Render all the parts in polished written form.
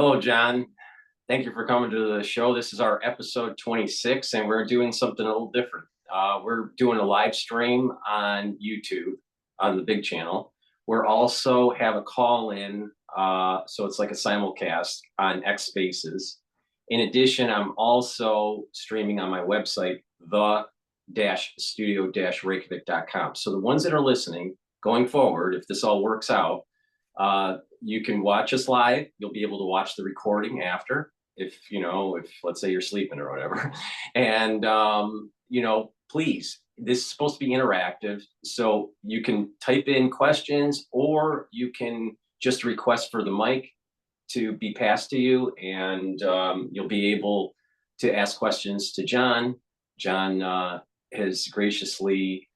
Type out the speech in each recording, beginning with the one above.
Hello, John. Thank you for coming to the show. This is our episode 26, and we're doing something a little different. We're doing a live stream on YouTube on the big channel. We're also have a call in, so it's like a simulcast on X Spaces. In addition, I'm also streaming on my website, the-studio-reykjavik.com. So the ones that are listening going forward, if this all works out, you can watch us live. You'll be able to watch the recording after, if let's say you're sleeping or whatever. And please, this is supposed to be interactive, so you can type in questions or you can just request for the mic to be passed to you, and you'll be able to ask questions to John. John has graciously,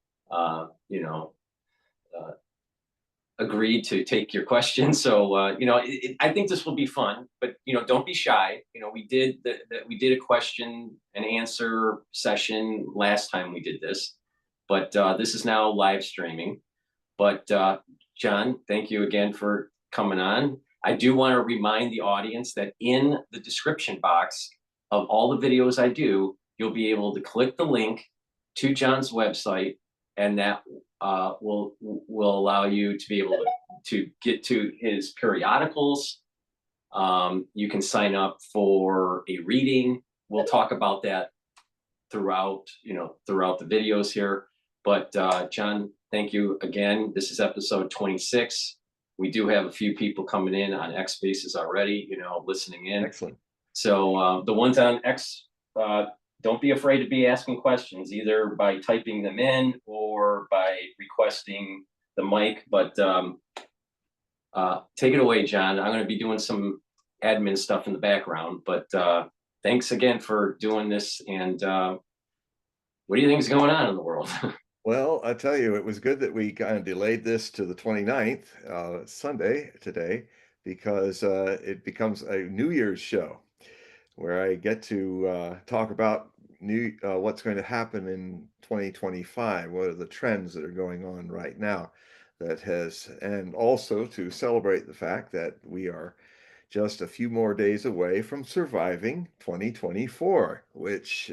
agreed to take your question. So I think this will be fun, but don't be shy. We did a question and answer session last time we did this, but this is now live streaming. But John, thank you again for coming on. I do want to remind the audience that in the description box of all the videos I do, you'll be able to click the link to John's website, and that will allow you to be able to get to his periodicals. You can sign up for a reading. We'll talk about that throughout the videos here. But John, thank you again. This is episode 26. We do have a few people coming in on X Spaces already, listening in. Excellent. So the ones on X, don't be afraid to be asking questions, either by typing them in or by requesting the mic. But take it away, John. I'm going to be doing some admin stuff in the background, but thanks again for doing this. And what do you think is going on in the world? Well, I tell you, it was good that we kind of delayed this to the 29th, Sunday today, because it becomes a New Year's show where I get to talk about what's going to happen in 2025. What are the trends that are going on right now and also to celebrate the fact that we are just a few more days away from surviving 2024, which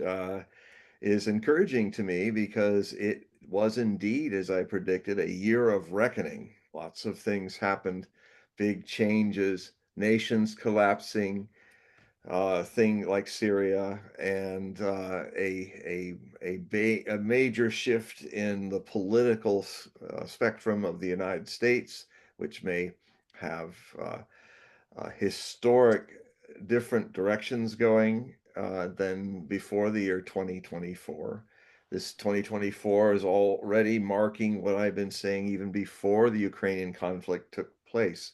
is encouraging to me because it was indeed, as I predicted, a year of reckoning. Lots of things happened, big changes, nations collapsing, thing like Syria, and a major shift in the political spectrum of the United States, which may have historic different directions going than before the year 2024. This 2024 is already marking what I've been saying even before the Ukrainian conflict took place.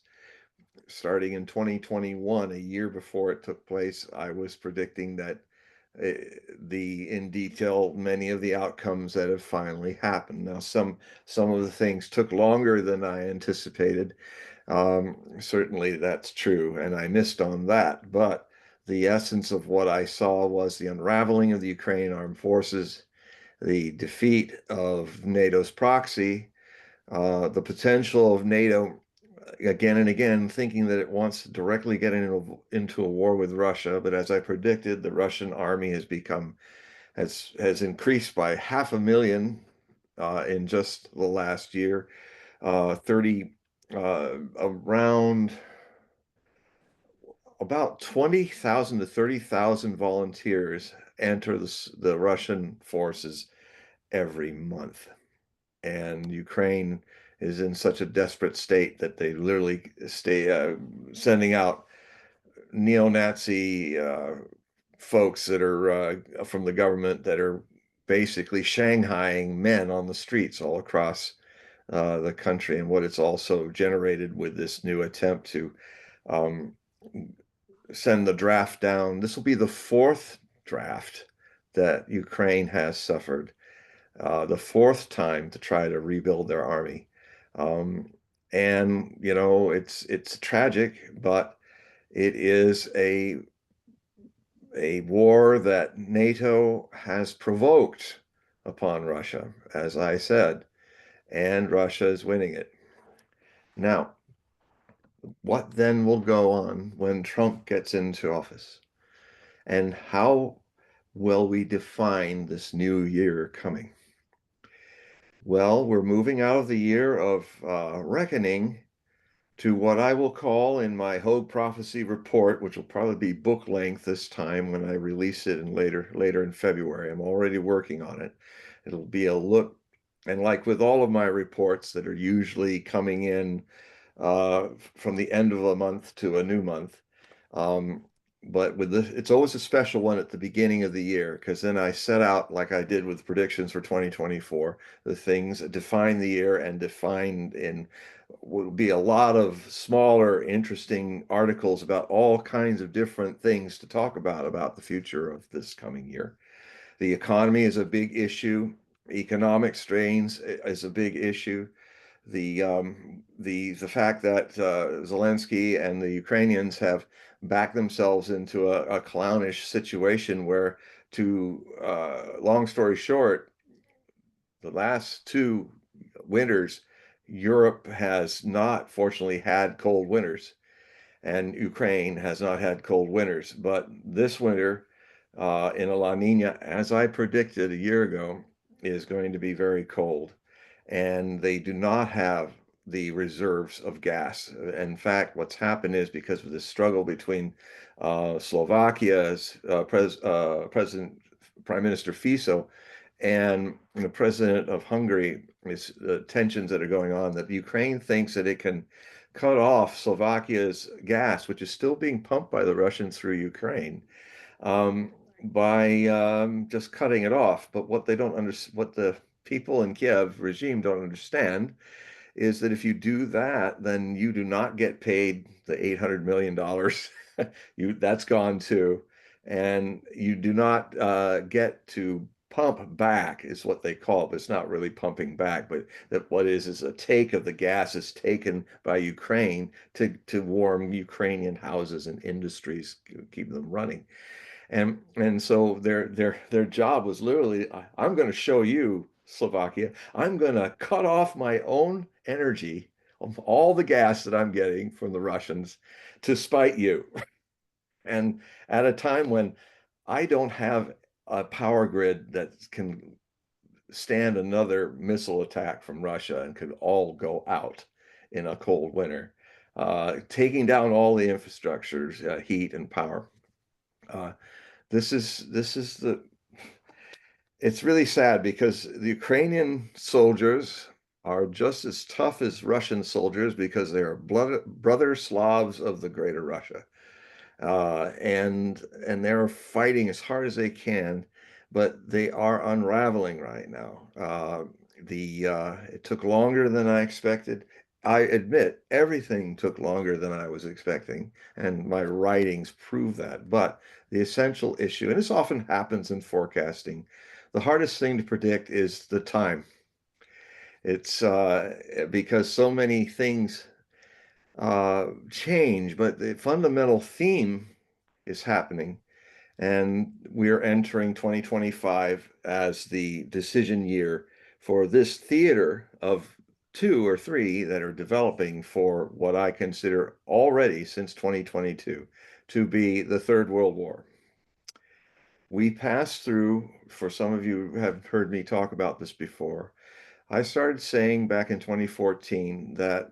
Starting in 2021, a year before it took place, I was predicting that in detail many of the outcomes that have finally happened. Now, some of the things took longer than I anticipated. Certainly that's true, and I missed on that. But the essence of what I saw was the unraveling of the Ukrainian armed forces, the defeat of NATO's proxy, the potential of NATO again and again thinking that it wants to directly get into a war with Russia. But as I predicted, the Russian army has increased by 500,000 in just the last year. 30 around about 20,000 to 30,000 volunteers enter the Russian forces every month. And Ukraine is in such a desperate state that they literally stay sending out neo-Nazi folks that are from the government that are basically shanghaiing men on the streets all across the country. And what it's also generated with this new attempt to send the draft down. This will be the fourth draft that Ukraine has suffered, the fourth time to try to rebuild their army. And it's tragic, but it is a war that NATO has provoked upon Russia, as I said, and Russia is winning it. Now, What then will go on when Trump gets into office? And how will we define this new year coming? Well, we're moving out of the year of reckoning to what I will call in my Hogue prophecy report, which will probably be book length this time when I release it in later in February. I'm already working on it. It'll be a look, and like with all of my reports that are usually coming in from the end of a month to a new month. Um, but with this, it's always a special one at the beginning of the year because then I set out, like I did with predictions for 2024, the things define the year and defined in will be a lot of smaller, interesting articles about all kinds of different things to talk about the future of this coming year. The economy is a big issue. Economic strains is a big issue. The fact that Zelensky and the Ukrainians have backed themselves into a clownish situation where, to long story short, the last two winters, Europe has not, fortunately, had cold winters and Ukraine has not had cold winters. But this winter, in a La Nina, as I predicted a year ago, is going to be very cold. And they do not have the reserves of gas. In fact, what's happened is because of the struggle between Slovakia's President, Prime Minister Fico, and the president of Hungary, is the tensions that are going on, that Ukraine thinks that it can cut off Slovakia's gas, which is still being pumped by the Russians through Ukraine, by just cutting it off. But what they don't understand, what the people in Kiev regime don't understand, is that if you do that, then you do not get paid the $800 million. That's gone too, and you do not get to pump back, is what they call it. But it's not really pumping back, but that what is a take of the gas is taken by Ukraine to warm Ukrainian houses and industries, keep them running. And so their job was literally, I'm going to show you, Slovakia, I'm going to cut off my own energy of all the gas that I'm getting from the Russians to spite you. And at a time when I don't have a power grid that can stand another missile attack from Russia and could all go out in a cold winter, taking down all the infrastructures, heat and power. Uh, this is the it's really sad because the Ukrainian soldiers are just as tough as Russian soldiers because they are brother Slavs of the Greater Russia, and they're fighting as hard as they can, but they are unraveling right now. The It took longer than I expected. I admit everything took longer than I was expecting, and my writings prove that. But the essential issue, and this often happens in forecasting, the hardest thing to predict is the time. It's because so many things change, but the fundamental theme is happening. And we're entering 2025 as the decision year for this theater of two or three that are developing for what I consider already since 2022 to be the Third World War. We passed through, for some of you have heard me talk about this before, I started saying back in 2014 that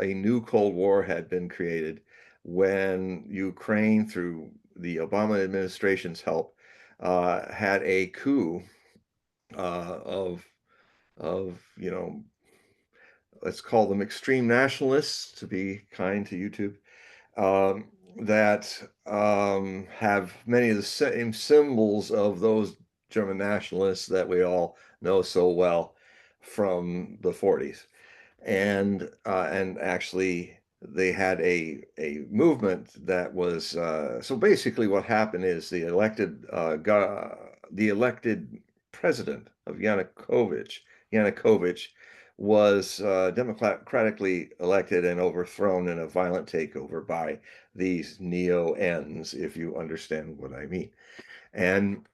a new Cold War had been created when Ukraine, through the Obama administration's help, had a coup uh, of let's call them extreme nationalists to be kind to YouTube, um, that have many of the same symbols of those German nationalists that we all know so well from the 40s. And actually they had a movement that was so basically what happened is the elected president of Yanukovych was democratically elected and overthrown in a violent takeover by these neo-Ns, if you understand what I mean. And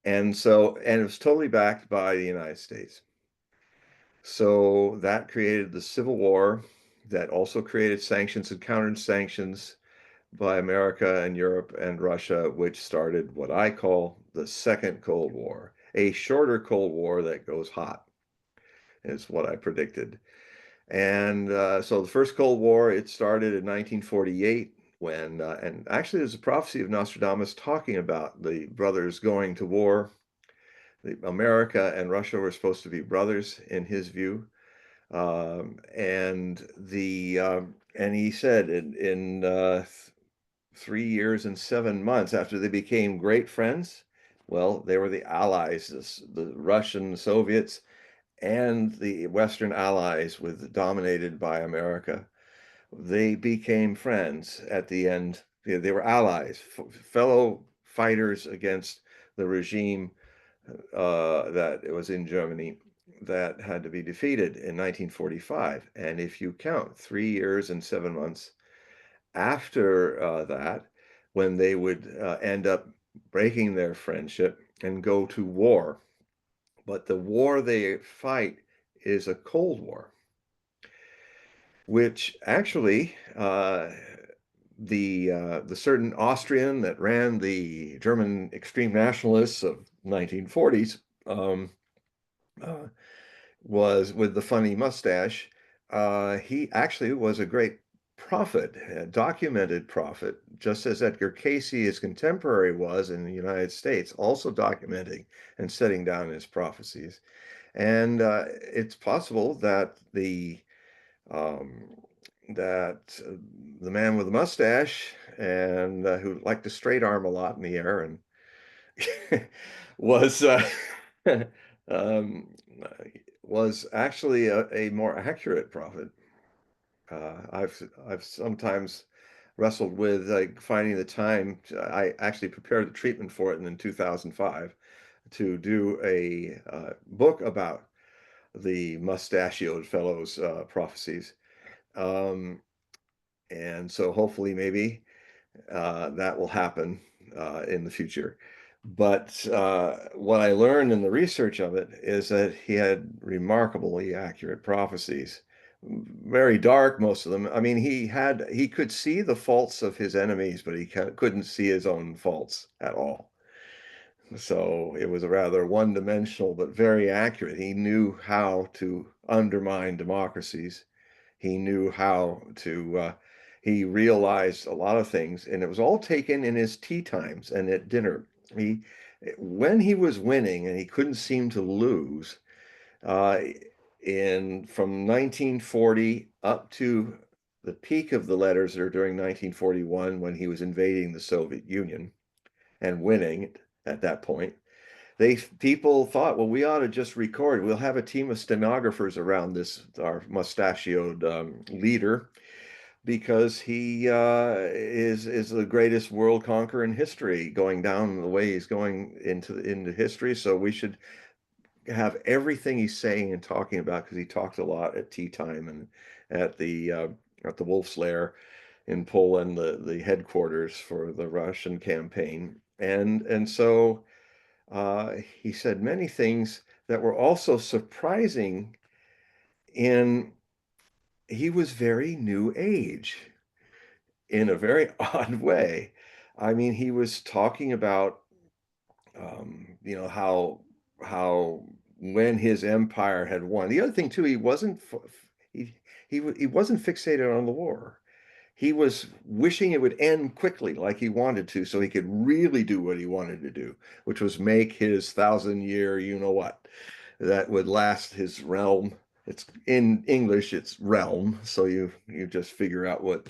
and it was totally backed by the United States. So that created the Civil War that also created sanctions and countered sanctions by America and Europe and Russia, which started what I call the Second Cold War, a shorter Cold War that goes hot, is what I predicted. And so the first Cold War, it started in 1948 when, and actually there's a prophecy of Nostradamus talking about the brothers going to war. America and Russia were supposed to be brothers in his view. And he said in 3 years and 7 months after they became great friends, well, they were the allies, the Russian Soviets and the Western allies dominated by America. They became friends at the end. They were allies, fellow fighters against the regime that it was in Germany that had to be defeated in 1945. And if you count 3 years and 7 months after that, when they would end up breaking their friendship and go to war. But the war they fight is a Cold War, which actually the certain Austrian that ran the German extreme nationalists of 1940s uh, was with the funny mustache. He actually was a great prophet, a documented prophet, just as Edgar Casey, his contemporary, was in the United States, also documenting and setting down his prophecies. And it's possible that um, the man with the mustache and who liked to straight arm a lot in the air and was um, was actually a more accurate prophet. I've sometimes wrestled with like finding the time. I actually prepared the treatment for it in 2005 to do a book about the mustachioed fellow's prophecies. Um, and so hopefully maybe that will happen in the future. But what I learned in the research of it is that he had remarkably accurate prophecies. Very dark, most of them. I mean, he could see the faults of his enemies, but he couldn't see his own faults at all. So it was a rather one-dimensional, but very accurate. He knew how to undermine democracies. He knew how to, he realized a lot of things, and it was all taken in his tea times and at dinner. He, when he was winning and he couldn't seem to lose, uh, in from 1940 up to the peak of the letters are during 1941 when he was invading the Soviet Union and winning at that point. People thought, well, we ought to just record. We'll have a team of stenographers around this, our mustachioed leader, because he is the greatest world conqueror in history, going down the way he's going into history. So we should have everything he's saying and talking about, because he talked a lot at tea time and at the Wolf's Lair in Poland, the headquarters for the Russian campaign, and so he said many things that were also surprising in he was very new age in a very odd way. I mean, he was talking about how when his empire had won. The other thing too, he he wasn't fixated on the war. He was wishing it would end quickly, like he wanted to, so he could really do what he wanted to do, which was make his 1,000-year, you know what, that would last his realm. It's in English, it's realm, so you just figure out what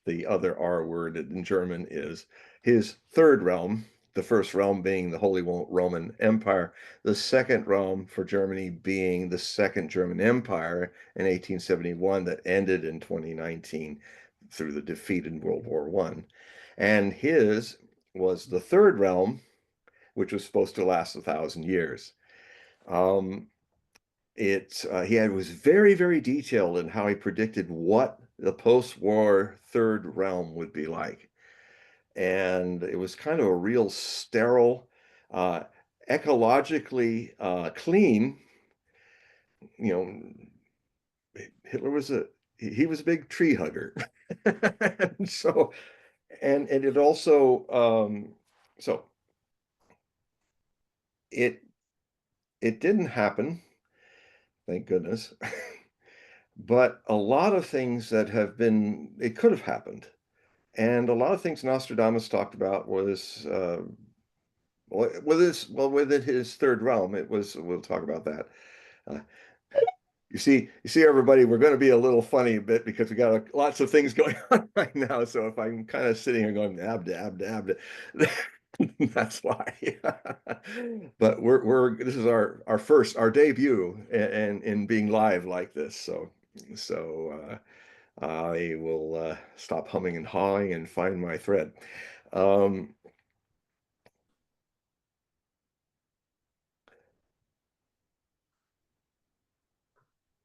the other R word in German is. His third realm, the first realm being the Holy Roman Empire, the second realm for Germany being the Second German Empire in 1871 that ended in 2019 through the defeat in World War I. And his was the third realm, which was supposed to last 1,000 years. Um, was very, very detailed in how he predicted what the post-war third realm would be like. And it was kind of a real sterile, uh, ecologically clean. You know, Hitler was he was a big tree hugger. And so, and it also, so it it didn't happen, thank goodness. But a lot of things that have been, it could have happened. And a lot of things Nostradamus talked about was, within his third realm, it was, we'll talk about that. Uh, you see, everybody, we're going to be a little funny a bit because we got lots of things going on right now. So if I'm kind of sitting here going dab, dab, dab, that's why. But this is our debut and in being live like this. So I will stop humming and hawing and find my thread. Um,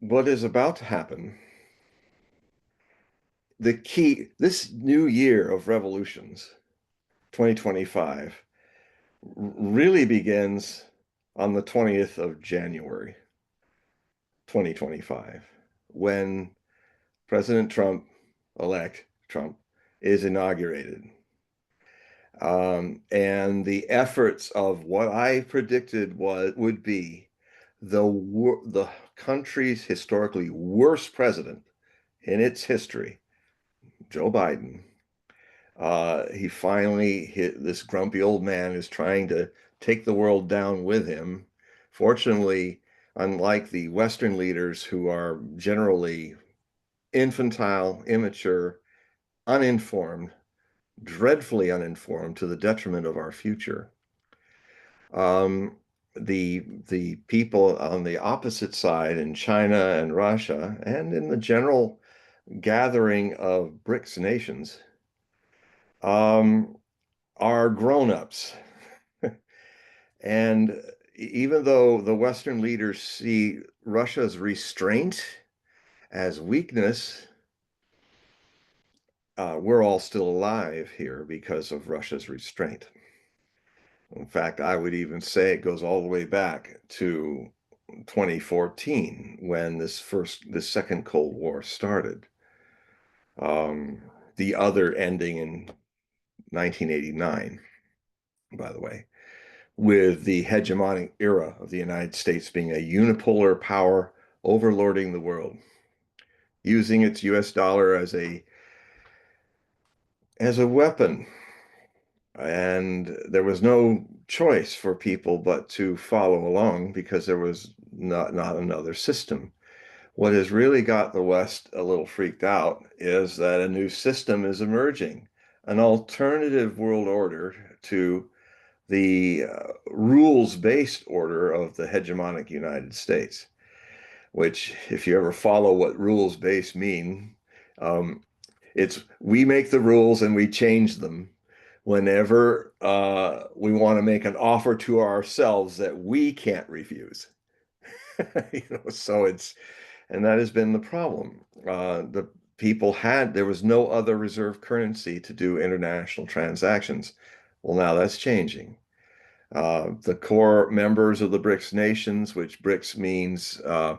what is about to happen, the key, this new year of revolutions, 2025, really begins on the 20th of January, 2025, when President elect Trump, is inaugurated. And the efforts of what I predicted would be the country's historically worst president in its history, Joe Biden. He finally hit this grumpy old man who's trying to take the world down with him. Fortunately, unlike the Western leaders who are generally infantile, immature, uninformed, dreadfully uninformed to the detriment of our future. Um, the people on the opposite side in China and Russia and in the general gathering of BRICS nations are grown-ups. And even though the Western leaders see Russia's restraint as weakness, we're all still alive here because of Russia's restraint. In fact, I would even say it goes all the way back to 2014 when this second Cold War started. The other ending in 1989, by the way, with the hegemonic era of the United States being a unipolar power overlording the world, using its US dollar as a weapon. And there was no choice for people but to follow along because there was not another system. What has really got the West a little freaked out is that a new system is emerging, an alternative world order to the rules-based order of the hegemonic United States, which, if you ever follow what rules-based mean, it's we make the rules and we change them whenever we want to make an offer to ourselves that we can't refuse. So and that has been the problem. The people there was no other reserve currency to do international transactions. Well, now that's changing. The core members of the BRICS nations, which BRICS means the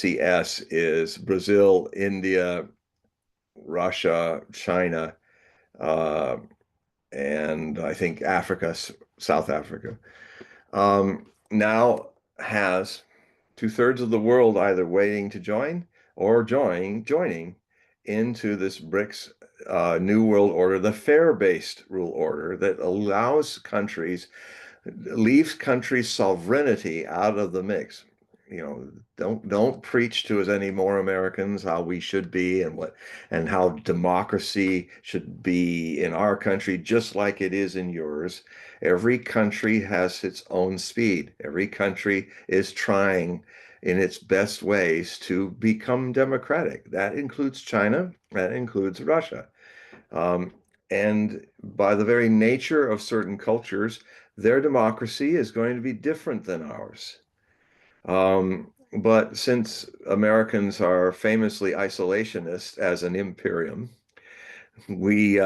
BRICS is Brazil, India, Russia, China, and I think South Africa, now has 2/3 of the world either waiting to join or joining into this BRICS New World Order, the fair-based rule order that leaves countries' sovereignty out of the mix. Don't preach to us anymore, Americans, how we should be and how democracy should be in our country, just like it is in yours. Every country has its own speed. Every country is trying in its best ways to become democratic. That includes China, that includes Russia. And by the very nature of certain cultures, their democracy is going to be different than ours. But since Americans are famously isolationist as an imperium, we,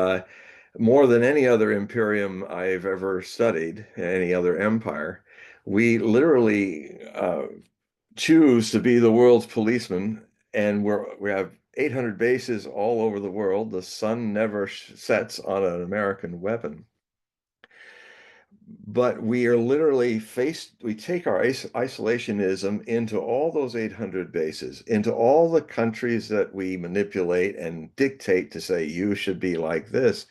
more than any other imperium I've ever studied, any other empire, we literally choose to be the world's policeman, and we have 800 bases all over the world. The sun never sets on an American weapon. But we are literally faced, we take our isolationism into all those 800 bases, into all the countries that we manipulate and dictate to say, you should be like this.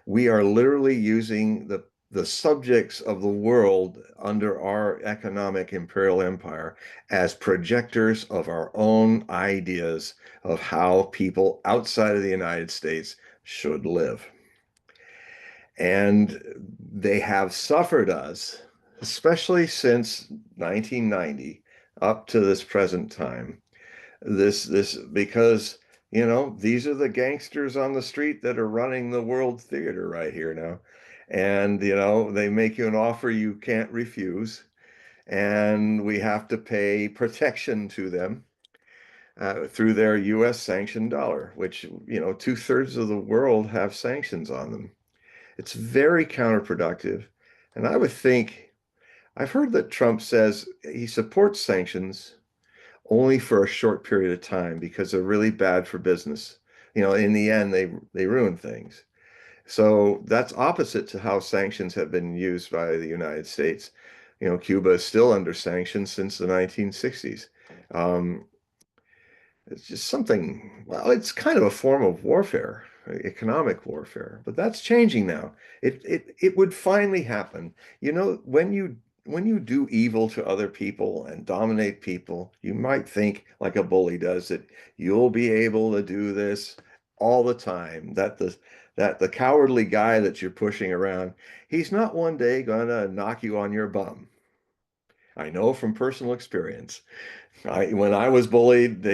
We are literally using the subjects of the world under our economic imperial empire as projectors of our own ideas of how people outside of the United States should live. And they have suffered us, especially since 1990 up to this present time. This because these are the gangsters on the street that are running the world theater right here now. And they make you an offer you can't refuse, and we have to pay protection to them through their US sanctioned dollar, which 2/3 of the world have sanctions on them. It's very counterproductive. And I would think, I've heard that Trump says he supports sanctions only for a short period of time because they're really bad for business. In the end, they ruin things. So that's opposite to how sanctions have been used by the United States. Cuba is still under sanctions since the 1960s. Um, it's just something, well, it's kind of a form of warfare, economic warfare, but that's changing now. It would finally happen. When you do evil to other people and dominate people, you might think, like a bully does, that you'll be able to do this all the time. That the cowardly guy that you're pushing around, he's not one day gonna knock you on your bum. I know from personal experience. When I was bullied,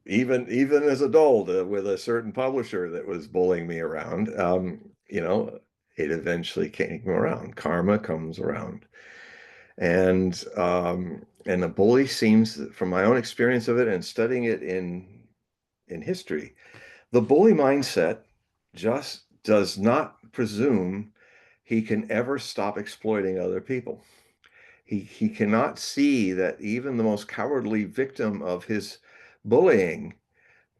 even as adult with a certain publisher that was bullying me around, it eventually came around. Karma comes around, and the bully seems, from my own experience of it and studying it in history, the bully mindset just does not presume he can ever stop exploiting other people. He cannot see that even the most cowardly victim of his bullying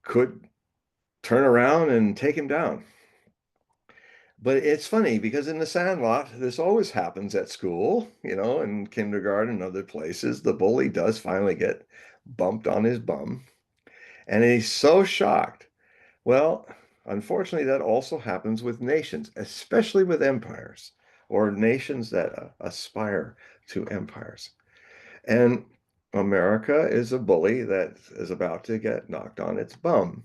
could turn around and take him down. But it's funny because in the Sandlot, this always happens at school, in kindergarten and other places. The bully does finally get bumped on his bum, and he's so shocked. Well, unfortunately, that also happens with nations, especially with empires or nations that aspire to empires. And America is a bully that is about to get knocked on its bum.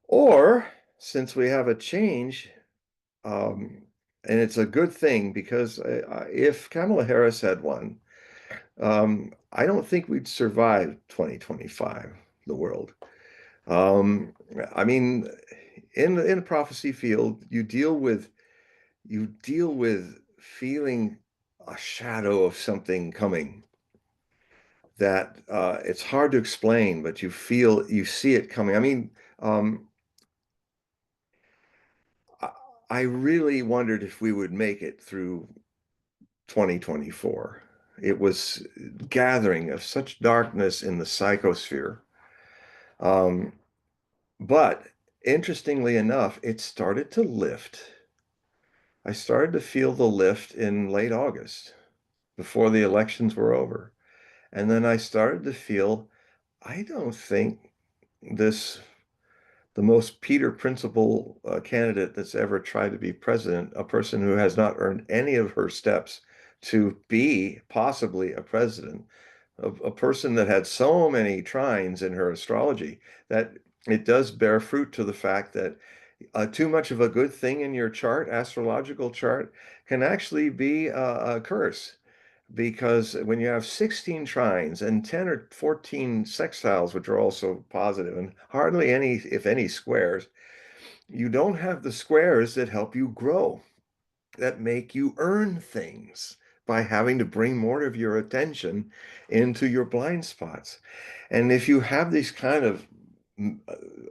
Or, since we have a change, and it's a good thing because if Kamala Harris had won, I don't think we'd survive 2025, the world. Um, I mean, in the prophecy field, you deal with feeling a shadow of something coming that it's hard to explain, but you see it coming. I mean, I, I really wondered if we would make it through 2024. It was gathering of such darkness in the psychosphere. Um, but interestingly enough, it started to lift. I started to feel the lift in late August before the elections were over. And then I started to feel, I don't think this the most Peter Principle candidate that's ever tried to be president, a person who has not earned any of her steps to be possibly a president, a person that had so many trines in her astrology that it does bear fruit to the fact that too much of a good thing in your chart, astrological chart, can actually be a curse. Because when you have 16 trines and 10 or 14 sextiles, which are also positive, and hardly any, if any, squares, you don't have the squares that help you grow, that make you earn things by having to bring more of your attention into your blind spots. And if you have these kind of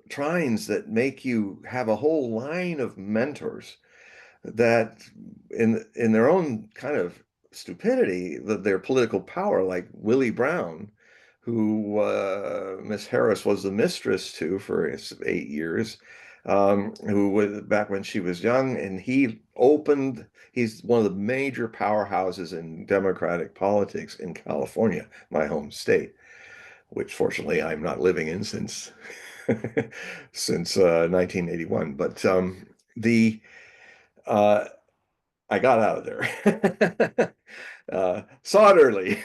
trines that make you have a whole line of mentors that in their own kind of stupidity, their political power, like Willie Brown, who Miss Harris was the mistress to for 8 years, who was back when she was young, and he's one of the major powerhouses in Democratic politics in California, my home state, which fortunately I'm not living in since since 1981. But the uh, I got out of there. Saw it early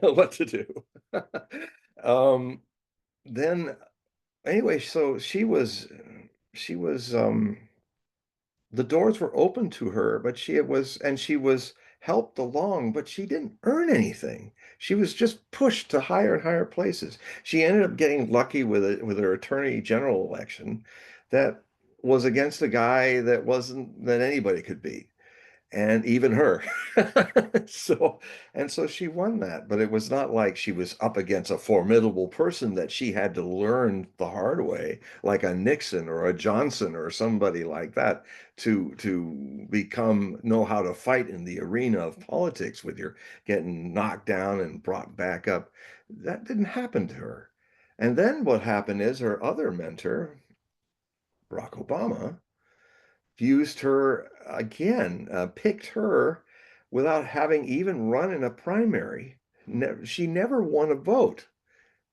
what to do. Um, then anyway, so she was the doors were open to her, but she was helped along, but she didn't earn anything. She was just pushed to higher and higher places. She ended up getting lucky with her attorney general election that was against a guy that anybody could beat, and even her. So, and so she won that, but it was not like she was up against a formidable person that she had to learn the hard way, like a Nixon or a Johnson or somebody like that, to know how to fight in the arena of politics with your getting knocked down and brought back up. That didn't happen to her. And then what happened is her other mentor, Barack Obama, used her again, picked her without having even run in a primary. She never won a vote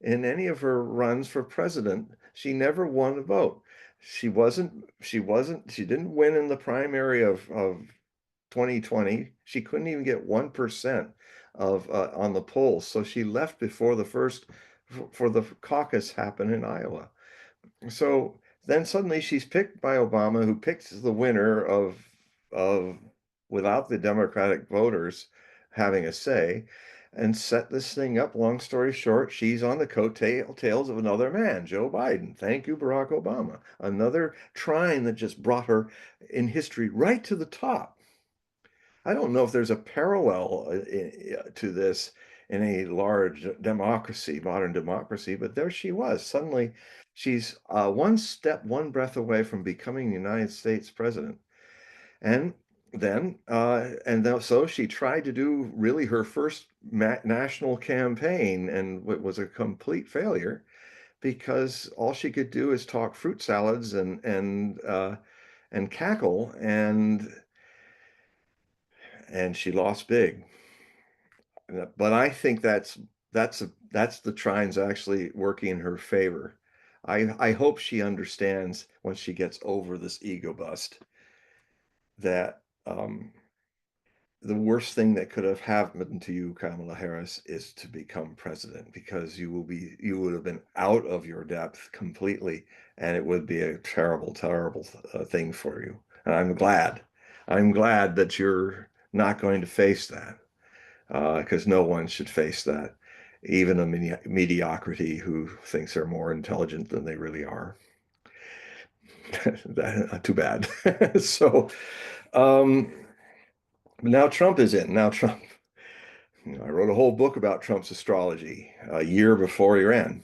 in any of her runs for president. She never won a vote. She didn't win in the primary of 2020. She couldn't even get 1% of on the polls. So she left before the first for the caucus happened in Iowa. So then suddenly she's picked by Obama, who picks the winner of without the Democratic voters having a say, and set this thing up. Long story short, she's on the coattails of another man, Joe Biden. Thank you, Barack Obama. Another trine that just brought her in history right to the top. I don't know if there's a parallel to this in a large democracy, modern democracy, but there she was. Suddenly, she's one step, one breath away from becoming the United States president. And so she tried to do really her first national campaign, and it was a complete failure because all she could do is talk fruit salads and cackle, and she lost big. But I think that's the trines actually working in her favor. I hope she understands once she gets over this ego bust that the worst thing that could have happened to you, Kamala Harris, is to become president, because you would have been out of your depth completely, and it would be a terrible, terrible thing for you. And I'm glad that you're not going to face that, because no one should face that, even a mediocrity who thinks they're more intelligent than they really are. Too bad. So um, now Trump is in. Now Trump. I wrote a whole book about Trump's astrology a year before he ran.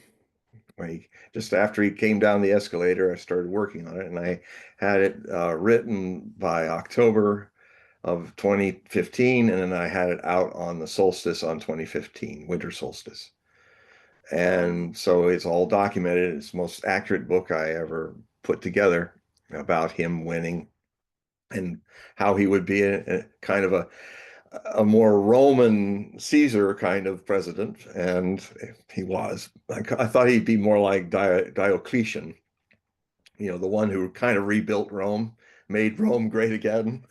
Just after he came down the escalator, I started working on it, and I had it written by October of 2015, and then I had it out on the solstice on 2015, winter solstice. And so it's all documented. It's the most accurate book I ever put together about him winning and how he would be a kind of a more Roman Caesar kind of president, and he was. I thought he'd be more like Diocletian, the one who kind of rebuilt Rome, made Rome great again.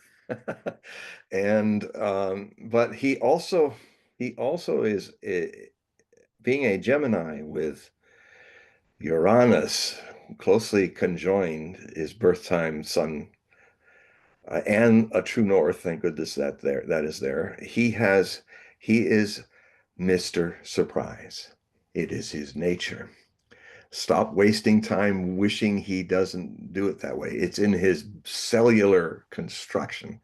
And but he also is being a Gemini with Uranus closely conjoined his birth time sun, and a true north. Thank goodness that is there. He is Mr. Surprise. It is his nature. Stop wasting time wishing he doesn't do it that way. It's in his cellular construction.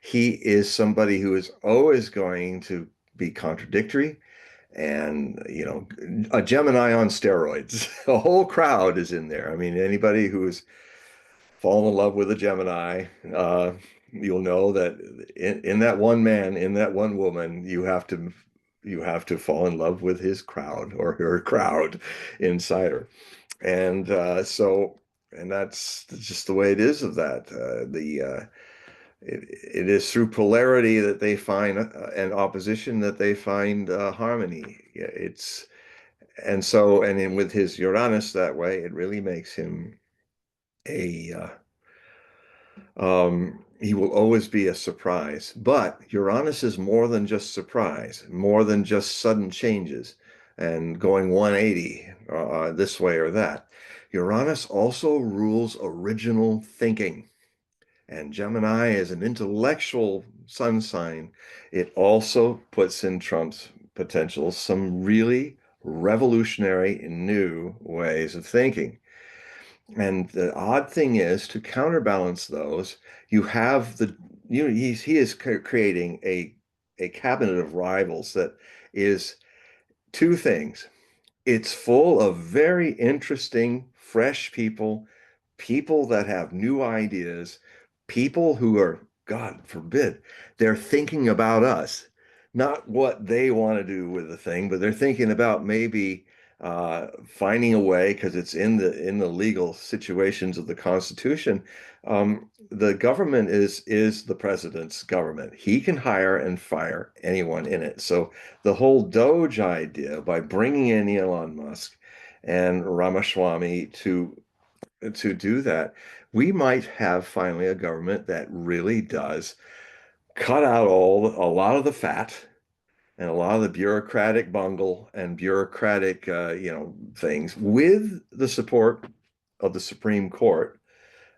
He is somebody who is always going to be contradictory, and a Gemini on steroids. A whole crowd is in there. I mean, anybody who's fallen in love with a Gemini, you'll know that in that one man, in that one woman, you have to fall in love with his crowd or her crowd inside her. And and that's just the way it is of that. It is through polarity that they find and opposition that they find harmony. Yeah, it's and in, with his Uranus that way, it really makes him a he will always be a surprise. But Uranus is more than just surprise, more than just sudden changes and going 180 this way or that. Uranus also rules original thinking. And Gemini is an intellectual sun sign. It also puts in Trump's potential some really revolutionary new ways of thinking. And the odd thing is, to counterbalance those, you have he is creating a cabinet of rivals that is two things. It's full of very interesting, fresh people, people that have new ideas, people who are, God forbid, they're thinking about us, not what they want to do with the thing, but they're thinking about maybe finding a way because it's in the legal situations of the Constitution. The government is the president's government. He can hire and fire anyone in it. So the whole Doge idea by bringing in Elon Musk and Ramaswamy to do that, we might have finally a government that really does cut out a lot of the fat and a lot of the bureaucratic bungle and bureaucratic things with the support of the Supreme Court,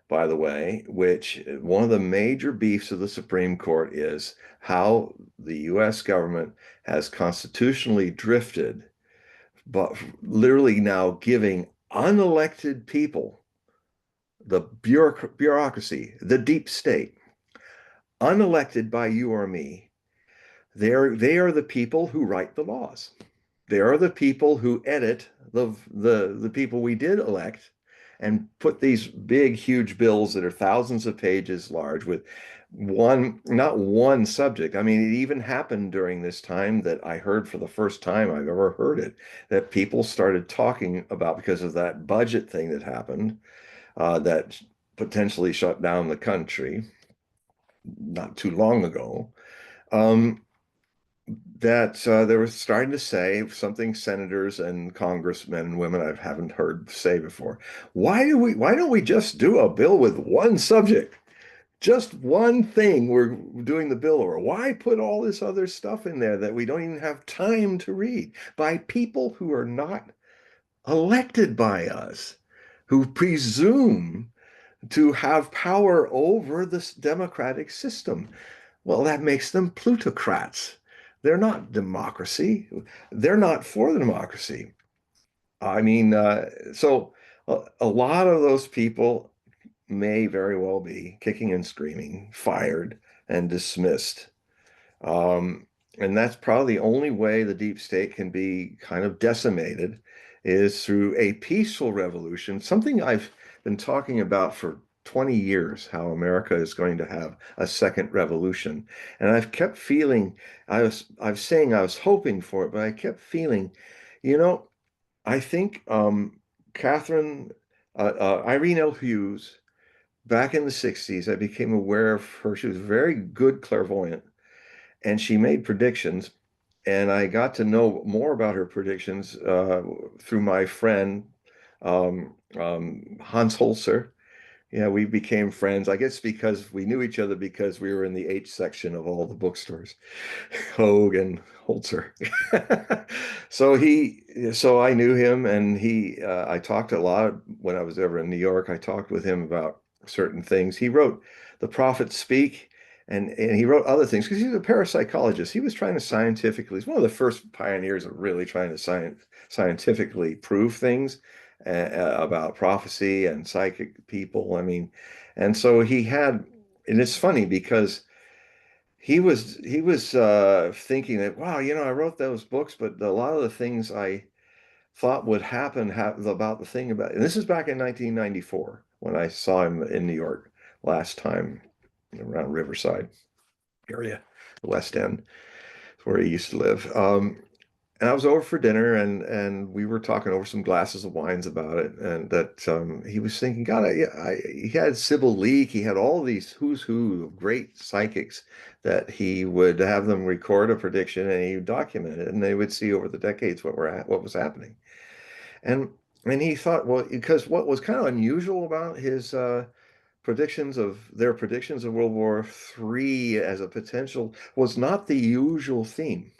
by the way, which one of the major beefs of the Supreme Court is how the US government has constitutionally drifted, but literally now giving unelected people, the bureaucracy, the deep state, unelected by you or me, they are the people who write the laws. They are the people who edit the people we did elect and put these big, huge bills that are thousands of pages large with not one subject. I mean, it even happened during this time that I heard for the first time I've ever heard it, that people started talking about because of that budget thing that happened, that potentially shut down the country not too long ago. Um, that they were starting to say something senators and congressmen and women I haven't heard say before. Why don't we just do a bill with one subject? Just one thing we're doing the bill over. Why put all this other stuff in there that we don't even have time to read by people who are not elected by us, who presume to have power over this democratic system? Well, that makes them plutocrats. They're not democracy. They're not for the democracy. I mean, so a lot of those people may very well be kicking and screaming, fired and dismissed. Um, and that's probably the only way the deep state can be kind of decimated is through a peaceful revolution, something I've been talking about for 20 years, how America is going to have a second revolution. And I've kept feeling, I was saying I was hoping for it, but I kept feeling, you know, I think Catherine, Irene L. Hughes, back in the 60s, I became aware of her. She was a very good clairvoyant and she made predictions. And I got to know more about her predictions through my friend Hans Holzer. Yeah, we became friends. I guess because we knew each other because we were in the H section of all the bookstores, Hogue and Holzer. So I knew him, and I talked a lot when I was ever in New York. I talked with him about certain things. He wrote The Prophets Speak, and he wrote other things because he's a parapsychologist. He was trying to scientifically, he's one of the first pioneers of really trying to scientifically prove things about prophecy and psychic people. I mean, and so and it's funny because he was thinking that, wow, I wrote those books, but a lot of the things I thought would happen about the thing about, and this is back in 1994 when I saw him in New York last time. around Riverside area, the West End, where he used to live. And I was over for dinner, and we were talking over some glasses of wines about it, and that he was thinking, God, he had Sybil Leek, he had all these who's who of great psychics that he would have them record a prediction and he would document it, and they would see over the decades what was happening. And and he thought, well, because what was kind of unusual about his predictions of World War III as a potential was not the usual theme.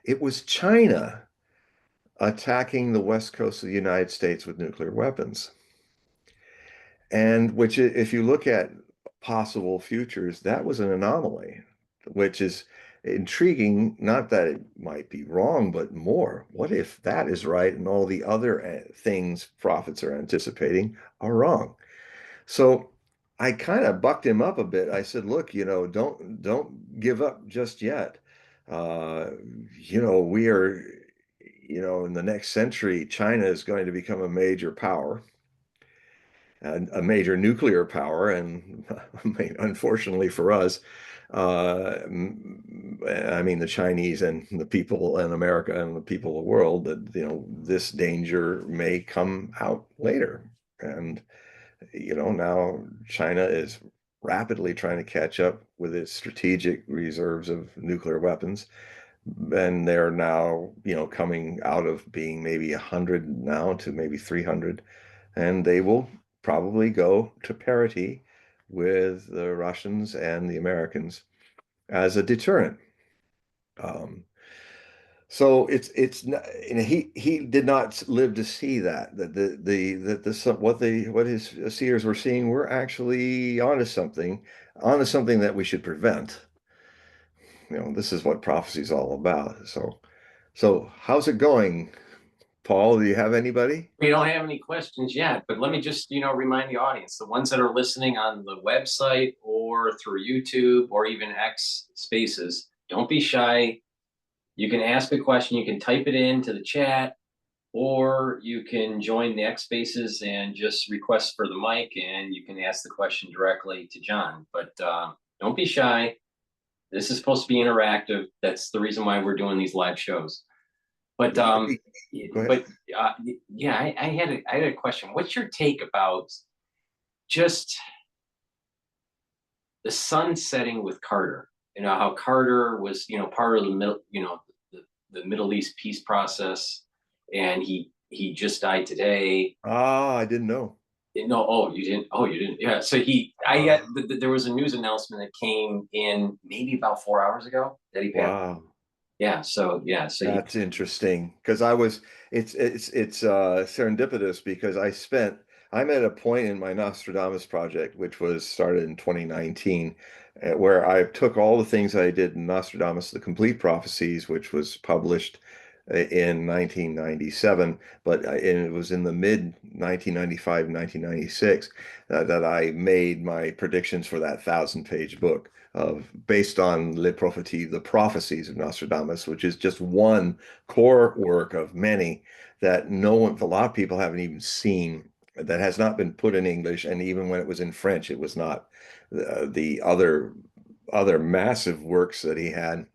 It was China attacking the west coast of the United States with nuclear weapons. And which, if you look at possible futures, that was an anomaly, which is intriguing. Not that it might be wrong, but more, what if that is right and all the other things prophets are anticipating are wrong? So I kind of bucked him up a bit. I said, look, don't give up just yet. Uh, we are, in the next century, China is going to become a major power, a major nuclear power, and I mean, unfortunately for us, I mean the Chinese and the people in America and the people of the world, that this danger may come out later. And now China is rapidly trying to catch up with its strategic reserves of nuclear weapons. And they're now, coming out of being maybe 100 now to maybe 300. And they will probably go to parity with the Russians and the Americans as a deterrent. Um, so he did not live to see that what his seers were seeing were actually onto something that we should prevent. This is what prophecy is all about. So how's it going, Paul? Do you have anybody? We don't have any questions yet, but let me just, remind the audience, the ones that are listening on the website or through YouTube or even X Spaces, don't be shy. You can ask a question, you can type it into the chat, or you can join the X Spaces and just request for the mic and you can ask the question directly to John. But don't be shy. This is supposed to be interactive. That's the reason why we're doing these live shows. But Go ahead. but yeah, I had a question. What's your take about just the sun setting with Carter? How Carter was, part of the middle, the Middle East peace process, and he just died today. Ah, I didn't know. No, oh, you didn't. Oh, you didn't. Yeah. So there was a news announcement that came in maybe about 4 hours ago that he passed. Wow. Yeah. So yeah. So he, That's interesting because it's serendipitous because I'm at a point in my Nostradamus project, which was started in 2019, where I took all the things I did in Nostradamus, the Complete Prophecies, which was published in 1997, but it was in the mid 1995, 1996 that I made my predictions for that 1,000-page book based on Le Prophétie, the prophecies of Nostradamus, which is just one core work of many that a lot of people haven't even seen, that has not been put in English, and even when it was in French, it was not. The other massive works that he had,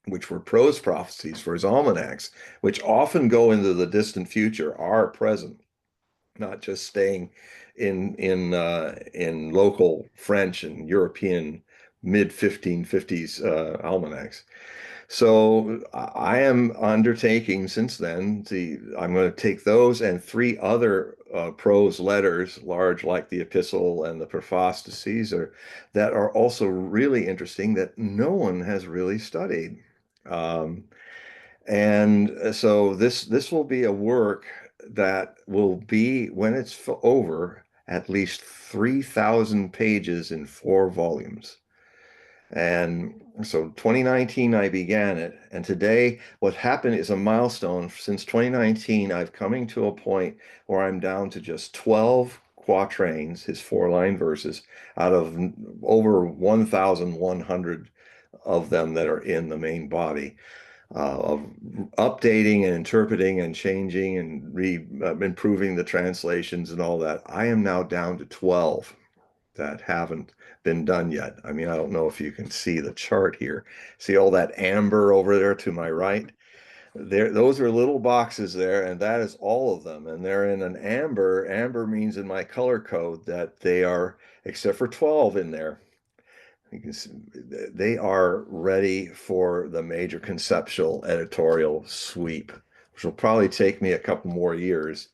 which were prose prophecies for his almanacs, which often go into the distant future, are present, not just staying in local French and European mid 1550s almanacs. So I am undertaking since then I'm going to take those and three other prose letters, large like the Epistle and the Preface to Caesar, that are also really interesting that no one has really studied. Um, and so this will be a work that will be, when it's over, at least 3,000 pages in 4 volumes. And so 2019, I began it. And today, what happened is a milestone. Since 2019, I've coming to a point where I'm down to just 12 quatrains, his 4-line verses, out of over 1,100 of them that are in the main body, of updating and interpreting and changing and improving the translations and all that. I am now down to 12. that haven't been done yet. I mean, I don't know if you can see the chart here. See all that amber over there to my right? There, those are little boxes there, and that is all of them. And they're in an amber. Amber means in my color code that they are, except for 12 in there, you can see, they are ready for the major conceptual editorial sweep, which will probably take me a couple more years,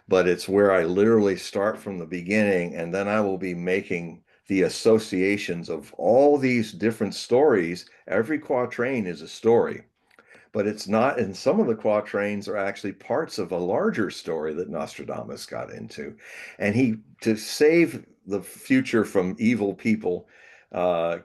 but it's where I literally start from the beginning, and then I will be making the associations of all these different stories. Every quatrain is a story, but it's not, and some of the quatrains are actually parts of a larger story that Nostradamus got into. And he, to save the future from evil people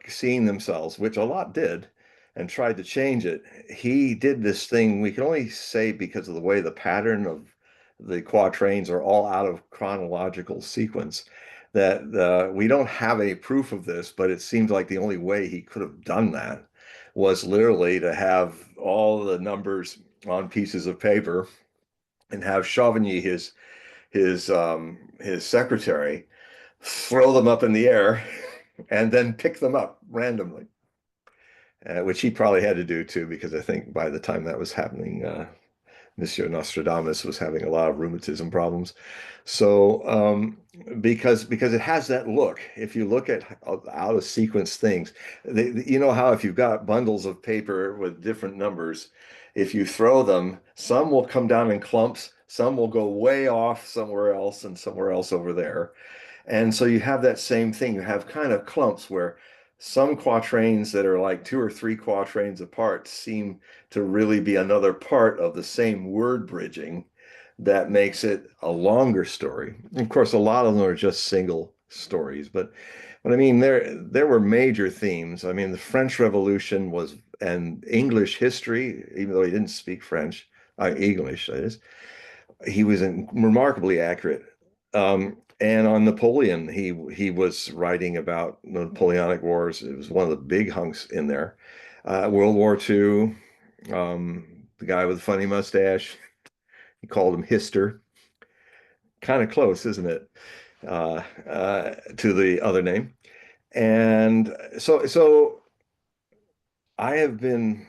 seeing themselves, which a lot did, and tried to change it, he did this thing we can only say because of the way the pattern of the quatrains are all out of chronological sequence, that we don't have any proof of this, but it seems like the only way he could have done that was literally to have all the numbers on pieces of paper and have Chauvigny, his secretary, throw them up in the air and then pick them up randomly, which he probably had to do too, because I think by the time that was happening, Monsieur Nostradamus was having a lot of rheumatism problems. So because it has that look, if you look at out of sequence things, you know how if you've got bundles of paper with different numbers, if you throw them, some will come down in clumps, some will go way off somewhere else and somewhere else over there. And so you have that same thing. You have kind of clumps where some quatrains that are like two or three quatrains apart seem to really be another part of the same word bridging that makes it a longer story. Of course, a lot of them are just single stories, but I mean there were major themes. I mean, the French Revolution was and English history, even though he didn't speak French, English, that is, he was remarkably accurate. And on Napoleon, he was writing about the Napoleonic Wars. It was one of the big hunks in there. World War II, the guy with the funny mustache, he called him Hister. Kind of close, isn't it? To the other name. And so I have been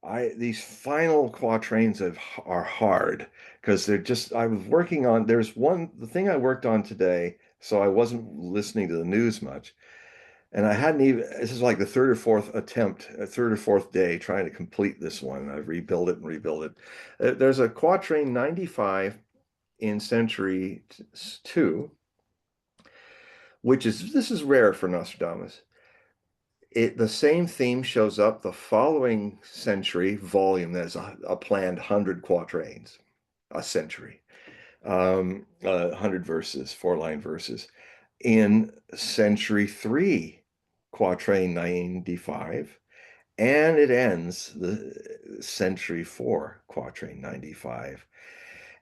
I these final quatrains are hard because they're just I was working on the thing I worked on today, so I wasn't listening to the news much. And I hadn't even this is like the third or fourth attempt, a third or fourth day trying to complete this one. I've rebuilt it and rebuilt it. There's a quatrain 95 in century 2, which is this is rare for Nostradamus. The same theme shows up the following century volume. There's a planned 100 quatrains a century, 100 verses, 4-line verses. In century 3, quatrain 95, and it ends the century 4, quatrain 95.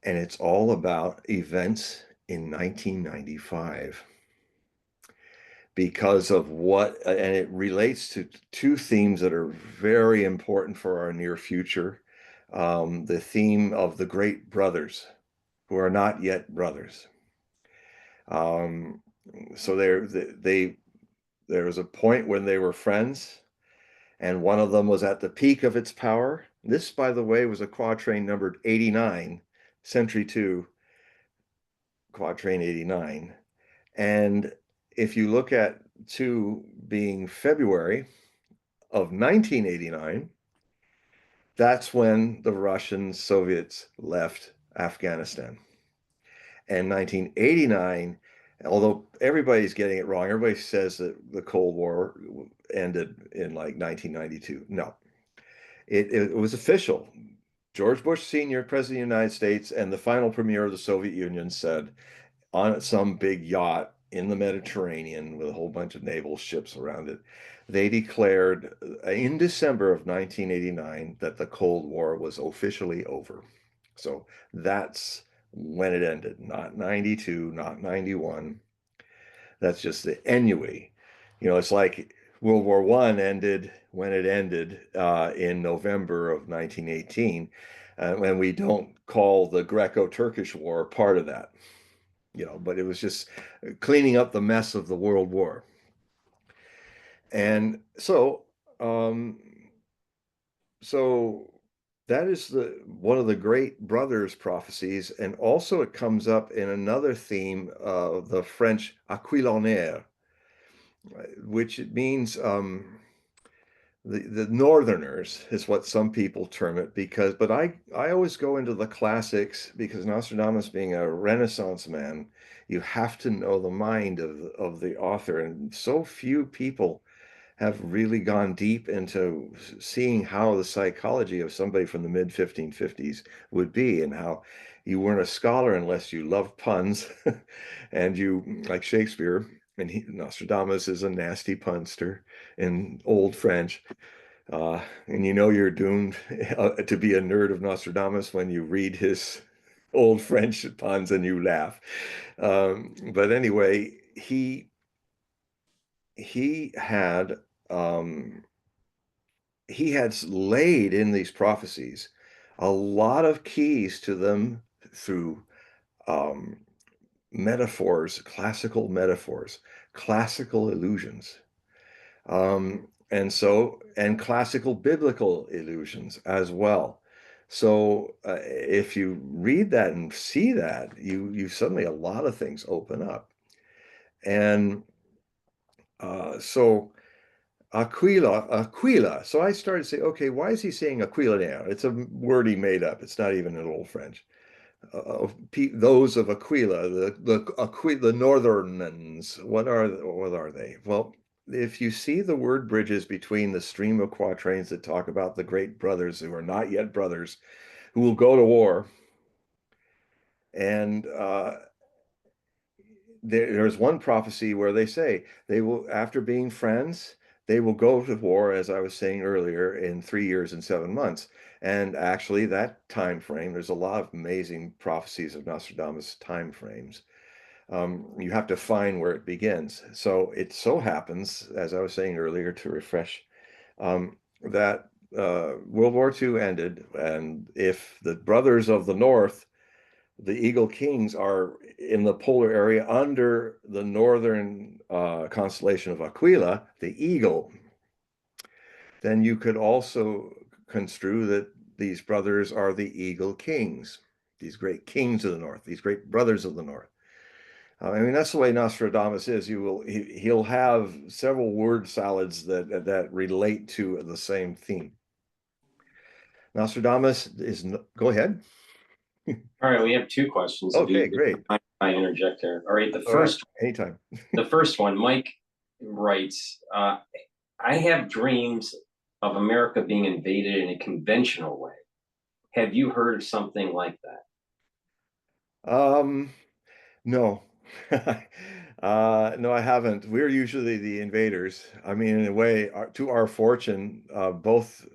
And it's all about events in 1995 because of and it relates to two themes that are very important for our near future. The theme of the great brothers who are not yet brothers. Um, so there was a point when they were friends, and one of them was at the peak of its power. This, by the way, was a quatrain numbered 89, century 2, quatrain 89. And if you look at 2 being February of 1989, that's when the Russian Soviets left Afghanistan. And 1989, although everybody's getting it wrong, everybody says that the Cold War ended in like 1992. No, it was official. George Bush Sr., President of the United States, and the final premier of the Soviet Union said on some big yacht in the Mediterranean with a whole bunch of naval ships around it, they declared in December of 1989 that the Cold War was officially over. So that's when it ended, not 92, not 91. That's just the ennui. You know, it's like World War I ended when it ended in November of 1918, and we don't call the Greco-Turkish War part of that. but it was just cleaning up the mess of the World War. And um, so that is the one of the great brothers prophecies, and also it comes up in another theme of the French Aquilonnaire, which it means the Northerners is what some people term it, but I always go into the classics because Nostradamus being a Renaissance man, you have to know the mind of the author, and so few people have really gone deep into seeing how the psychology of somebody from the mid 1550s would be, and how you weren't a scholar unless you loved puns and you like Shakespeare, and Nostradamus is a nasty punster in old French. And you're doomed to be a nerd of Nostradamus when you read his old French puns and you laugh. But anyway, he had um, he had laid in these prophecies a lot of keys to them through um, metaphors, classical illusions, and classical biblical illusions as well. So if you read that and see that, you suddenly a lot of things open up, and so. Aquila. So I started to say, okay, why is he saying Aquila now? It's a word he made up. It's not even in Old French. Those of Aquila, the Northerners. What are they? Well, if you see the word bridges between the stream of quatrains that talk about the great brothers who are not yet brothers, who will go to war, and there's one prophecy where they say they will, after being friends, they will go to war, as I was saying earlier, in 3 years and 7 months. And actually, that time frame, there's a lot of amazing prophecies of Nostradamus time frames. You have to find where it begins. So it so happens, as I was saying earlier, to refresh, that World War II ended, and if the brothers of the North, the Eagle Kings, are in the polar area under the northern constellation of Aquila, the Eagle, then you could also construe that these brothers are the Eagle Kings, these great kings of the North, these great brothers of the North. I mean, that's the way Nostradamus is. He'll have several word salads that relate to the same theme. Nostradamus is, go ahead. All right, we have two questions. Okay, great. I interject here. All right, All right, anytime. the first one, Mike writes, I have dreams of America being invaded in a conventional way. Have you heard of something like that? No. No, I haven't. We're usually the invaders. I mean, in a way, to our fortune, both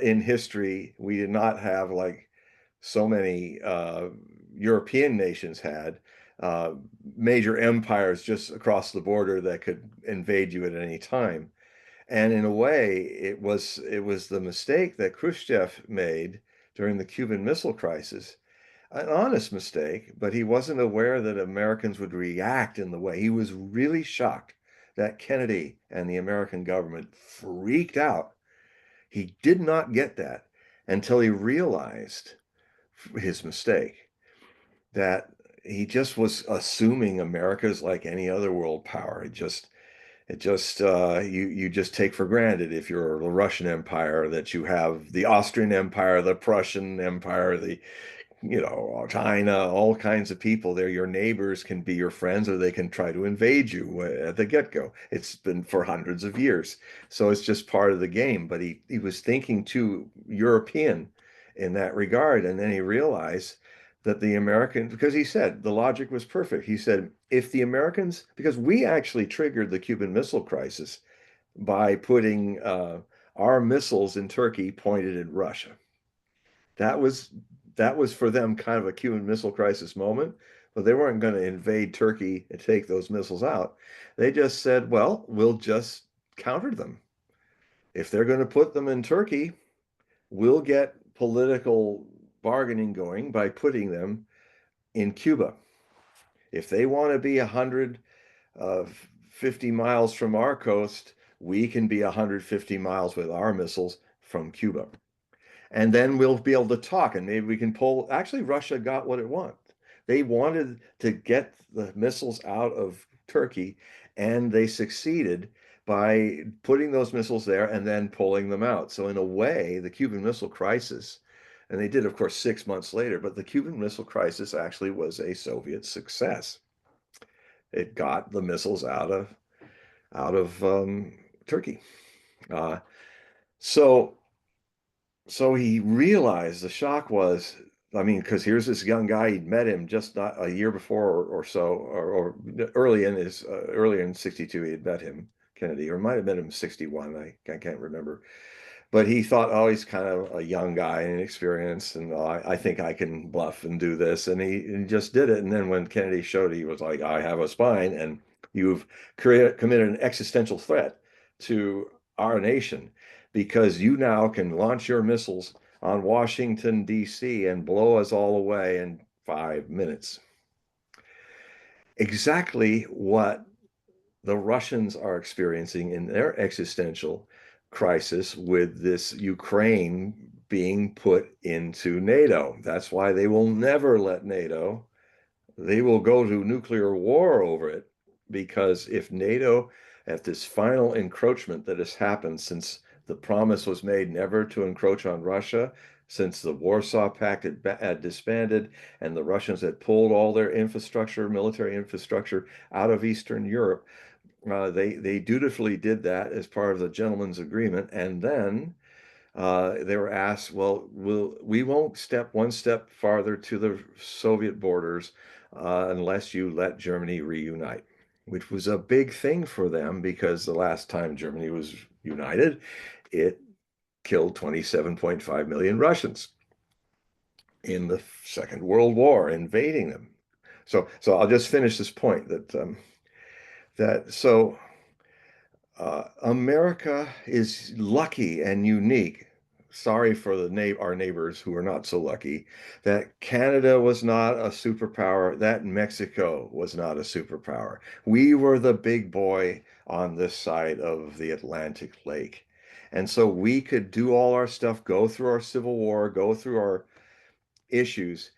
in history, we did not have like so many European nations had uh, major empires just across the border that could invade you at any time. And in a way, it was the mistake that Khrushchev made during the Cuban Missile Crisis, an honest mistake, but he wasn't aware that Americans would react in the way. He was really shocked that Kennedy and the American government freaked out. He did not get that until he realized his mistake, that he just was assuming America's like any other world power. You just take for granted, if you're the Russian Empire, that you have the Austrian Empire, the Prussian Empire, the China, all kinds of people there. Your neighbors can be your friends, or they can try to invade you at the get-go. It's been for hundreds of years. So it's just part of the game. But he was thinking too European in that regard. And then he realized that the Americans, because he said the logic was perfect. He said, if the Americans, because we actually triggered the Cuban Missile Crisis by putting our missiles in Turkey pointed at Russia. That was that was for them kind of a Cuban Missile Crisis moment, but they weren't going to invade Turkey and take those missiles out. They just said, well, we'll just counter them. If they're going to put them in Turkey, we'll get political bargaining going by putting them in Cuba. If they want to be 150 miles from our coast, we can be 150 miles with our missiles from Cuba. And then we'll be able to talk and maybe we can pull. Actually, Russia got what it wanted. They wanted to get the missiles out of Turkey, and they succeeded by putting those missiles there and then pulling them out. So in a way, the Cuban Missile Crisis, and they did, of course, 6 months later, but the Cuban Missile Crisis actually was a Soviet success. It got the missiles out of Turkey. Uh, so so he realized the shock was, I mean, because here's this young guy, he'd met him just not a year before or so, or early in 62, he had met him, Kennedy, or might have met him in 61. I can't remember. But he thought, oh, he's kind of a young guy and inexperienced, and oh, I think I can bluff and do this. And he just did it. And then when Kennedy showed, he was like, I have a spine, and you've committed an existential threat to our nation because you now can launch your missiles on Washington, D.C. and blow us all away in 5 minutes. Exactly what the Russians are experiencing in their existential crisis with this Ukraine being put into NATO. That's why they will never let NATO. They will go to nuclear war over it because if NATO, at this final encroachment that has happened since the promise was made never to encroach on Russia, since the Warsaw Pact had disbanded and the Russians had pulled all their infrastructure, military infrastructure out of Eastern Europe, they dutifully did that as part of the gentleman's agreement, and then they were asked, "Well, we won't step one step farther to the Soviet borders unless you let Germany reunite," which was a big thing for them because the last time Germany was united, it killed 27.5 million Russians in the Second World War, invading them. So I'll just finish this point that America is lucky and unique. Sorry for our neighbors who are not so lucky, that Canada was not a superpower, that Mexico was not a superpower. We were the big boy on this side of the Atlantic Lake. And so we could do all our stuff, go through our Civil War, go through our issues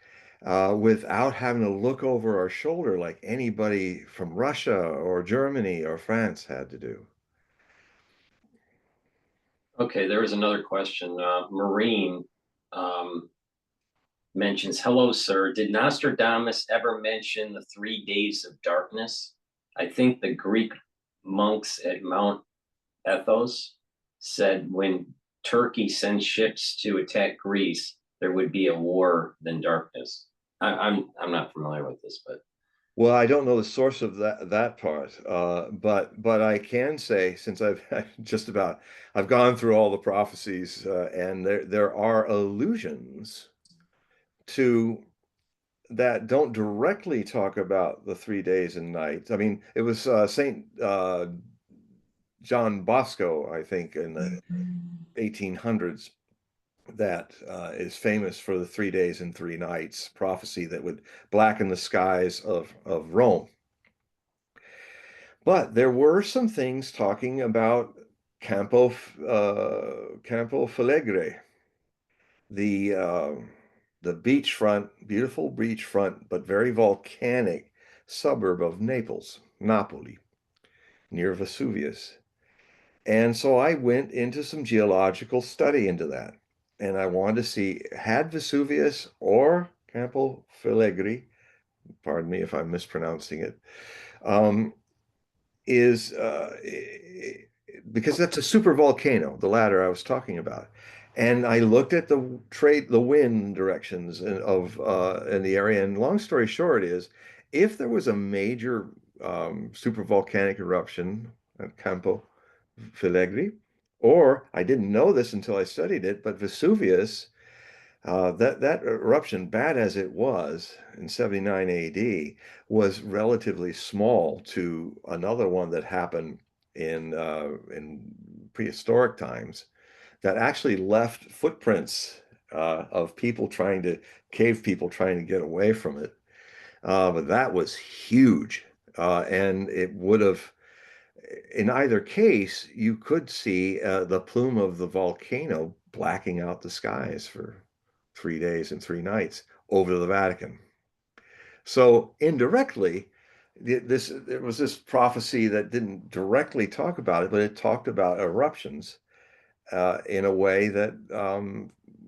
without having to look over our shoulder like anybody from Russia or Germany or France had to do. Okay, there was another question. Marine um, mentions, hello, sir. Did Nostradamus ever mention the 3 days of darkness? I think the Greek monks at Mount Athos said when Turkey sends ships to attack Greece, there would be a war than darkness. I'm not familiar with this, but Well, I don't know the source of that part, but I can say since I've just about I've gone through all the prophecies, and there are allusions to that don't directly talk about the 3 days and nights. I mean, it was Saint John Bosco, I think, in the 1800s that is famous for the 3 days and 3 nights prophecy that would blacken the skies of Rome. But there were some things talking about Campo Flegrei, the uh, the beachfront, beautiful beachfront, but very volcanic suburb of Naples, Napoli, near Vesuvius. And so I went into some geological study into that. And I wanted to see, had Vesuvius or Campo Flegrei, pardon me if I'm mispronouncing it, um, is because that's a super volcano, the ladder I was talking about. And I looked at the wind directions in the area. And long story short is, if there was a major super volcanic eruption at Campo Flegrei, or I didn't know this until I studied it, but Vesuvius, that eruption, bad as it was in 79 AD, was relatively small to another one that happened in prehistoric times that actually left footprints of cave people trying to get away from it. But that was huge. And it would have, in either case, you could see the plume of the volcano blacking out the skies for 3 days and 3 nights over the Vatican. So indirectly, there was this prophecy that didn't directly talk about it, but it talked about eruptions in a way that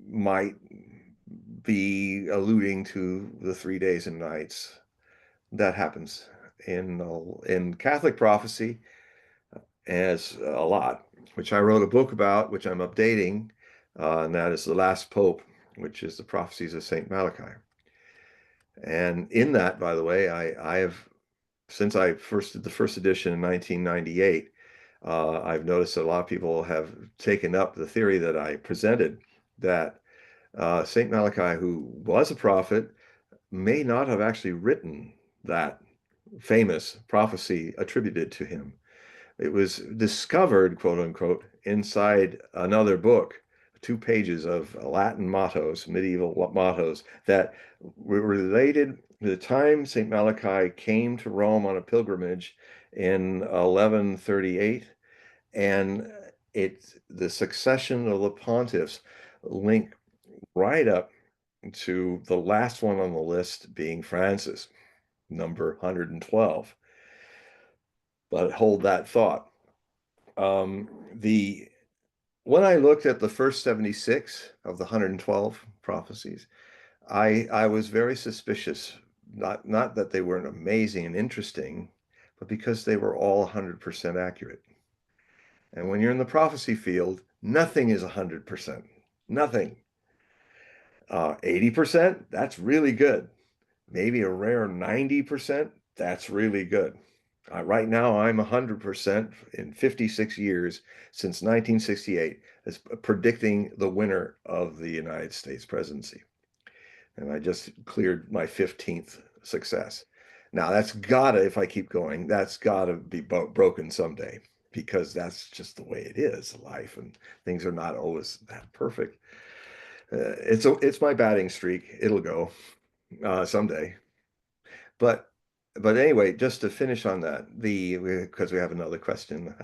might be alluding to the 3 days and nights. That happens in Catholic prophecy as a lot, which I wrote a book about, which I'm updating, and that is The Last Pope, which is the prophecies of Saint Malachi. And in that, by the way, I have, since I first did the first edition in 1998, I've noticed that a lot of people have taken up the theory that I presented that Saint Malachi, who was a prophet, may not have actually written that famous prophecy attributed to him. It was discovered, quote unquote, inside another book, 2 pages of Latin mottos, medieval mottos that were related to the time St. Malachi came to Rome on a pilgrimage in 1138. And the succession of the pontiffs link right up to the last one on the list being Francis, number 112. But hold that thought. The When I looked at the first 76 of the 112 prophecies, I was very suspicious, not that they weren't amazing and interesting, but because they were all 100% accurate. And when you're in the prophecy field, nothing is 100%. Nothing. 80%, that's really good. Maybe a rare 90%, that's really good. Right now, I'm 100% in 56 years since 1968 as predicting the winner of the United States presidency. And I just cleared my 15th success. Now, that's gotta, if I keep going, that's gotta be broken someday because that's just the way it is, life, and things are not always that perfect. It's my batting streak. It'll go someday. But anyway, just to finish on that, because we have another question,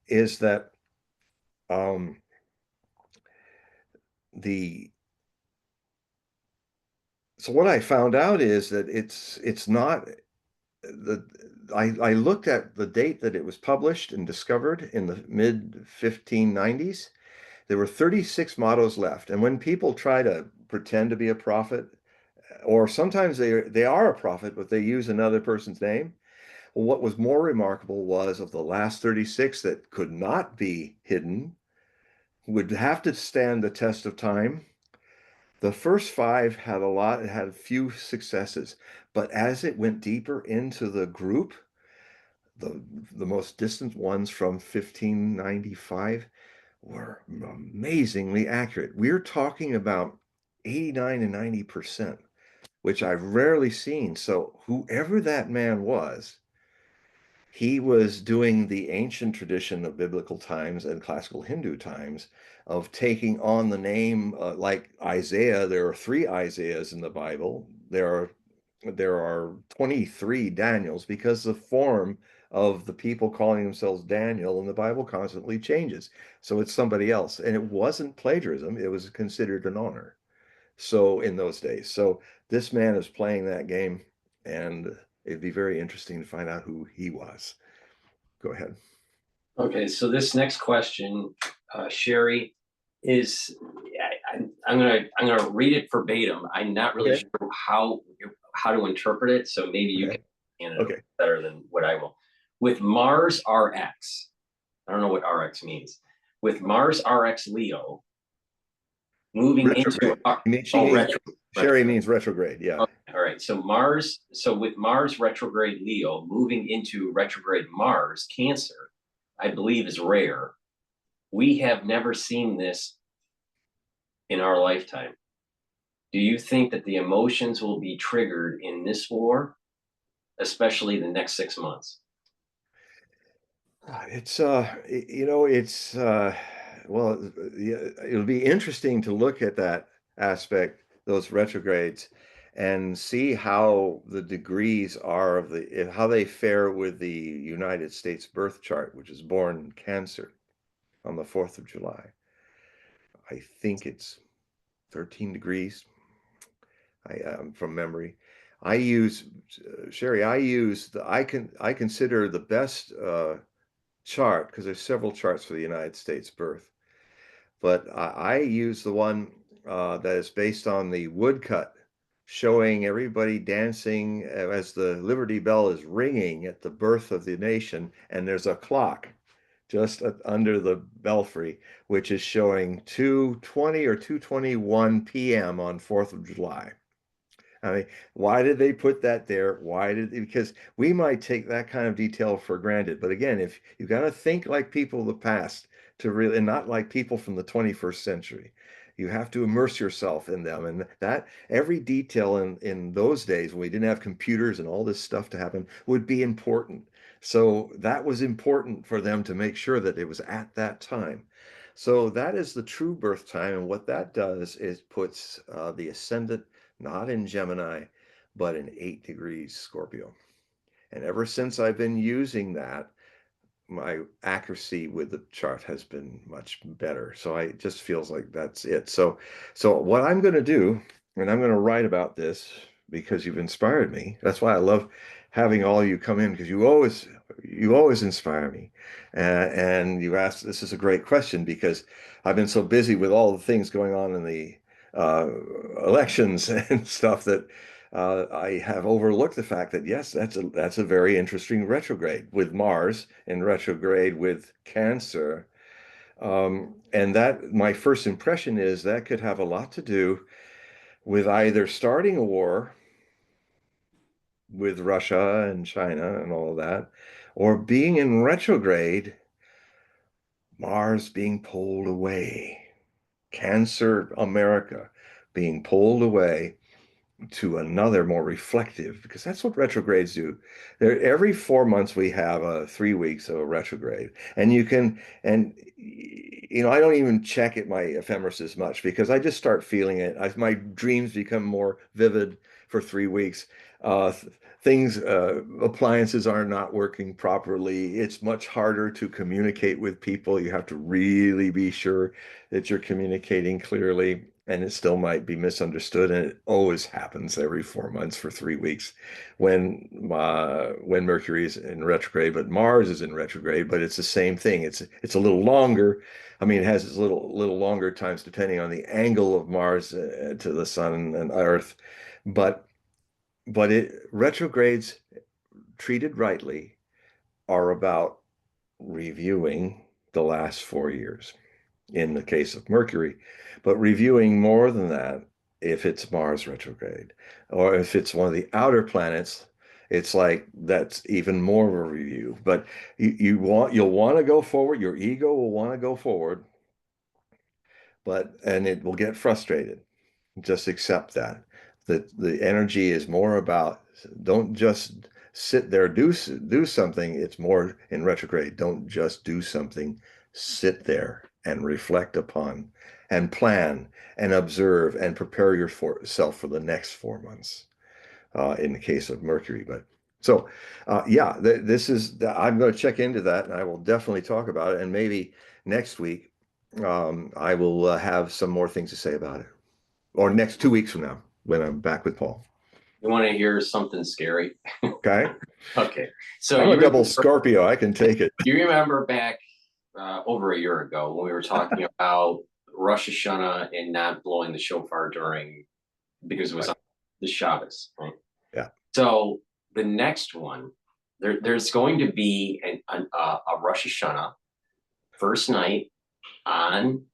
is that um, the so what I found out is that it's not the I looked at the date that it was published and discovered in the mid 1590s. There were 36 mottos left, and when people try to pretend to be a prophet, or sometimes they are a prophet, but they use another person's name. Well, what was more remarkable was of the last 36 that could not be hidden, would have to stand the test of time. The first five had a few successes, but as it went deeper into the group, the the most distant ones from 1595 were amazingly accurate. We're talking about 89 and 90%, which I've rarely seen. So whoever that man was, he was doing the ancient tradition of biblical times and classical Hindu times of taking on the name like Isaiah. There are 3 Isaiahs in the Bible. There are 23 Daniels because the form of the people calling themselves Daniel in the Bible constantly changes. So it's somebody else. And it wasn't plagiarism, it was considered an honor. So in those days. So this man is playing that game, and it'd be very interesting to find out who he was. Go ahead. Okay, so this next question, Sherry, is I'm gonna read it verbatim. I'm not really Okay. sure how to interpret it, so maybe you Okay. can handle it Okay. better than what I will. With Mars RX, I don't know what RX means. With Mars RX Leo moving into Retrograde. She oh means retro Sherry retrograde. means retrograde. Yeah. Okay, all right. So with Mars retrograde Leo moving into retrograde Mars Cancer, I believe is rare. We have never seen this in our lifetime. Do you think that the emotions will be triggered in this war, especially the next 6 months? It's well, yeah, it'll be interesting to look at that aspect, those retrogrades, and see how the degrees are of how they fare with the United States birth chart, which is born in Cancer on the 4th of July. I think it's 13 degrees. From memory. I use Sherry. I consider the best chart, because there's several charts for the United States birth, but I use the one that is based on the woodcut, showing everybody dancing as the Liberty Bell is ringing at the birth of the nation, and there's a clock just under the belfry, which is showing 2:20 or 2:21 p.m. on 4th of July. I mean, why did they put that there? Because we might take that kind of detail for granted. But again, if you got to think like people of the past to really, and not like people from the 21st century, you have to immerse yourself in them. And that every detail in those days when we didn't have computers and all this stuff to happen would be important. So that was important for them to make sure that it was at that time. So that is the true birth time. And what that does is puts the ascendant not in Gemini, but in 8 degrees Scorpio. And ever since I've been using that, my accuracy with the chart has been much better. So it just feels like that's it. So what I'm going to do, and I'm going to write about this because you've inspired me. That's why I love having all you come in, because you always inspire me. And you asked, this is a great question, because I've been so busy with all the things going on in the uh, elections and stuff that I have overlooked the fact that yes, that's a very interesting retrograde with Mars in retrograde with Cancer, and that my first impression is that could have a lot to do with either starting a war with Russia and China and all of that, or being in retrograde, Mars being pulled away, Cancer America being pulled away to another more reflective, because that's what retrogrades do. Every 4 months we have 3 weeks of a retrograde, and I don't even check at my ephemeris as much because I just start feeling it. My dreams become more vivid for 3 weeks. uh, Things, appliances are not working properly. It's much harder to communicate with people. You have to really be sure that you're communicating clearly, and it still might be misunderstood. And it always happens every 4 months for 3 weeks when Mercury is in retrograde, but Mars is in retrograde. But it's the same thing. It's a little longer. I mean, it has its little longer times depending on the angle of Mars to the Sun and Earth. But it retrogrades, treated rightly, are about reviewing the last 4 years in the case of Mercury, but reviewing more than that if it's Mars retrograde, or if it's one of the outer planets, it's like that's even more of a review. But you'll want to go forward, your ego will want to go forward, and it will get frustrated. Just accept that. The energy is more about, don't just sit there, do something. It's more in retrograde. Don't just do something. Sit there and reflect upon and plan and observe and prepare yourself for the next 4 months, in the case of Mercury. But so, yeah, I'm going to check into that, and I will definitely talk about it. And maybe next week, I will have some more things to say about it, or next 2 weeks from now when I'm back with Paul. You want to hear something scary? Okay. Okay. So I'm a double Scorpio. I can take it. You remember back over a year ago when we were talking about Rosh Hashanah and not blowing the shofar because it was on the Shabbos, right? Yeah. So the next one, there's going to be a Rosh Hashanah first night on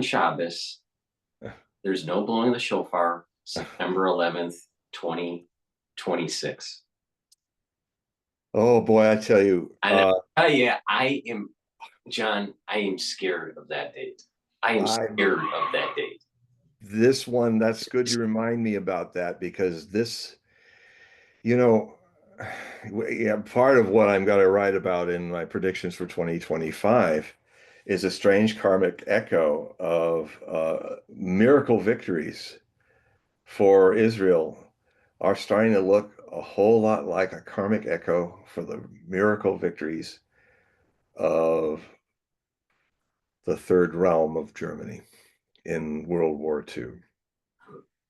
Shabbos. There's no blowing the shofar, September 11th, 2026. Oh boy, I tell you. John, I am scared of that date. I am scared of that date. This one, that's good you remind me about that, because yeah, part of what I'm going to write about in my predictions for 2025 is a strange karmic echo of miracle victories for Israel are starting to look a whole lot like a karmic echo for the miracle victories of the Third Realm of Germany in World War II.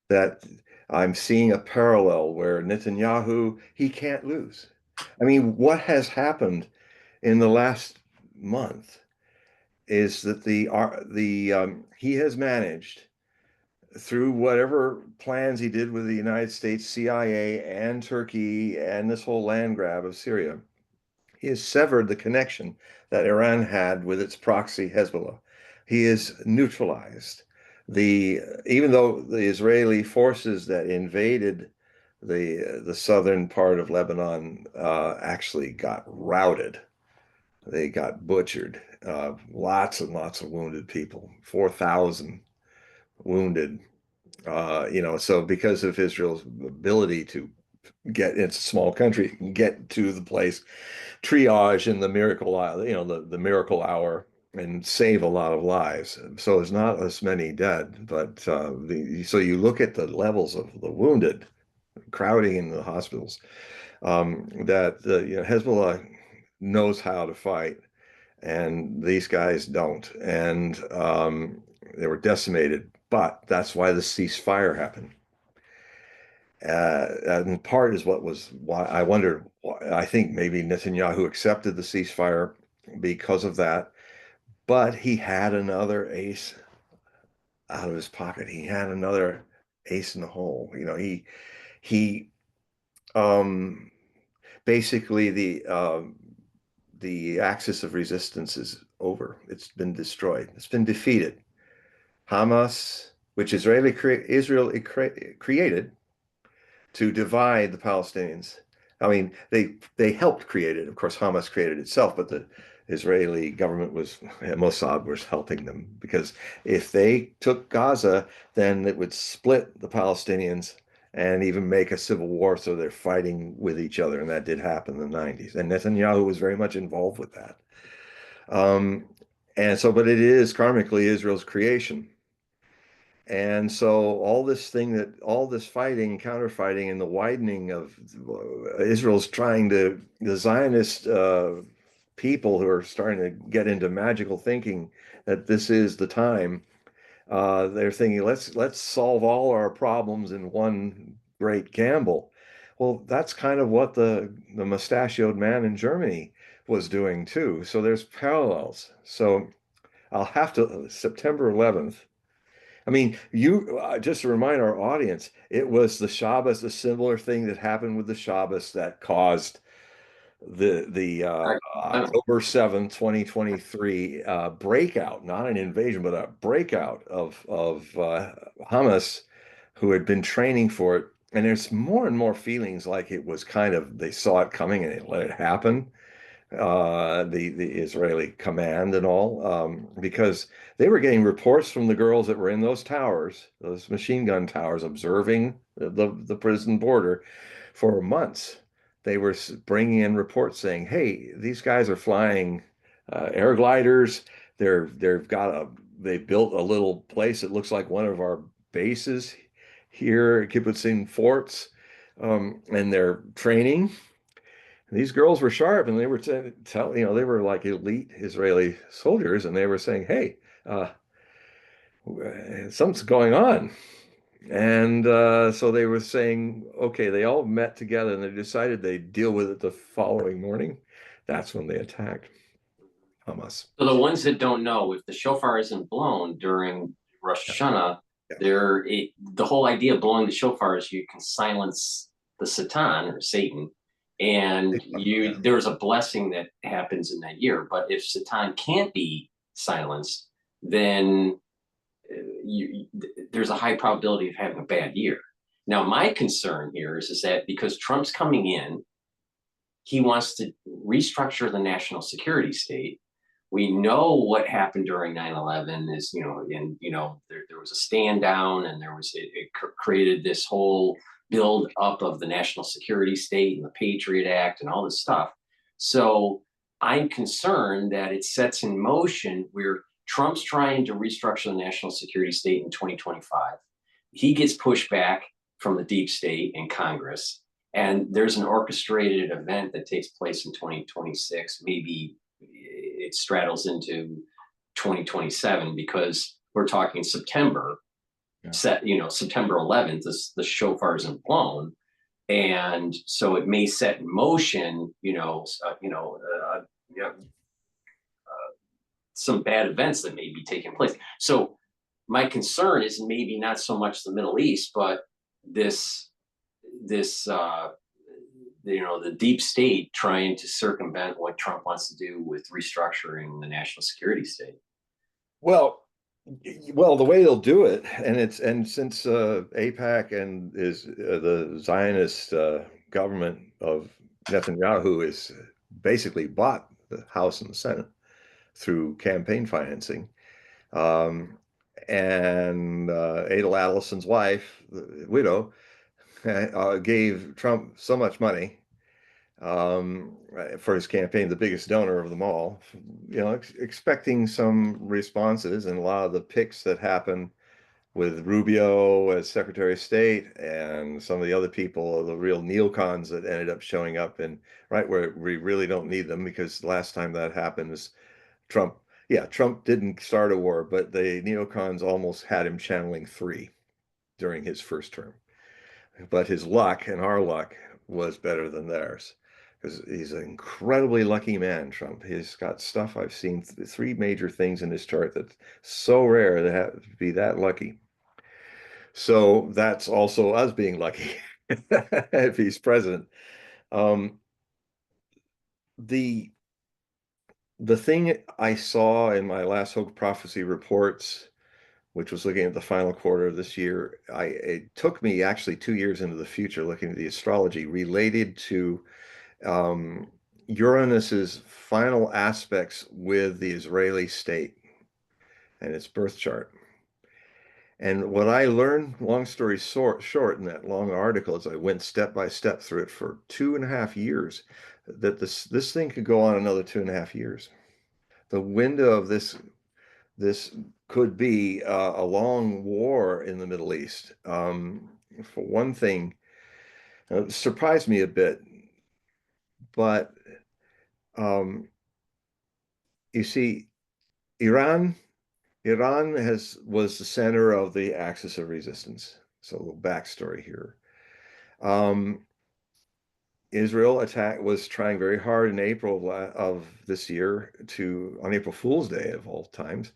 That I'm seeing a parallel where Netanyahu, he can't lose. I mean, what has happened in the last month is that he has managed through whatever plans he did with the United States, CIA, and Turkey, and this whole land grab of Syria, he has severed the connection that Iran had with its proxy Hezbollah. He has neutralized even though the Israeli forces that invaded the southern part of Lebanon actually got routed. They got butchered. Lots and lots of wounded people, 4,000 wounded. So because of Israel's ability to it's a small country, get to the place, triage in the miracle hour, the miracle hour, and save a lot of lives. So there's not as many dead, but so you look at the levels of the wounded crowding in the hospitals. That Hezbollah knows how to fight, and these guys don't, and they were decimated. But that's why the ceasefire happened. And part is why I wondered. I think maybe Netanyahu accepted the ceasefire because of that, but he had another ace out of his pocket. He had another ace in the hole. He um, basically the axis of resistance is over. It's been destroyed. It's been defeated. Hamas, which Israel created to divide the Palestinians. I mean, they helped create it. Of course, Hamas created itself, but the Israeli government Mossad was helping them, because if they took Gaza, then it would split the Palestinians and even make a civil war. So they're fighting with each other. And that did happen in the 90s. And Netanyahu was very much involved with that. Um, but it is karmically Israel's creation. And so all this fighting, counterfighting, and the widening of Israel's the Zionist people who are starting to get into magical thinking that this is the time. They're thinking, let's solve all our problems in one great gamble. Well, that's kind of what the mustachioed man in Germany was doing too. So there's parallels. So I'll have to September 11th. I mean, just to remind our audience, it was the Shabbos, a similar thing that happened with the Shabbos that caused the October 7th, 2023 breakout, not an invasion, but a breakout of Hamas, who had been training for it. And there's more and more feelings like it was they saw it coming and they let it happen. The Israeli command and all, because they were getting reports from the girls that were in those towers, those machine gun towers, observing the prison border for months. They were bringing in reports saying, "Hey, these guys are flying air gliders. They built a little place that looks like one of our bases here, kibbutzim forts, and they're training." These girls were sharp, and they were they were like elite Israeli soldiers, and they were saying, "Hey, something's going on." And so they were saying, okay, they all met together and they decided they'd deal with it the following morning. That's when they attacked Hamas. So the ones that don't know, if the shofar isn't blown during Rosh Hashanah, the whole idea of blowing the shofar is you can silence the Satan or Satan, and there's a blessing that happens in that year. But if Satan can't be silenced, then there's a high probability of having a bad year. Now, my concern here is that because Trump's coming in, he wants to restructure the national security state. We know what happened during 9/11 is, there was a stand down, and it created this whole build up of the national security state and the Patriot Act and all this stuff. So I'm concerned that it sets in motion where Trump's trying to restructure the national security state in 2025. He gets pushed back from the deep state in Congress. And there's an orchestrated event that takes place in 2026. Maybe it straddles into 2027 because we're talking September. Set, September 11th, the shofar isn't blown, and so it may set in motion, some bad events that may be taking place. So my concern is maybe not so much the Middle East, but this the deep state trying to circumvent what Trump wants to do with restructuring the national security state. Well, the way they'll do it, and since AIPAC and is the Zionist government of Netanyahu is basically bought the House and the Senate through campaign financing, and Adel Adelson's wife, the widow, gave Trump so much money for his campaign, the biggest donor of them all, expecting some responses. And a lot of the picks that happen with Rubio as Secretary of State and some of the other people, the real neocons that ended up showing up in right where we really don't need them, because the last time that happened was Trump. Yeah, Trump didn't start a war, but the neocons almost had him channeling 3 during his first term. But his luck and our luck was better than theirs, because he's an incredibly lucky man, Trump. He's got stuff. I've seen 3 major things in his chart that's so rare to have to be that lucky. So that's also us being lucky if he's president. Um, the the thing I saw in my last Hogue prophecy reports, which was looking at the final quarter of this year, it took me actually 2 years into the future looking at the astrology related to Uranus's final aspects with the Israeli state and its birth chart. And what I learned, long story short, in that long article, as I went step by step through it for 2.5 years, that this thing could go on another 2.5 years. The window of this could be a long war in the Middle East. For one thing, it surprised me a bit, but you see, Iran was the center of the axis of resistance. So a little backstory here. Israel was trying very hard in April of this year on April Fool's Day of all times,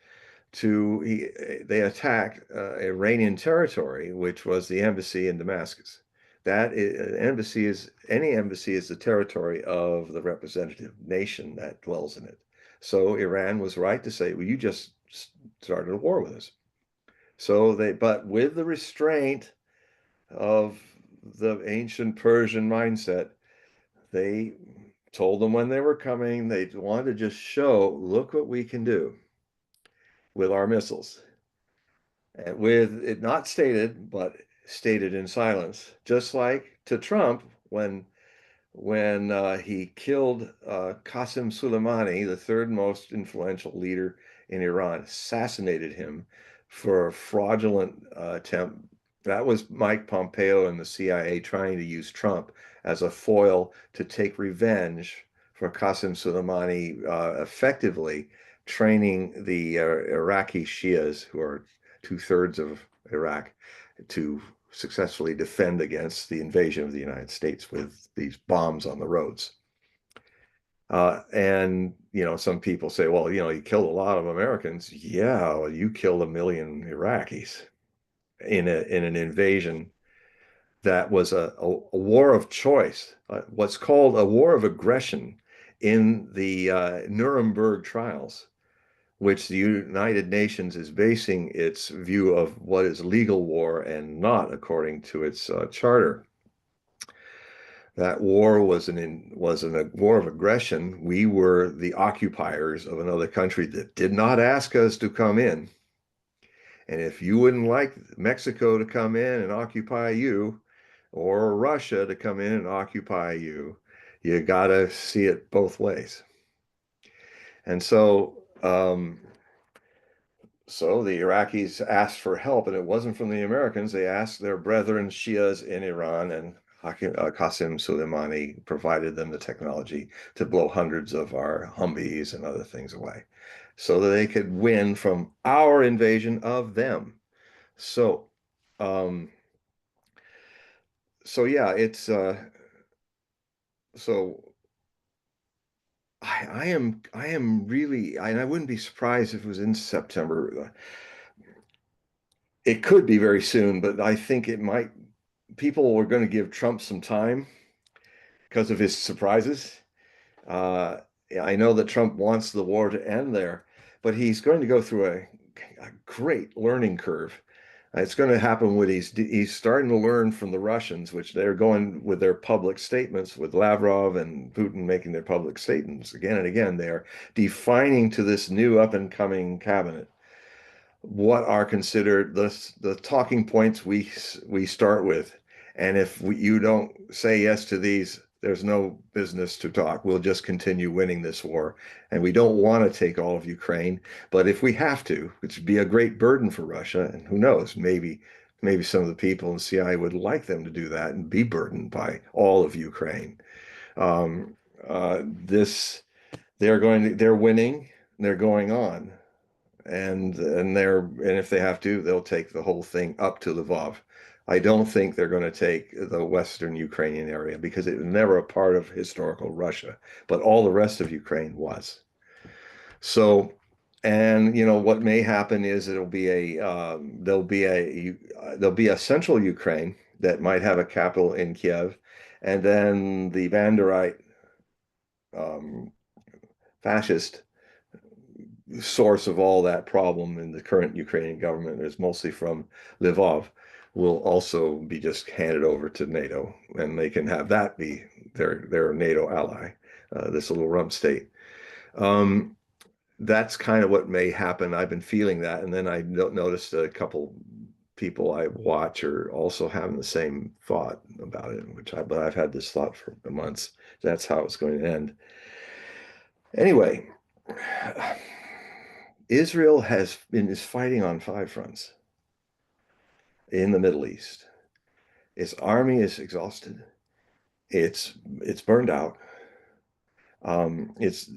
they attacked Iranian territory, which was the embassy in Damascus. Any embassy is the territory of the representative nation that dwells in it. So Iran was right to say, well, you just started a war with us. But with the restraint of the ancient Persian mindset, they told them when they were coming, they wanted to just show, look what we can do with our missiles. And with it not stated, but stated in silence, just like to Trump when he killed Qasem Soleimani, the 3rd most influential leader in Iran, assassinated him for a fraudulent attempt. That was Mike Pompeo and the CIA trying to use Trump as a foil to take revenge for Qasem Soleimani, effectively training the Iraqi Shias, who are 2/3 of Iraq, to successfully defend against the invasion of the United States with these bombs on the roads. And some people say, well, you killed a lot of Americans. Yeah, well, you killed 1 million Iraqis in an invasion that was a war of choice, what's called a war of aggression in the Nuremberg trials, which the United Nations is basing its view of what is legal war and not according to its charter. That war was a war of aggression. We were the occupiers of another country that did not ask us to come in. And if you wouldn't like Mexico to come in and occupy you, or Russia to come in and occupy you, you got to see it both ways. And so So the Iraqis asked for help, and it wasn't from the Americans. They asked their brethren Shias in Iran, and Qasem Soleimani provided them the technology to blow hundreds of our Humvees and other things away so that they could win from our invasion of them. So, um, so yeah, it's so I am really, and I wouldn't be surprised if it was in September. It could be very soon, but I think it might. People are going to give Trump some time because of his surprises. Uh, I know that Trump wants the war to end there, but he's going to go through a great learning curve. It's going to happen when he's starting to learn from the Russians, which they're going with their public statements, with Lavrov and Putin making their public statements again and again. They're defining to this new up and coming cabinet what are considered the talking points we start with. And if you don't say yes to these, there's no business to talk. We'll just continue winning this war. And we don't want to take all of Ukraine, but if we have to, which would be a great burden for Russia, and who knows, maybe some of the people in CIA would like them to do that and be burdened by all of Ukraine. Um, this they're winning, they're going on, and if they have to, they'll take the whole thing up to Lvov. I don't think they're going to take the western Ukrainian area because it was never a part of historical Russia, but all the rest of Ukraine was. So, and what may happen is there'll be a central Ukraine that might have a capital in Kiev, and then the Banderite um, fascist source of all that problem in the current Ukrainian government is mostly from Lvov, will also be just handed over to NATO, and they can have that be their NATO ally, this little rump state. Um, that's kind of what may happen. I've been feeling that, and then I noticed a couple people I watch are also having the same thought about it, but I've had this thought for months. That's how it's going to end. Anyway, Israel is fighting on 5 fronts in the Middle East. Its army is exhausted. It's burned out. It's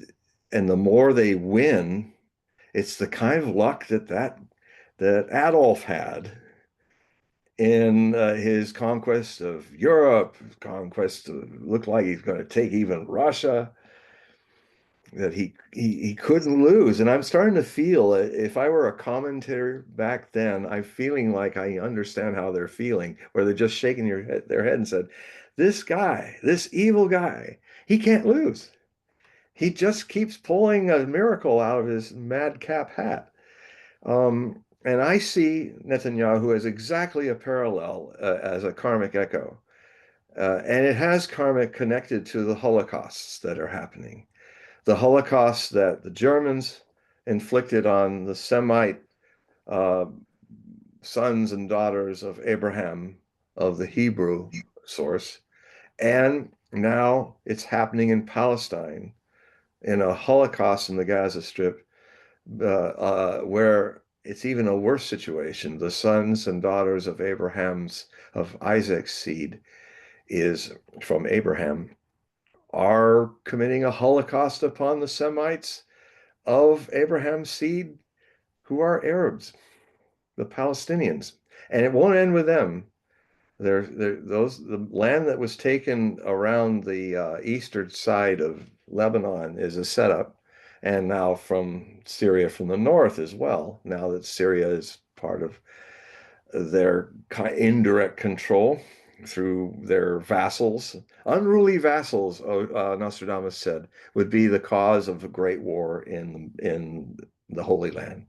and the more they win, it's the kind of luck that Adolf had in his conquest of Europe, looked like he's going to take even Russia, that he couldn't lose. And I'm starting to feel if I were a commentator back then, I'm feeling like I understand how they're feeling, where they're just shaking their head and said, this guy, this evil guy, he can't lose. He just keeps pulling a miracle out of his madcap hat. And I see Netanyahu as exactly a parallel, as a karmic echo. And it has karmic connected to the Holocausts that are happening. The Holocaust that the Germans inflicted on the Semite uh, sons and daughters of Abraham, of the Hebrew source. And now it's happening in Palestine in a Holocaust in the Gaza Strip, where it's even a worse situation. The sons and daughters of of Isaac's seed is from Abraham, are committing a Holocaust upon the Semites of Abraham's seed, who are Arabs, the Palestinians. And it won't end with them. The land that was taken around the eastern side of Lebanon is a setup, and now from Syria from the north as well. Now that Syria is part of their indirect control through their vassals, unruly vassals, Nostradamus said, would be the cause of a great war in the Holy Land,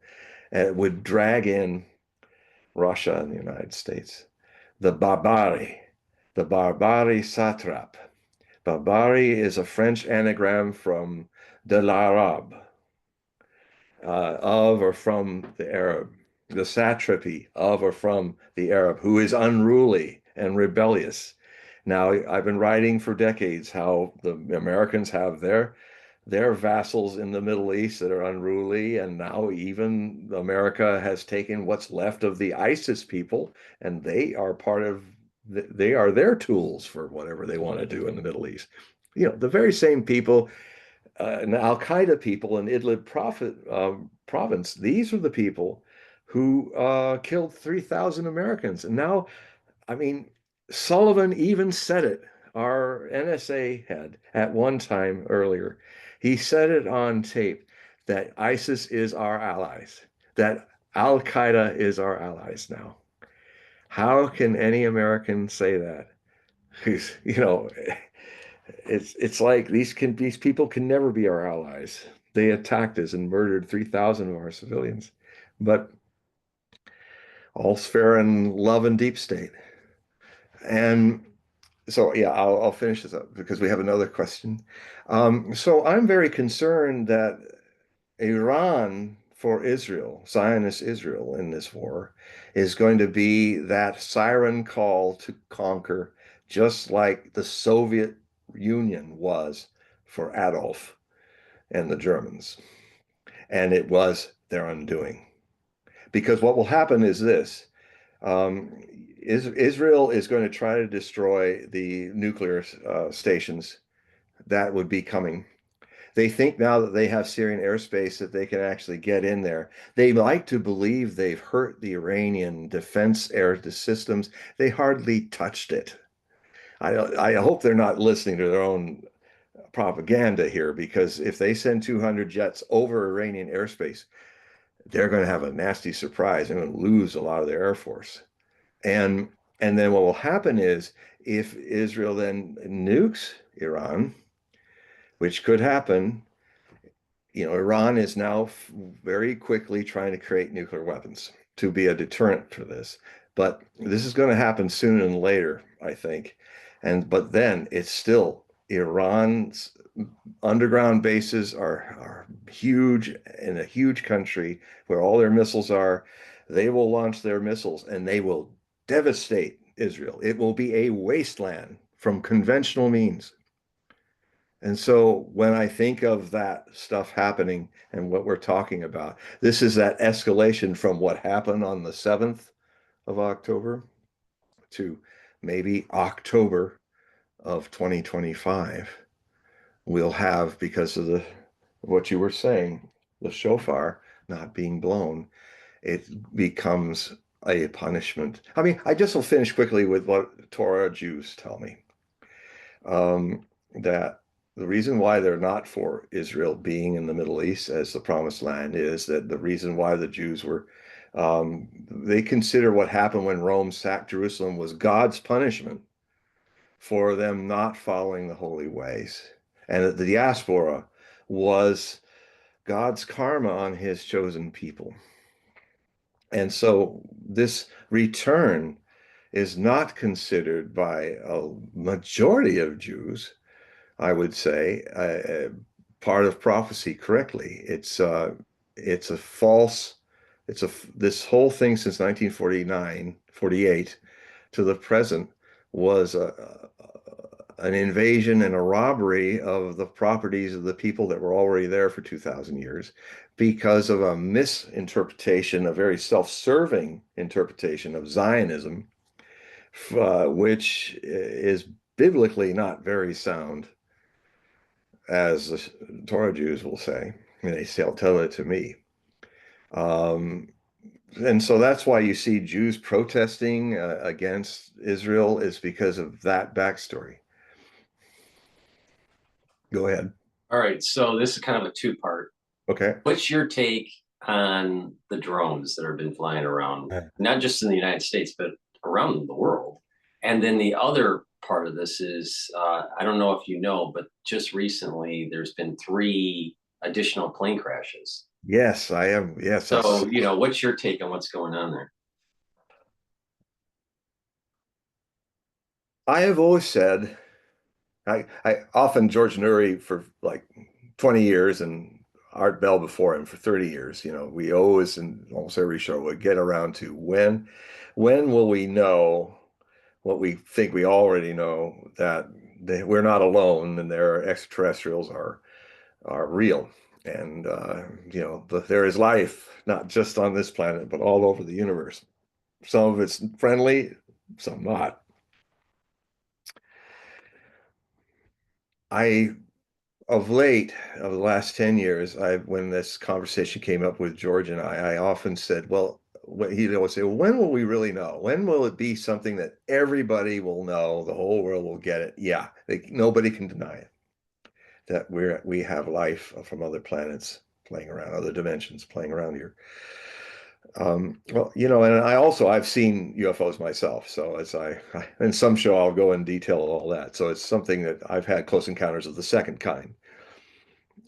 and it would drag in Russia and the United States. The Barbari satrap. Barbari is a French anagram from de l'Arabe, of or from the Arab, the satrapy of or from the Arab, who is unruly and rebellious. Now, I've been writing for decades how the Americans have They're vassals in the Middle East that are unruly, and now even America has taken what's left of the ISIS people, and they are part of they are their tools for whatever they want to do in the Middle East. You know, the very same people, and Al Qaeda people in Idlib province, these are the people who killed 3,000 Americans. And now, I mean, Sullivan even said it, our NSA head, at one time earlier. He said it on tape that ISIS is our allies, that Al Qaeda is our allies now. How can any American say that? Because, you know, it's like these people can never be our allies. They attacked us and murdered 3,000 of our civilians. But all's fair in love and deep state. And so, yeah, I'll finish this up because we have another question. So I'm very concerned that Iran for Israel, Zionist Israel in this war, is going to be that siren call to conquer, just like the Soviet Union was for Adolf and the Germans. And it was their undoing. Because what will happen is this. Um, Israel is going to try to destroy the nuclear stations that would be coming. They think now that they have Syrian airspace that they can actually get in there. They like to believe they've hurt the Iranian defense air systems. They hardly touched it. I hope they're not listening to their own propaganda here, because if they send 200 jets over Iranian airspace, they're going to have a nasty surprise. They're going to lose a lot of their air force. And and then what will happen is if Israel then nukes Iran, which could happen, you know, Iran is now very quickly trying to create nuclear weapons to be a deterrent for this. But this is going to happen sooner than later, I think. And but then it's still Iran's underground bases are huge in a huge country where all their missiles are. They will launch their missiles and they will devastate Israel. It will be a wasteland from conventional means. And so when I think of that stuff happening and what we're talking about, this is that escalation from what happened on the 7th of October to maybe October of 2025. We'll have, because of the what you were saying, the shofar not being blown, it becomes a punishment. I mean, I just will finish quickly with what Torah Jews tell me. That the reason why they're not for Israel being in the Middle East as the promised land is that the reason why the Jews were, they consider what happened when Rome sacked Jerusalem was God's punishment for them not following the holy ways, and that the diaspora was God's karma on his chosen people. And so this return is not considered by a majority of Jews, I would say, part of prophecy correctly. It's a false, it's a this whole thing since 1949, 48 to the present was an invasion and a robbery of the properties of the people that were already there for 2,000 years because of a misinterpretation, a very self-serving interpretation of Zionism, which is biblically not very sound, as the Torah Jews will say, and they tell it to me. Um, and so that's why you see Jews protesting against Israel, is because of that backstory. Go ahead. All right, so this is kind of a two-part. Okay. What's your take on the drones that have been flying around, not just in the United States, but around the world? And then the other part of this is, I don't know if you know, but just recently there's been 3 additional plane crashes. Yes, I am. Yes. So, what's your take on what's going on there? I have always said, I often George Noory for like 20 years and Art Bell before him for 30 years. We always, in almost every show, would get around to when will we know what we think we already know, that we're not alone and there are extraterrestrials are are real. And, there is life, not just on this planet, but all over the universe. Some of it's friendly, some not. I, of late, of the last 10 years, when this conversation came up with George and I often said, well, he'd always say, well, when will we really know? When will it be something that everybody will know, the whole world will get it? Yeah, nobody can deny it, that we have life from other planets playing around, other dimensions playing around here. Well, and I've seen UFOs myself. So in some show, I'll go in detail on all that. So it's something that I've had close encounters of the second kind,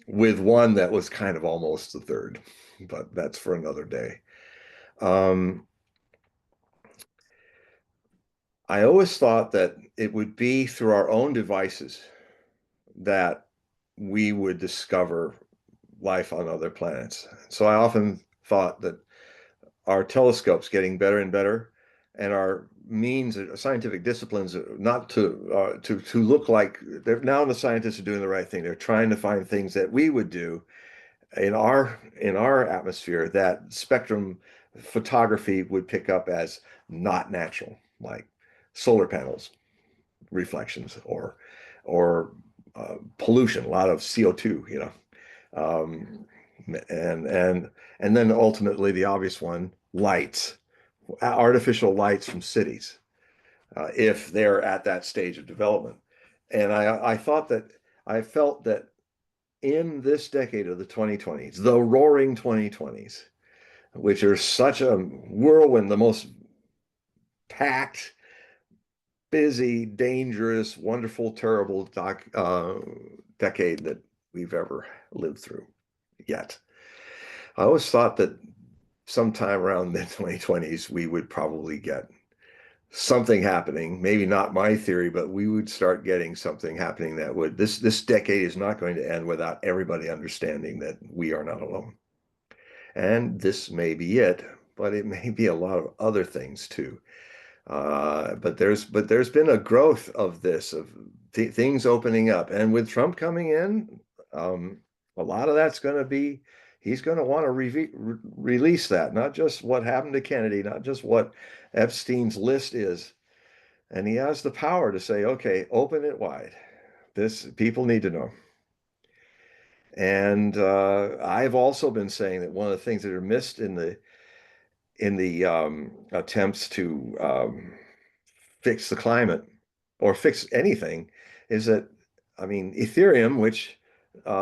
with one that was kind of almost the third, but that's for another day. I always thought that it would be through our own devices that we would discover life on other planets. So I often thought that our telescopes getting better and better, and our means of scientific disciplines not to look like now the scientists are doing the right thing. They're trying to find things that we would do in our atmosphere that spectrum photography would pick up as not natural, like solar panels reflections or pollution, a lot of CO2, um, and then ultimately the obvious one, lights, artificial lights from cities, if they're at that stage of development. And I felt that in this decade of the 2020s, the roaring 2020s, which are such a whirlwind, the most packed, busy, dangerous, wonderful, terrible decade that we've ever lived through yet. I always thought that sometime around mid 2020s, we would probably get something happening. Maybe not my theory, but we would start getting something happening that would, this decade is not going to end without everybody understanding that we are not alone. And this may be it, but it may be a lot of other things too. But there's been a growth of this, of things opening up, and with Trump coming in, a lot of that's going to be, he's going to want to release that, not just what happened to Kennedy, not just what Epstein's list is, and he has the power to say, okay, open it wide. This people need to know. And I've also been saying that one of the things that are missed in the attempts to fix the climate or fix anything is that, I mean, Ethereum, which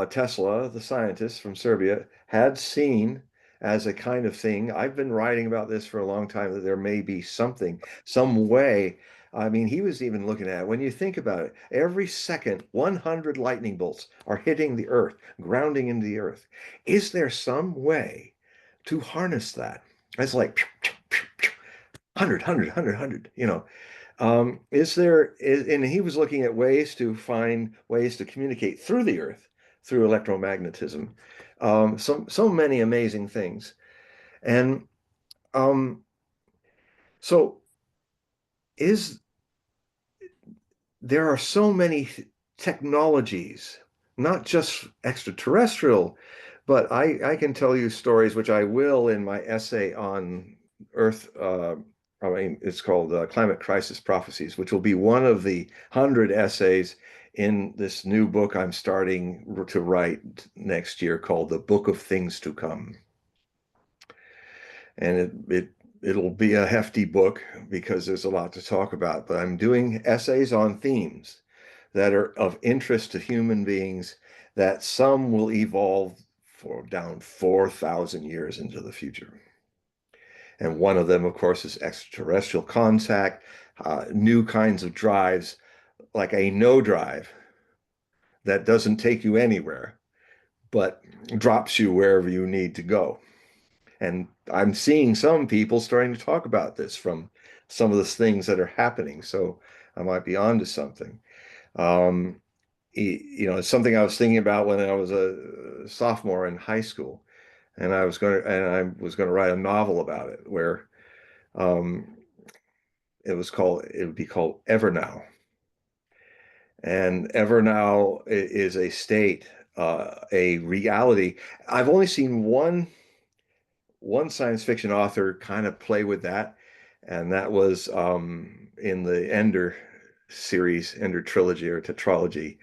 Tesla, the scientist from Serbia, had seen as a kind of thing. I've been writing about this for a long time, that there may be something, some way. I mean, he was even looking at, when you think about it, every second, 100 lightning bolts are hitting the earth, grounding into the earth. Is there some way to harness that? It's like 100, 100, 100, 100, and he was looking at ways to find ways to communicate through the earth, through electromagnetism. So many amazing things. And um, so is there are so many technologies, not just extraterrestrial, but I can tell you stories, which I will in my essay on Earth. I mean, it's called Climate Crisis Prophecies, which will be one of the 100 essays in this new book I'm starting to write next year called The Book of Things to Come. And it'll be a hefty book because there's a lot to talk about, but I'm doing essays on themes that are of interest to human beings, that some will evolve for down 4,000 years into the future. And one of them, of course, is extraterrestrial contact, new kinds of drives, like a no drive that doesn't take you anywhere, but drops you wherever you need to go. And I'm seeing some people starting to talk about this from some of the things that are happening. So I might be onto something. It's something I was thinking about when I was a sophomore in high school, and I was going to write a novel about it, where um, it would be called Ever Now. And Ever Now is a state a reality. I've only seen one science fiction author kind of play with that, and that was in the Ender series, Ender trilogy or tetralogy,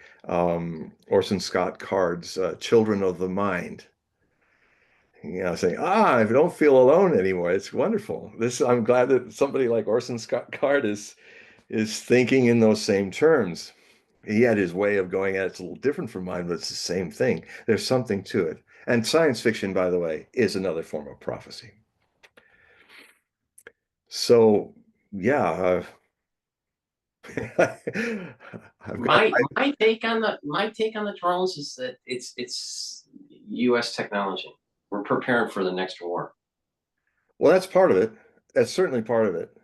Orson Scott Card's Children of the Mind. Saying, I don't feel alone anymore. It's wonderful. I'm glad that somebody like Orson Scott Card is thinking in those same terms. He had his way of going at it. It's a little different from mine, but it's the same thing. There's something to it. And science fiction, by the way, is another form of prophecy. So, yeah, I've got, My take on the drones is that it's U.S. technology. We're preparing for the next war. well, that's part of it. That's certainly part of it.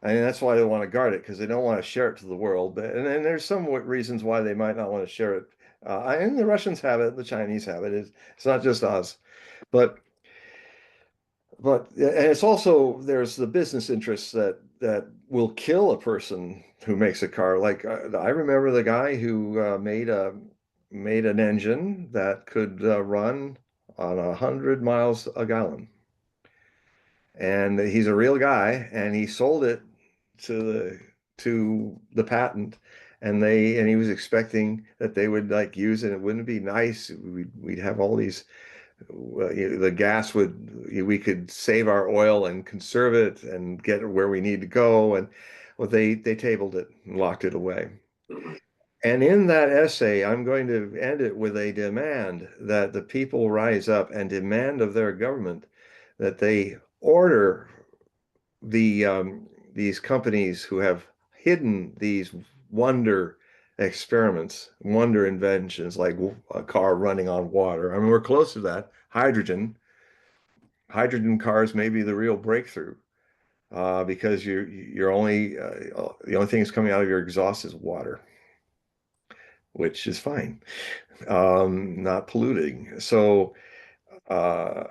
I mean, that's why they want to guard it, because they don't want to share it to the world. But and then there's some reasons why they might not want to share it. And the Russians have it, the Chinese have it. It's not just us. But and it's also there's the business interests that will kill a person who makes a car. Like I remember the guy who made an engine that could run on 100 miles a gallon, and he's a real guy, and he sold it to the patent, and he was expecting that they would like use it. It wouldn't be nice. We'd have all these the gas we could save our oil and conserve it and get it where we need to go. And well, they tabled it and locked it away. Mhm. And in that essay, I'm going to end it with a demand that the people rise up and demand of their government that they order these companies who have hidden these wonder experiments, wonder inventions like a car running on water. I mean, we're close to that. Hydrogen cars may be the real breakthrough because you're only the only thing that's coming out of your exhaust is water, which is fine, not polluting. So uh,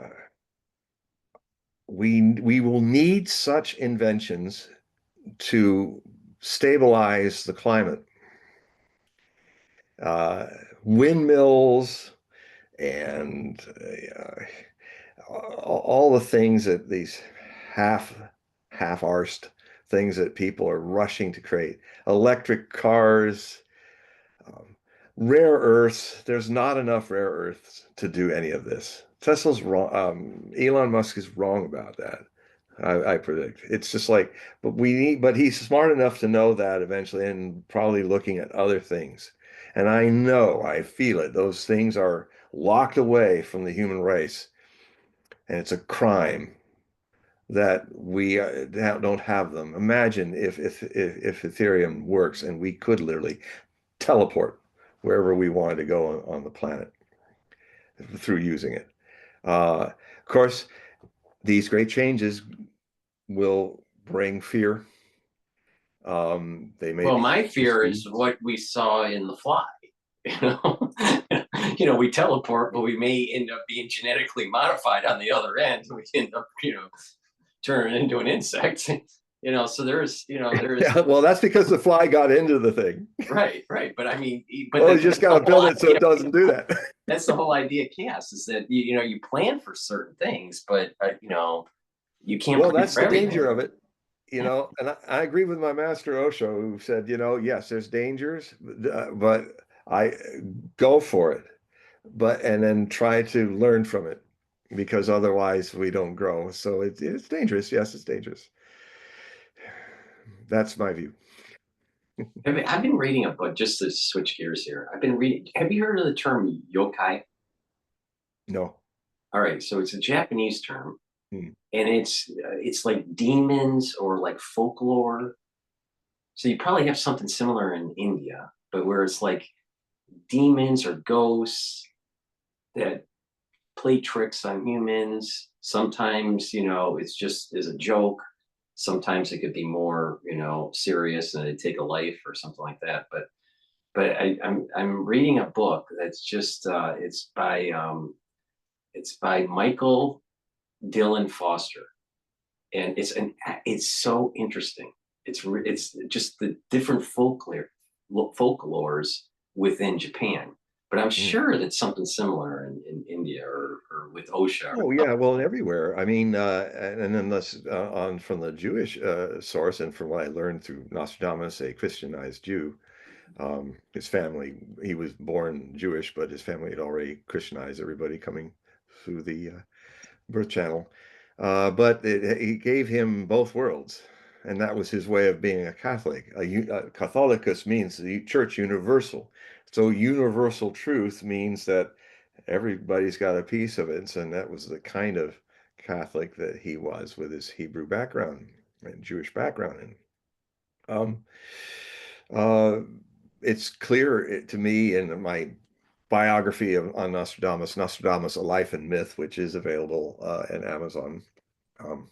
we will need such inventions to stabilize the climate. Uh, Windmills and all the things that these half half-arsed things that people are rushing to create. Electric cars, rare earths. There's not enough rare earths to do any of this. Tesla's wrong. Elon Musk is wrong about that. I predict. It's just like, but he's smart enough to know that eventually and probably looking at other things. And I feel it. Those things are locked away from the human race. And it's a crime that we don't have them. Imagine if Ethereum works and we could literally teleport wherever we wanted to go on the planet through using it. Of course, these great changes will bring fear. They may Well, be my fear is what we saw in The Fly. You know, we teleport, but we may end up being genetically modified on the other end. We end up, turning into an insect. So there's Yeah, well, that's because the fly got into the thing. right. But I mean, Well, you just got to build it so it doesn't do that. That's the whole idea of chaos, is that you plan for certain things, but you can't Well, plan that's for the everything. danger of it, and I agree with my master Osho, who said, yes, there's dangers, but I go for it, and then try to learn from it, because otherwise we don't grow. So it's dangerous. Yes, it's dangerous. That's my view. I've been reading a book, just to switch gears here. I've been reading. Have you heard of the term yokai? No. All right, so it's a Japanese term, Hmm. and it's like demons or like folklore. So you probably have something similar in India, but where it's like demons or ghosts that play tricks on humans. Sometimes, it's just as a joke. Sometimes it could be more, serious and they take a life or something like that. But I'm reading a book that's just it's by Michael Dylan Foster, and it's so interesting. It's just the different folklores within Japan. but I'm Mm. sure that's something similar in India or with OSHA or Oh yeah, something. well, everywhere. I mean, and then let's on from the Jewish source, and from what I learned through Nostradamus, a Christianized Jew. His family, he was born Jewish, but his family had already Christianized everybody coming through the birth channel. But he gave him both worlds, and that was his way of being a Catholic. Catholicus means the church universal. So universal truth means that everybody's got a piece of it. And that was the kind of Catholic that he was with his Hebrew background and Jewish background. And um, uh, it's clear to me in my biography on Nostradamus, A Life and Myth, which is available at Amazon, um,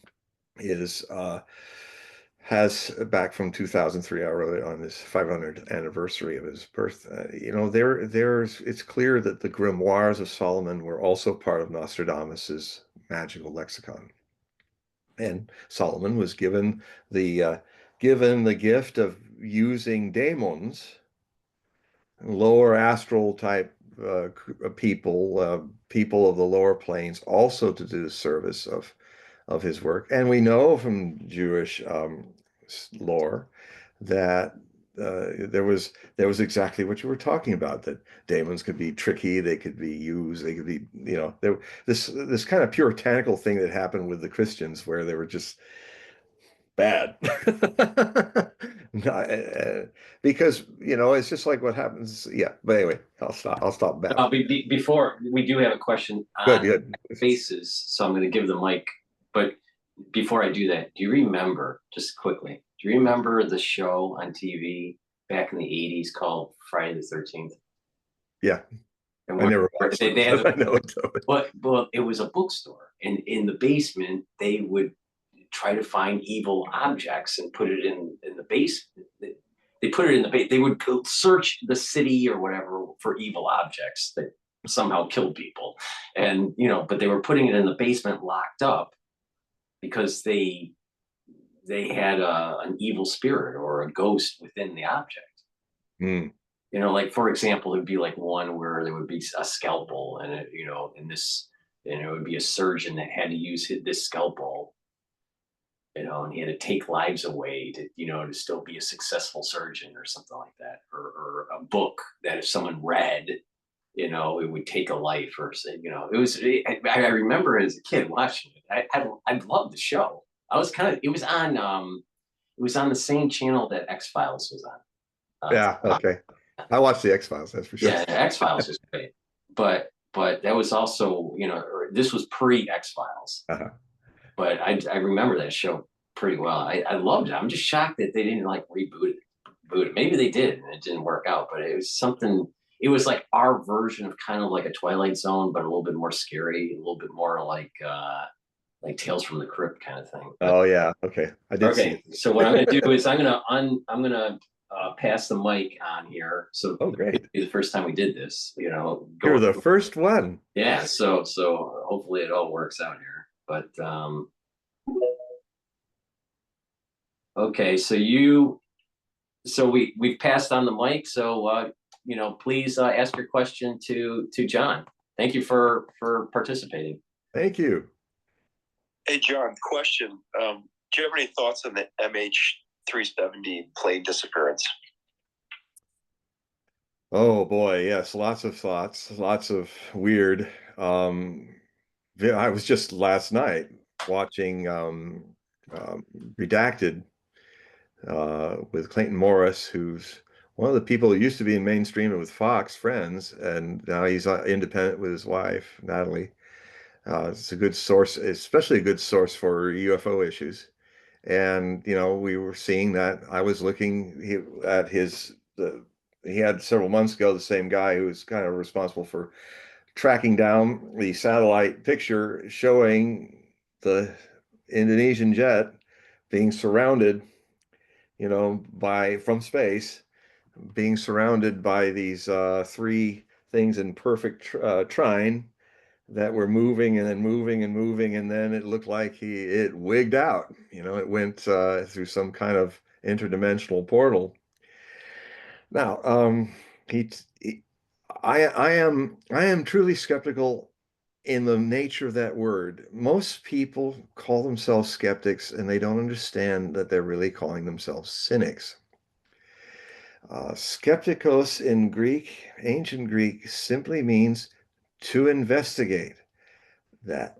is has back from 2003. I wrote it on his 500th anniversary of his birth. It's clear that the grimoires of Solomon were also part of Nostradamus's magical lexicon. And Solomon was given the gift of using daemons, lower astral type people of the lower planes, also to do the service of his work. And we know from Jewish lore that there was exactly what you were talking about, that daemons could be tricky, they could be used, they could be, this kind of puritanical thing that happened with the Christians where they were just bad. No, because it's just like what happens. Yeah, but anyway, I'll stop babbling. Before we do have a question Good, on good. faces, so I'm going to give the mic. But before I do that, do you remember, just quickly, do you remember the show on TV back in the 80s called Friday the 13th? Yeah, And I where, never where watched they it, have, but I know it's of it. well, it was a bookstore, and in the basement they would try to find evil objects and put it in the basement. They put it in the base. They would search the city or whatever for evil objects that somehow killed people, and but they were putting it in the basement, locked up, because they had an evil spirit or a ghost within the object. Mm, Like for example, it'd be like one where there would be a scalpel, and and it would be a surgeon that had to use this scalpel, and he had to take lives away to still be a successful surgeon or something like that, or a book that if someone read, it would take a life, or say, I remember as a kid watching it. I loved the show. I was kind of, it was on the same channel that X-Files was on. yeah, okay. I watched the X-Files, that's for sure. Yeah, X-Files was great, but that was also, this was pre X-Files, Uh-huh. but I remember that show pretty well. I loved it. I'm just shocked that they didn't like reboot it. Maybe they did and it didn't work out, but it was something. It was like our version of kind of like a Twilight Zone, but a little bit more scary, a little bit more like Tales from the Crypt kind of thing. But Oh yeah, okay. I did see okay, so what I'm gonna it. do is I'm gonna pass the mic on here. So Oh, great. the first time we did this, You're going, the first one. yeah. So hopefully it all works out here. But okay, so we've passed on the mic. So please ask your question to John. Thank you for participating. Thank you. Hey, John, question. Do you have any thoughts on the MH370 plane disappearance? Oh boy, yes, lots of thoughts, lots of weird. Um, I was just last night watching Redacted with Clayton Morris, who's one of the people who used to be in mainstream with Fox Friends, and now he's independent with his wife, Natalie. It's a good source, especially a good source for UFO issues. And we were seeing that. I was looking at he had several months ago the same guy who was kind of responsible for tracking down the satellite picture showing the Indonesian jet being surrounded, by from space, being surrounded by these three things in perfect trine that were moving and then moving and moving, and then it looked like it wigged out. It went through some kind of interdimensional portal. Now, he I am truly skeptical in the nature of that word. Most people call themselves skeptics and they don't understand that they're really calling themselves cynics. Skeptikos in Greek, ancient Greek, simply means to investigate. That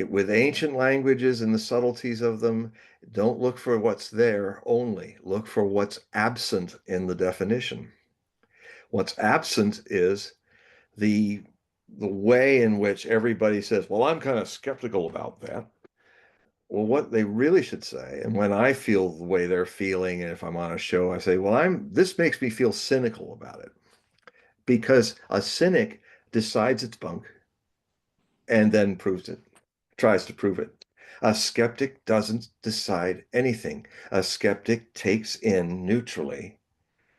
with ancient languages and the subtleties of them, don't look for what's there only, look for what's absent in the definition. What's absent is the way in which everybody says, well, I'm kind of skeptical about that. Well, what they really should say, and when I feel the way they're feeling, and if I'm on a show, I say, well, this makes me feel cynical about it. Because a cynic decides it's bunk and then proves it, tries to prove it. A skeptic doesn't decide anything. A skeptic takes in neutrally.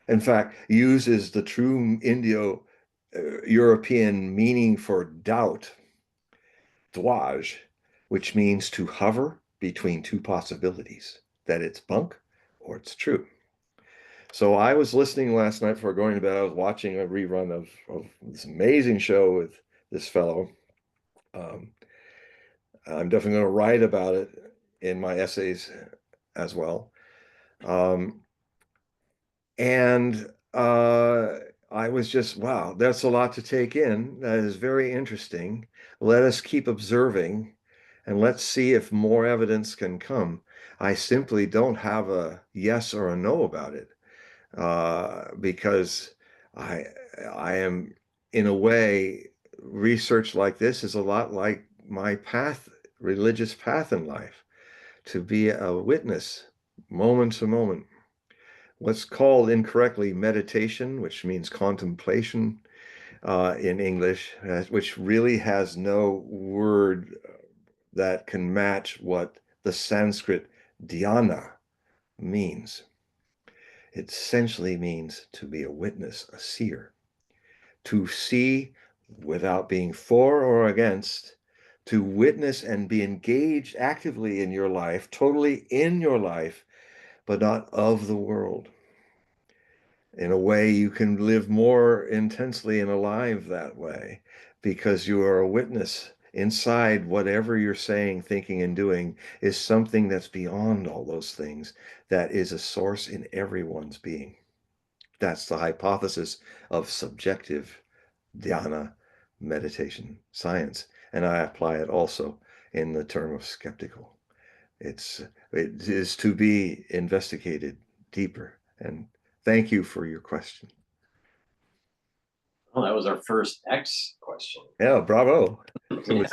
In fact, uses the true Indo-European meaning for doubt, dwaj, which means to hover between two possibilities, that it's bunk or it's true. So I was listening last night before going to bed. I was watching a rerun of this amazing show with this fellow. I'm definitely going to write about it in my essays as well. And I was just, wow, that's a lot to take in. That is very interesting. Let us keep observing and let's see if more evidence can come. I simply don't have a yes or a no about it because I am, in a way, research like this is a lot like my path, religious path in life, to be a witness moment to moment. What's called incorrectly meditation, which means contemplation in English, which really has no word that can match what the Sanskrit dhyana means. It essentially means to be a witness, a seer, to see without being for or against, to witness and be engaged actively in your life, totally in your life, but not of the world. In a way, you can live more intensely and alive that way because you are a witness. Inside whatever you're saying, thinking, and doing is something that's beyond all those things, that is a source in everyone's being. That's the hypothesis of subjective dhyana meditation science. And I apply it also in the term of skeptical. It is to be investigated deeper. And thank you for your question. Well, that was our first X question. Yeah, bravo. It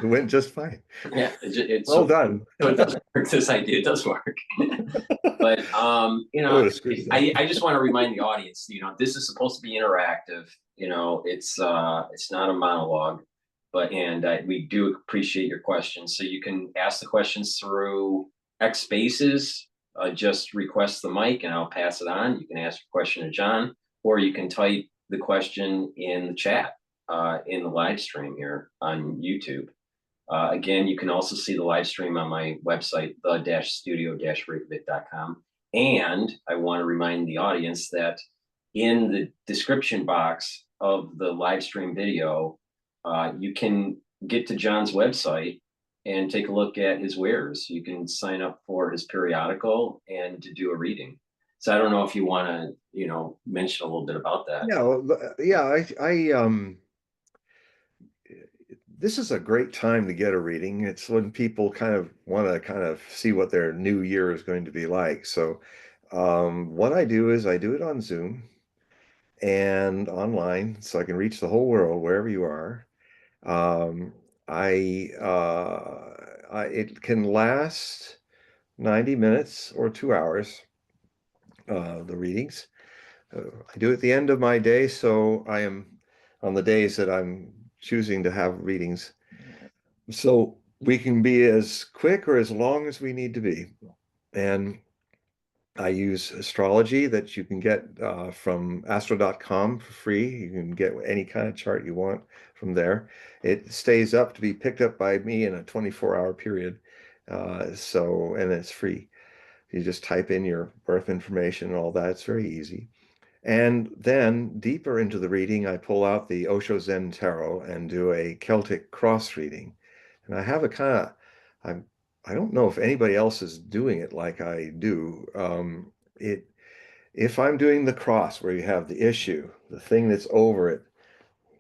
went just fine. Yeah, it's well done. So it does work. This idea does work. But I just want to remind the audience, this is supposed to be interactive. It's not a monologue, and we do appreciate your questions. So you can ask the questions through X Spaces. Just request the mic and I'll pass it on. You can ask your question to John, or you can type the question in the chat in the live stream here on YouTube. Again, you can also see the live stream on my website, the-studio-reykjavik.com. And I want to remind the audience that in the description box of the live stream video, you can get to John's website and take a look at his wares. You can sign up for his periodical and to do a reading. So I don't know if you want to, mention a little bit about that. This is a great time to get a reading. It's when people kind of want to see what their new year is going to be like. So what I do is I do it on Zoom and online, so I can reach the whole world wherever you are. It can last 90 minutes or 2 hours, the readings. I do it at the end of my day, so I am on the days that I'm choosing to have readings. So we can be as quick or as long as we need to be. And I use astrology that you can get from astro.com for free. You can get any kind of chart you want from there. It stays up to be picked up by me in a 24-hour period. And it's free. You just type in your birth information and all that. It's very easy. And then deeper into the reading, I pull out the Osho Zen Tarot and do a Celtic cross reading. And I have a kind of, I don't know if anybody else is doing it like I do. If I'm doing the cross where you have the issue, the thing that's over it,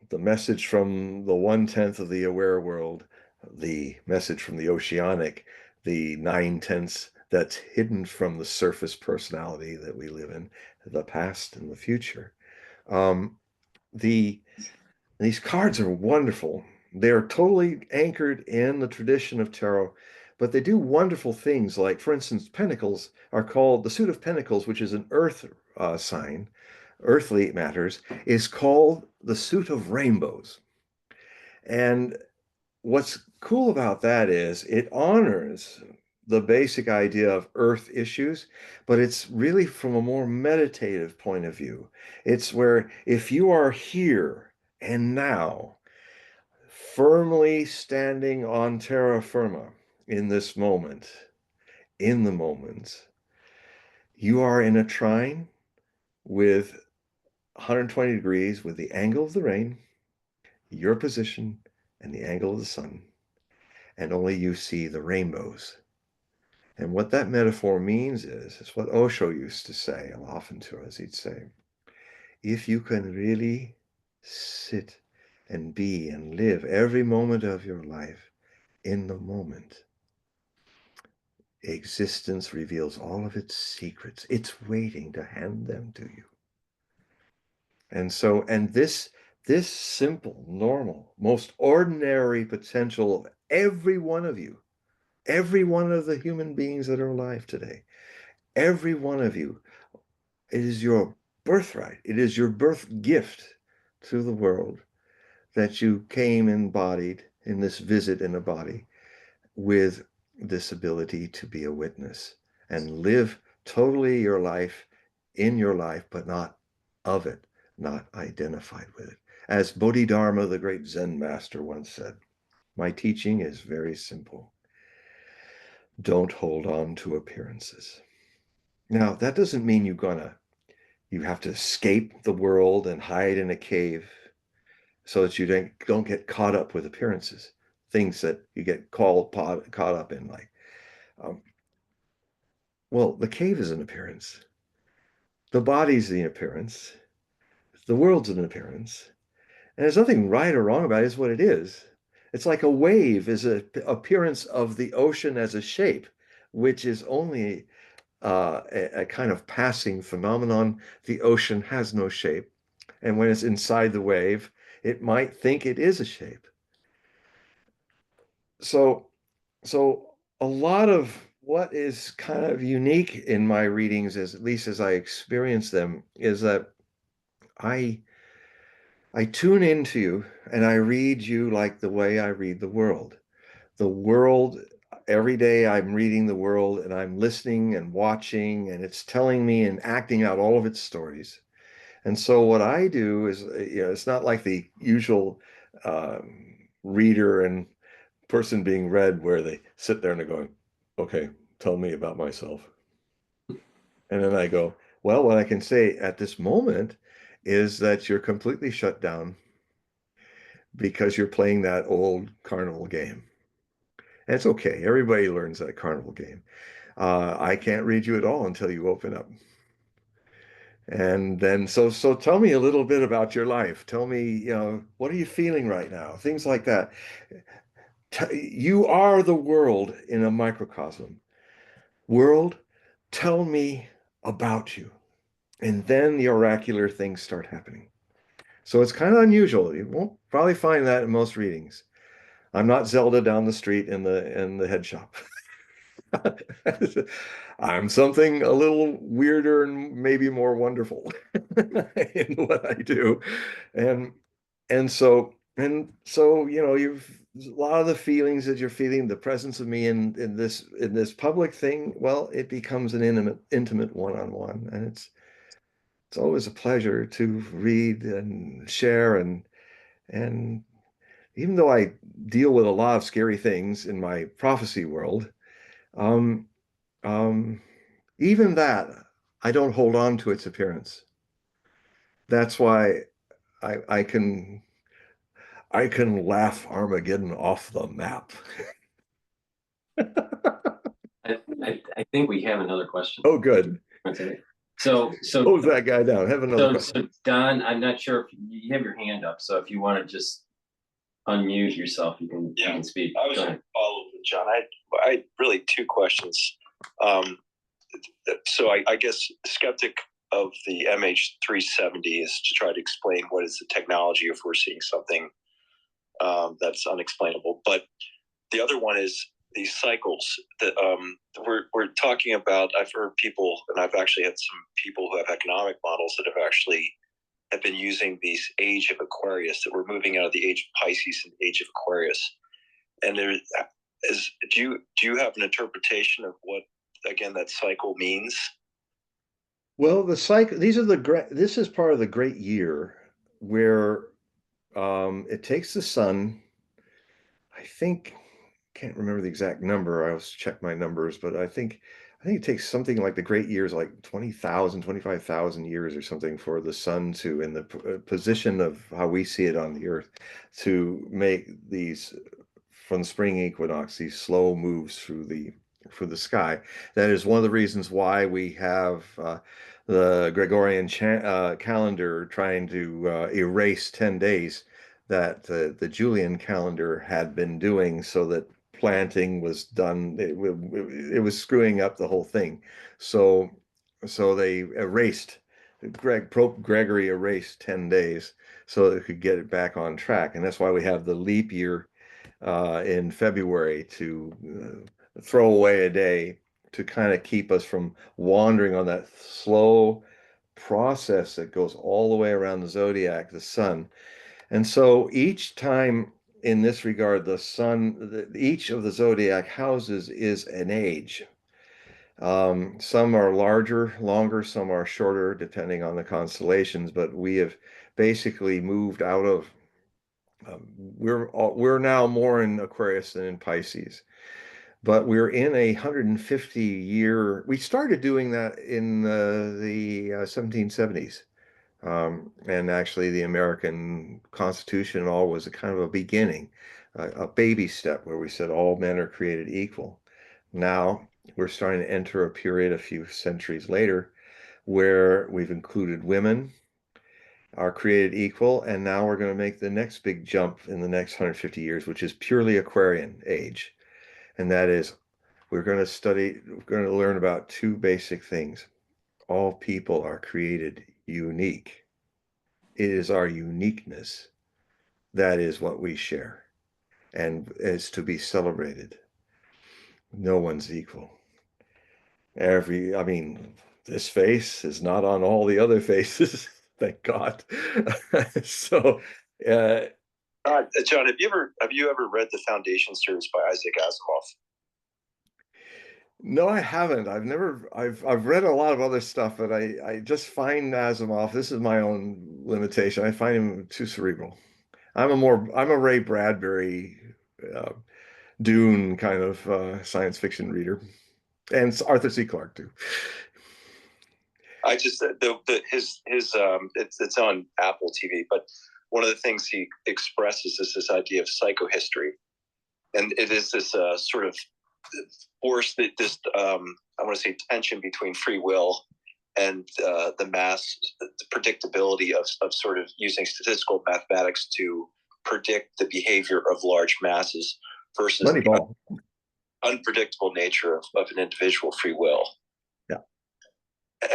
the message from the 1/10 of the aware world, the message from the oceanic, the 9/10 that's hidden from the surface personality that we live in, the past and the future. Um, these cards are wonderful. They're totally anchored in the tradition of tarot, but they do wonderful things. Like, for instance, pentacles are called the suit of pentacles, which is an earth sign, earthly matters, is called the suit of rainbows. And what's cool about that is it honors the basic idea of earth issues, but it's really from a more meditative point of view. It's where if you are here and now, firmly standing on terra firma in this moment, in the moment, you are in a trine with 120 degrees with the angle of the rain, your position, and the angle of the sun, and only you see the rainbows. And what that metaphor means is what Osho used to say often to us. He'd say, if you can really sit and be and live every moment of your life in the moment, existence reveals all of its secrets. It's waiting to hand them to you. And so, and this simple, normal, most ordinary potential of every one of you, every one of the human beings that are alive today, every one of you, it is your birthright. It is your birth gift to the world that you came embodied in this visit in a body with this ability to be a witness and live totally your life in your life, but not of it, not identified with it. As Bodhidharma, the great Zen master, once said, my teaching is very simple. Don't hold on to appearances. Now, that doesn't mean you have to escape the world and hide in a cave so that you don't get caught up with appearances, things that you get caught up in, like, well, the cave is an appearance. The body's the appearance. The world's an appearance. And there's nothing right or wrong about it. It's what it is. It's like a wave is an appearance of the ocean as a shape, which is only a kind of passing phenomenon. The ocean has no shape. And when it's inside the wave, it might think it is a shape. So, so a lot of what is kind of unique in my readings, as at least as I experience them, is that I tune into you and I read you like the way I read the world. The world, every day I'm reading the world and I'm listening and watching, and it's telling me and acting out all of its stories. And so what I do is, it's not like the usual reader and person being read where they sit there and they're going, okay, tell me about myself. And then I go, well, what I can say at this moment is that you're completely shut down because you're playing that old carnival game. And it's okay. Everybody learns that carnival game. I can't read you at all until you open up. And then, so tell me a little bit about your life. Tell me, what are you feeling right now? Things like that. You are the world in a microcosm. World, tell me about you. And then the oracular things start happening. So it's kind of unusual. You won't probably find that in most readings. I'm not Zelda down the street in the head shop. I'm something a little weirder and maybe more wonderful in what I do. And so you've a lot of the feelings that you're feeling, the presence of me in this public thing, well, it becomes an intimate one-on-one. And it's always a pleasure to read and share, and even though I deal with a lot of scary things in my prophecy world, um, um, even that, I don't hold on to its appearance. That's why I can laugh Armageddon off the map. I think we have another question. Oh, good. So Close that guy down. Have another question. So Don, I'm not sure if you have your hand up. So if you want to just unmute yourself, you can speak. I was going to follow with John. I really two questions. So I guess skeptic of the MH370 is to try to explain what is the technology if we're seeing something that's unexplainable. But the other one is these cycles that we're talking about. I've heard people, and I've actually had some people who have economic models that have been using these age of Aquarius, that we're moving out of the age of Pisces and the age of Aquarius. And there is, do you have an interpretation of what, again, that cycle means? Well, the cycle, this is part of the great year where it takes the sun, I think, can't remember the exact number. I always check my numbers, but I think it takes something like the great years, like 20,000, 25,000 years or something for the sun to, in the position of how we see it on the earth, to make these, from the spring equinox, these slow moves through the sky. That is one of the reasons why we have the Gregorian calendar trying to erase 10 days that the Julian calendar had been doing, so that planting was done. It was screwing up the whole thing. So they erased, Pope Gregory erased 10 days so that it could get it back on track. And that's why we have the leap year in February, to throw away a day to kind of keep us from wandering on that slow process that goes all the way around the zodiac, the sun. And so each time in this regard, the sun, each of the zodiac houses is an age. Some are larger, longer, some are shorter, depending on the constellations, but we have basically moved out of, we're now more in Aquarius than in Pisces. But we're in 150 year, we started doing that in the 1770s. And actually the American Constitution and all was a kind of a beginning, a baby step where we said all men are created equal. Now we're starting to enter a period a few centuries later where we've included women are created equal, and now we're going to make the next big jump in the next 150 years, which is purely Aquarian age. And that is, we're going to learn about two basic things. All people are created unique. It is our uniqueness that is what we share and is to be celebrated. No one's equal. I mean, this face is not on all the other faces, thank God. So, John, have you ever read the Foundation series by Isaac Asimov? no, I haven't. I've read a lot of other stuff, but I just find Asimov, this is my own limitation, I find him too cerebral. I'm a Ray Bradbury, Dune kind of science fiction reader, and Arthur C. Clarke too. I just it's on Apple TV, but one of the things he expresses is this idea of psychohistory, and it is this sort of force that this I want to say tension between free will and the mass, the predictability of sort of using statistical mathematics to predict the behavior of large masses versus the unpredictable nature of an individual free will. Yeah.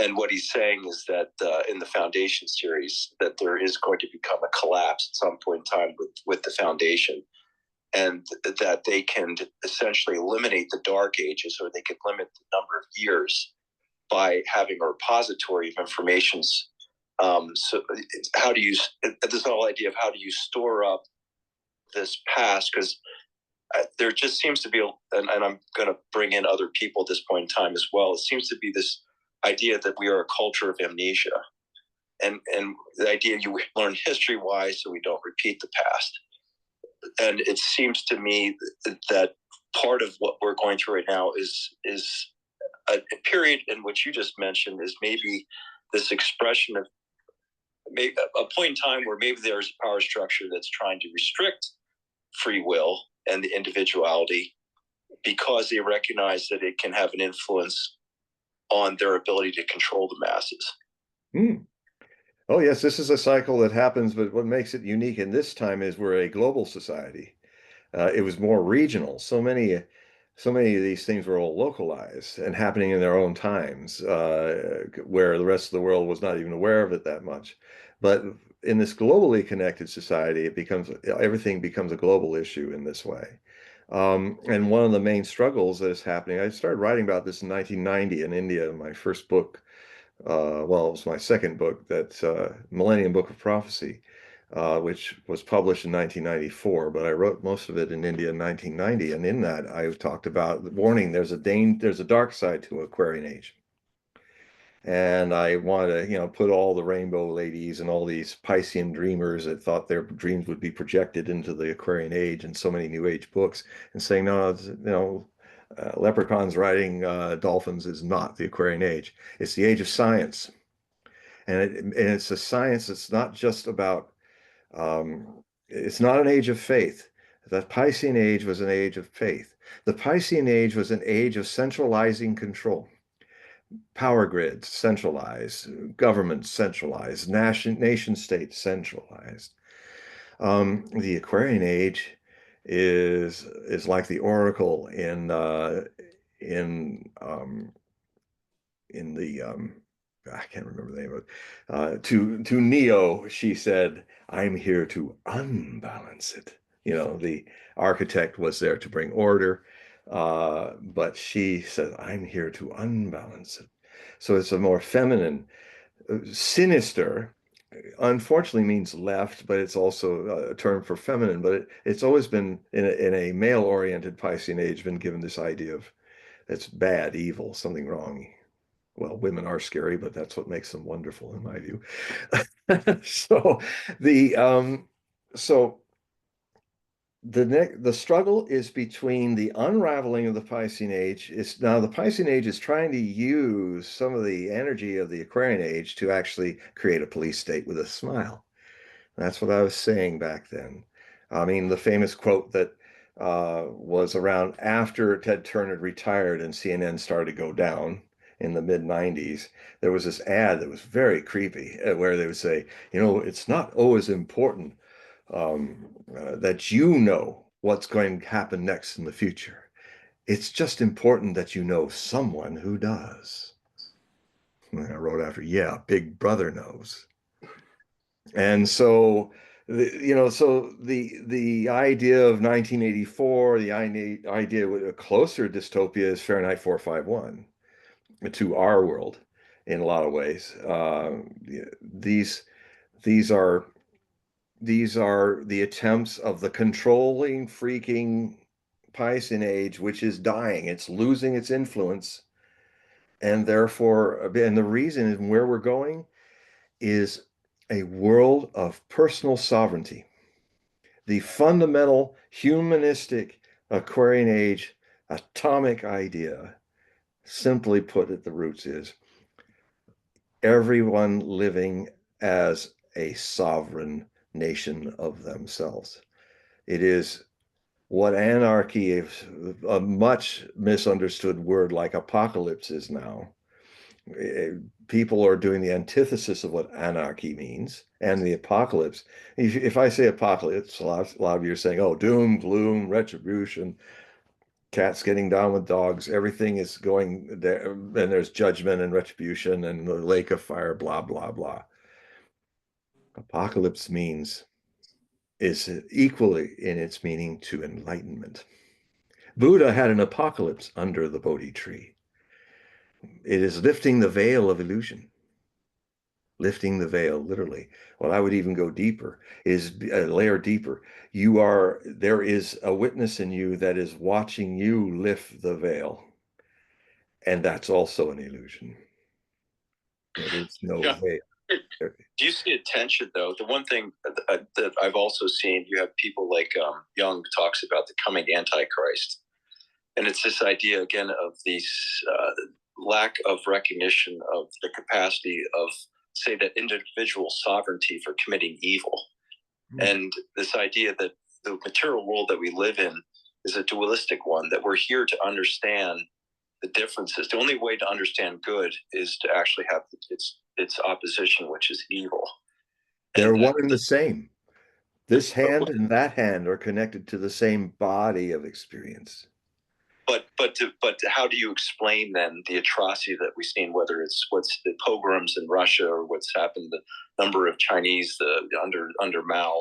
And what he's saying is that in the Foundation series, that there is going to become a collapse at some point in time with the Foundation, and that they can essentially eliminate the Dark Ages, or they could limit the number of years by having a repository of informations. So how do you, this whole idea of how do you store up this past, because there just seems to be, and I'm going to bring in other people at this point in time as well, it seems to be this idea that we are a culture of amnesia, and the idea you learn history-wise so we don't repeat the past. And it seems to me that part of what we're going through right now is a period in which you just mentioned is maybe this expression of maybe a point in time where maybe there's a power structure that's trying to restrict free will and the individuality because they recognize that it can have an influence on their ability to control the masses. Oh, yes, this is a cycle that happens, but what makes it unique in this time is we're a global society. It was more regional. So many of these things were all localized and happening in their own times, where the rest of the world was not even aware of it that much. But in this globally connected society, everything becomes a global issue in this way. And one of the main struggles that is happening, I started writing about this in 1990 in India, my first book. Well, it was my second book, that Millennium Book of Prophecy, which was published in 1994, but I wrote most of it in India in 1990. And in that, I talked about the warning, there's a dark side to Aquarian Age. And I wanted to, put all the rainbow ladies and all these Piscean dreamers that thought their dreams would be projected into the Aquarian Age and so many New Age books, and saying, no, leprechauns riding dolphins is not the Aquarian Age. It's the age of science. And it's a science that's not just about, it's not an age of faith. The Piscean Age was an age of faith. The Piscean Age was an age of centralizing control. Power grids centralized, government centralized, nation states centralized. The Aquarian Age is like the oracle in the I can't remember the name of it. To Neo, she said, "I'm here to unbalance it." The architect was there to bring order, but she said, "I'm here to unbalance it." So it's a more feminine, sinister. Unfortunately, means left, but it's also a term for feminine. But it's always been in a male-oriented Piscean Age been given this idea of it's bad, evil, something wrong. Well, women are scary, but that's what makes them wonderful, in my view. So the struggle is between the unraveling of the Piscean Age. Now the Piscean Age is trying to use some of the energy of the Aquarian Age to actually create a police state with a smile. That's what I was saying back then. I mean, the famous quote that was around after Ted Turner retired and CNN started to go down in the mid-90s, there was this ad that was very creepy where they would say, it's not always important that you know what's going to happen next in the future. It's just important that you know someone who does. And I wrote after, yeah, Big Brother knows. And so, the idea of 1984, the idea with a closer dystopia is Fahrenheit 451 to our world in a lot of ways. These are the attempts of the controlling, freaking Piscean Age, which is dying. It's losing its influence, and the reason and where we're going is a world of personal sovereignty. The fundamental humanistic Aquarian Age atomic idea, simply put at the roots, is everyone living as a sovereign nation of themselves. It is what anarchy, a much misunderstood word like apocalypse, is now. People are doing the antithesis of what anarchy means and the apocalypse. If I say apocalypse, a lot of you are saying, oh, doom, gloom, retribution, cats getting down with dogs, everything is going there, and there's judgment and retribution and the lake of fire, blah, blah, blah. Apocalypse is equally in its meaning to enlightenment. Buddha had an apocalypse under the Bodhi tree. It is lifting the veil of illusion. Lifting the veil, literally. Well, I would even go deeper, is a layer deeper. There is a witness in you that is watching you lift the veil. And that's also an illusion. There is no veil. Do you see a tension, though? The one thing that I've also seen, you have people like Jung talks about the coming Antichrist. And it's this idea, again, of these lack of recognition of the capacity of say that individual sovereignty for committing evil. And this idea that the material world that we live in is a dualistic one, that we're here to understand the differences. The only way to understand good is to actually have its opposition, which is evil. They're one and the same. This hand and that hand are connected to the same body of experience. But how do you explain then the atrocity that we've seen, whether it's what's the pogroms in Russia or what's happened, the number of Chinese under Mao?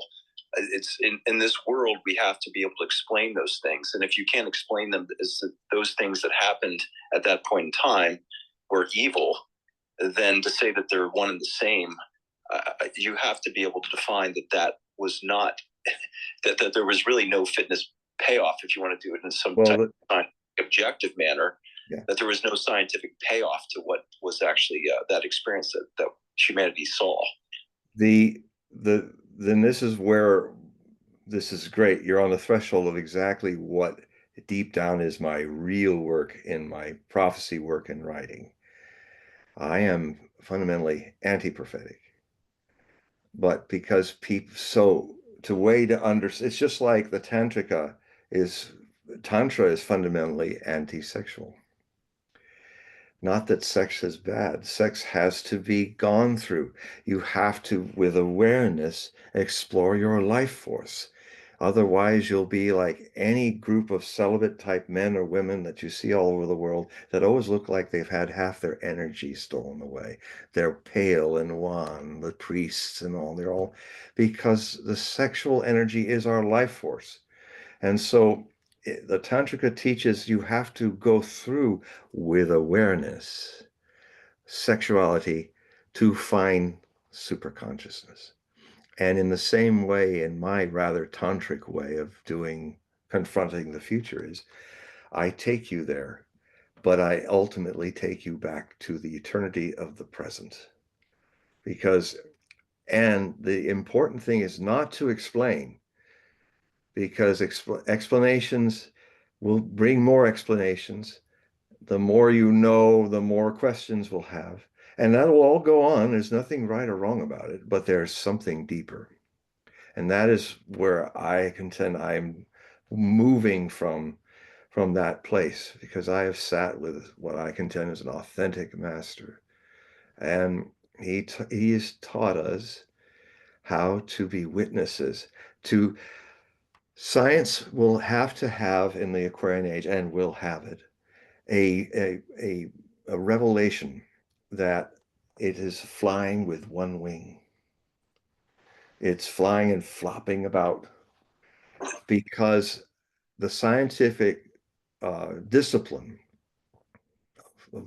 It's in this world we have to be able to explain those things, and if you can't explain them as those things that happened at that point in time were evil, then to say that they're one and the same, you have to be able to define that was not that there was really no fitness payoff, if you want to do it in some type of objective manner. Yeah. That there was no scientific payoff to what was actually that experience that humanity saw. Then this is where this is great. You're on the threshold of exactly what deep down is my real work in my prophecy work and writing. I am fundamentally anti-prophetic, but because people, so to way to understand, it's just like the Tantra is fundamentally anti-sexual. Not that sex is bad. Sex has to be gone through. You have to, with awareness, explore your life force. Otherwise, you'll be like any group of celibate type men or women that you see all over the world that always look like they've had half their energy stolen away. They're pale and wan, the priests and all. They're all because the sexual energy is our life force. And so the Tantrika teaches you have to go through with awareness, sexuality to find superconsciousness. And in the same way, in my rather tantric way of confronting the future is, I take you there, but I ultimately take you back to the eternity of the present. And the important thing is not to explain, because explanations will bring more explanations. The more you know, the more questions we'll have. And that will all go on. There's nothing right or wrong about it, but there's something deeper. And that is where I contend I'm moving from that place, because I have sat with what I contend is an authentic master. And he has taught us how to be witnesses to science. Will have to have in the Aquarian age, and will have it, a revelation that it is flying with one wing. It's flying and flopping about, because the scientific discipline of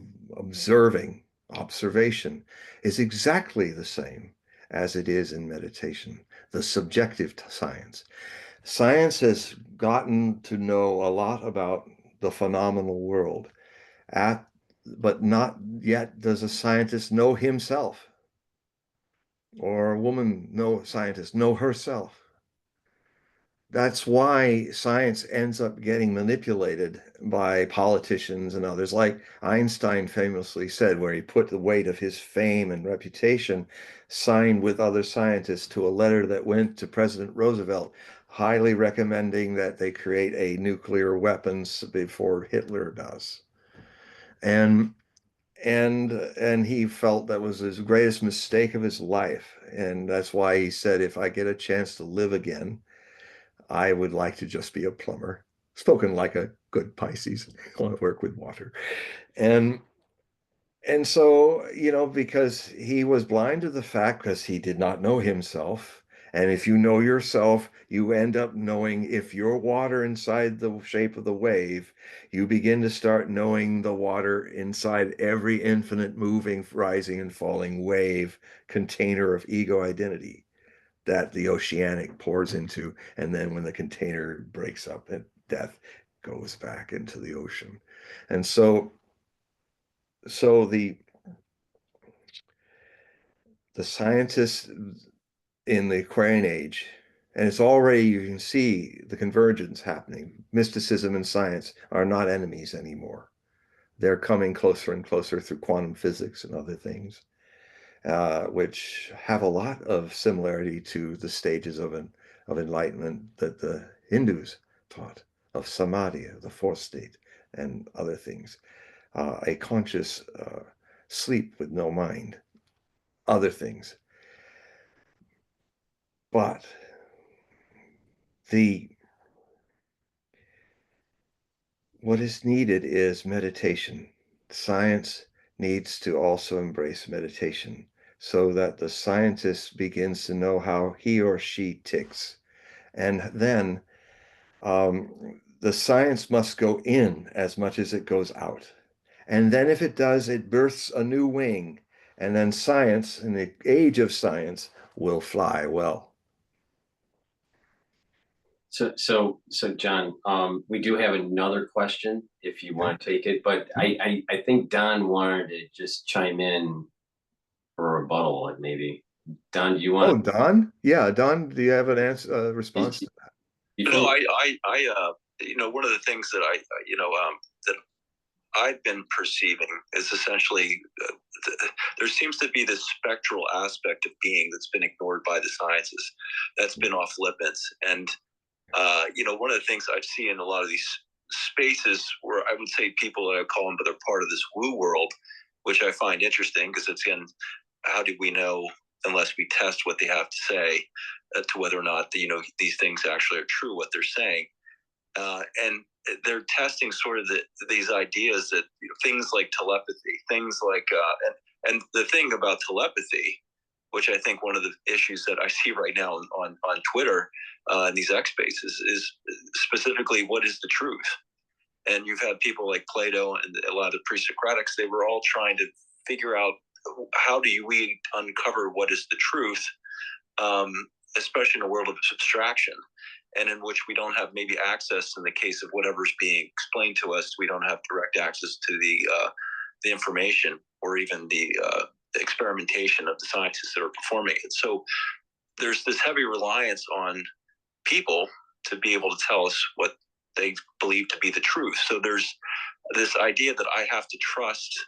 observation is exactly the same as it is in meditation, the subjective science. Science has gotten to know a lot about the phenomenal world, but not yet does a scientist know himself, or a scientist know herself. That's why science ends up getting manipulated by politicians and others. Like Einstein famously said, where he put the weight of his fame and reputation, signed with other scientists, to a letter that went to President Roosevelt, highly recommending that they create a nuclear weapons before Hitler does. And he felt that was his greatest mistake of his life. And that's why he said, if I get a chance to live again, I would like to just be a plumber, spoken like a good Pisces. I want to work with water. And so, because he was blind to the fact, because he did not know himself. And if you know yourself, you end up knowing, if you're water inside the shape of the wave, you begin to start knowing the water inside every infinite moving, rising and falling wave container of ego identity that the oceanic pours into. And then when the container breaks up, and death goes back into the ocean. And so the scientists in the Aquarian age, and it's already, you can see the convergence happening. Mysticism and science are not enemies anymore. They're coming closer and closer through quantum physics and other things. which have a lot of similarity to the stages of enlightenment that the Hindus taught, of samadhi, the fourth state, and other things. A conscious sleep with no mind, other things. But what is needed is meditation. Science needs to also embrace meditation so that the scientist begins to know how he or she ticks. And then the science must go in as much as it goes out. And then if it does, it births a new wing. And then science, in the age of science, will fly well. So John, we do have another question if you want to take it, but I think Don wanted to just chime in for a rebuttal, maybe. Don, do you want? Oh, Don? Yeah, Don, do you have an answer, response to that? No, one of the things that that I've been perceiving is essentially there seems to be this spectral aspect of being that's been ignored by the sciences, that's been off limits. And one of the things I see in a lot of these spaces where I would say people that I call them, but they're part of this woo world, which I find interesting because it's, again, how do we know unless we test what they have to say to whether or not these things actually are true, what they're saying. And they're testing sort of these ideas that things like telepathy, things like and the thing about telepathy, which I think one of the issues that I see right now on Twitter in these X spaces is specifically what is the truth. And you've had people like Plato and a lot of the pre-Socratics, they were all trying to figure out how do we uncover what is the truth, especially in a world of abstraction, and in which we don't have maybe access, in the case of whatever's being explained to us, we don't have direct access to the information or even the experimentation of the scientists that are performing it. So there's this heavy reliance on people to be able to tell us what they believe to be the truth. So there's this idea that I have to trust.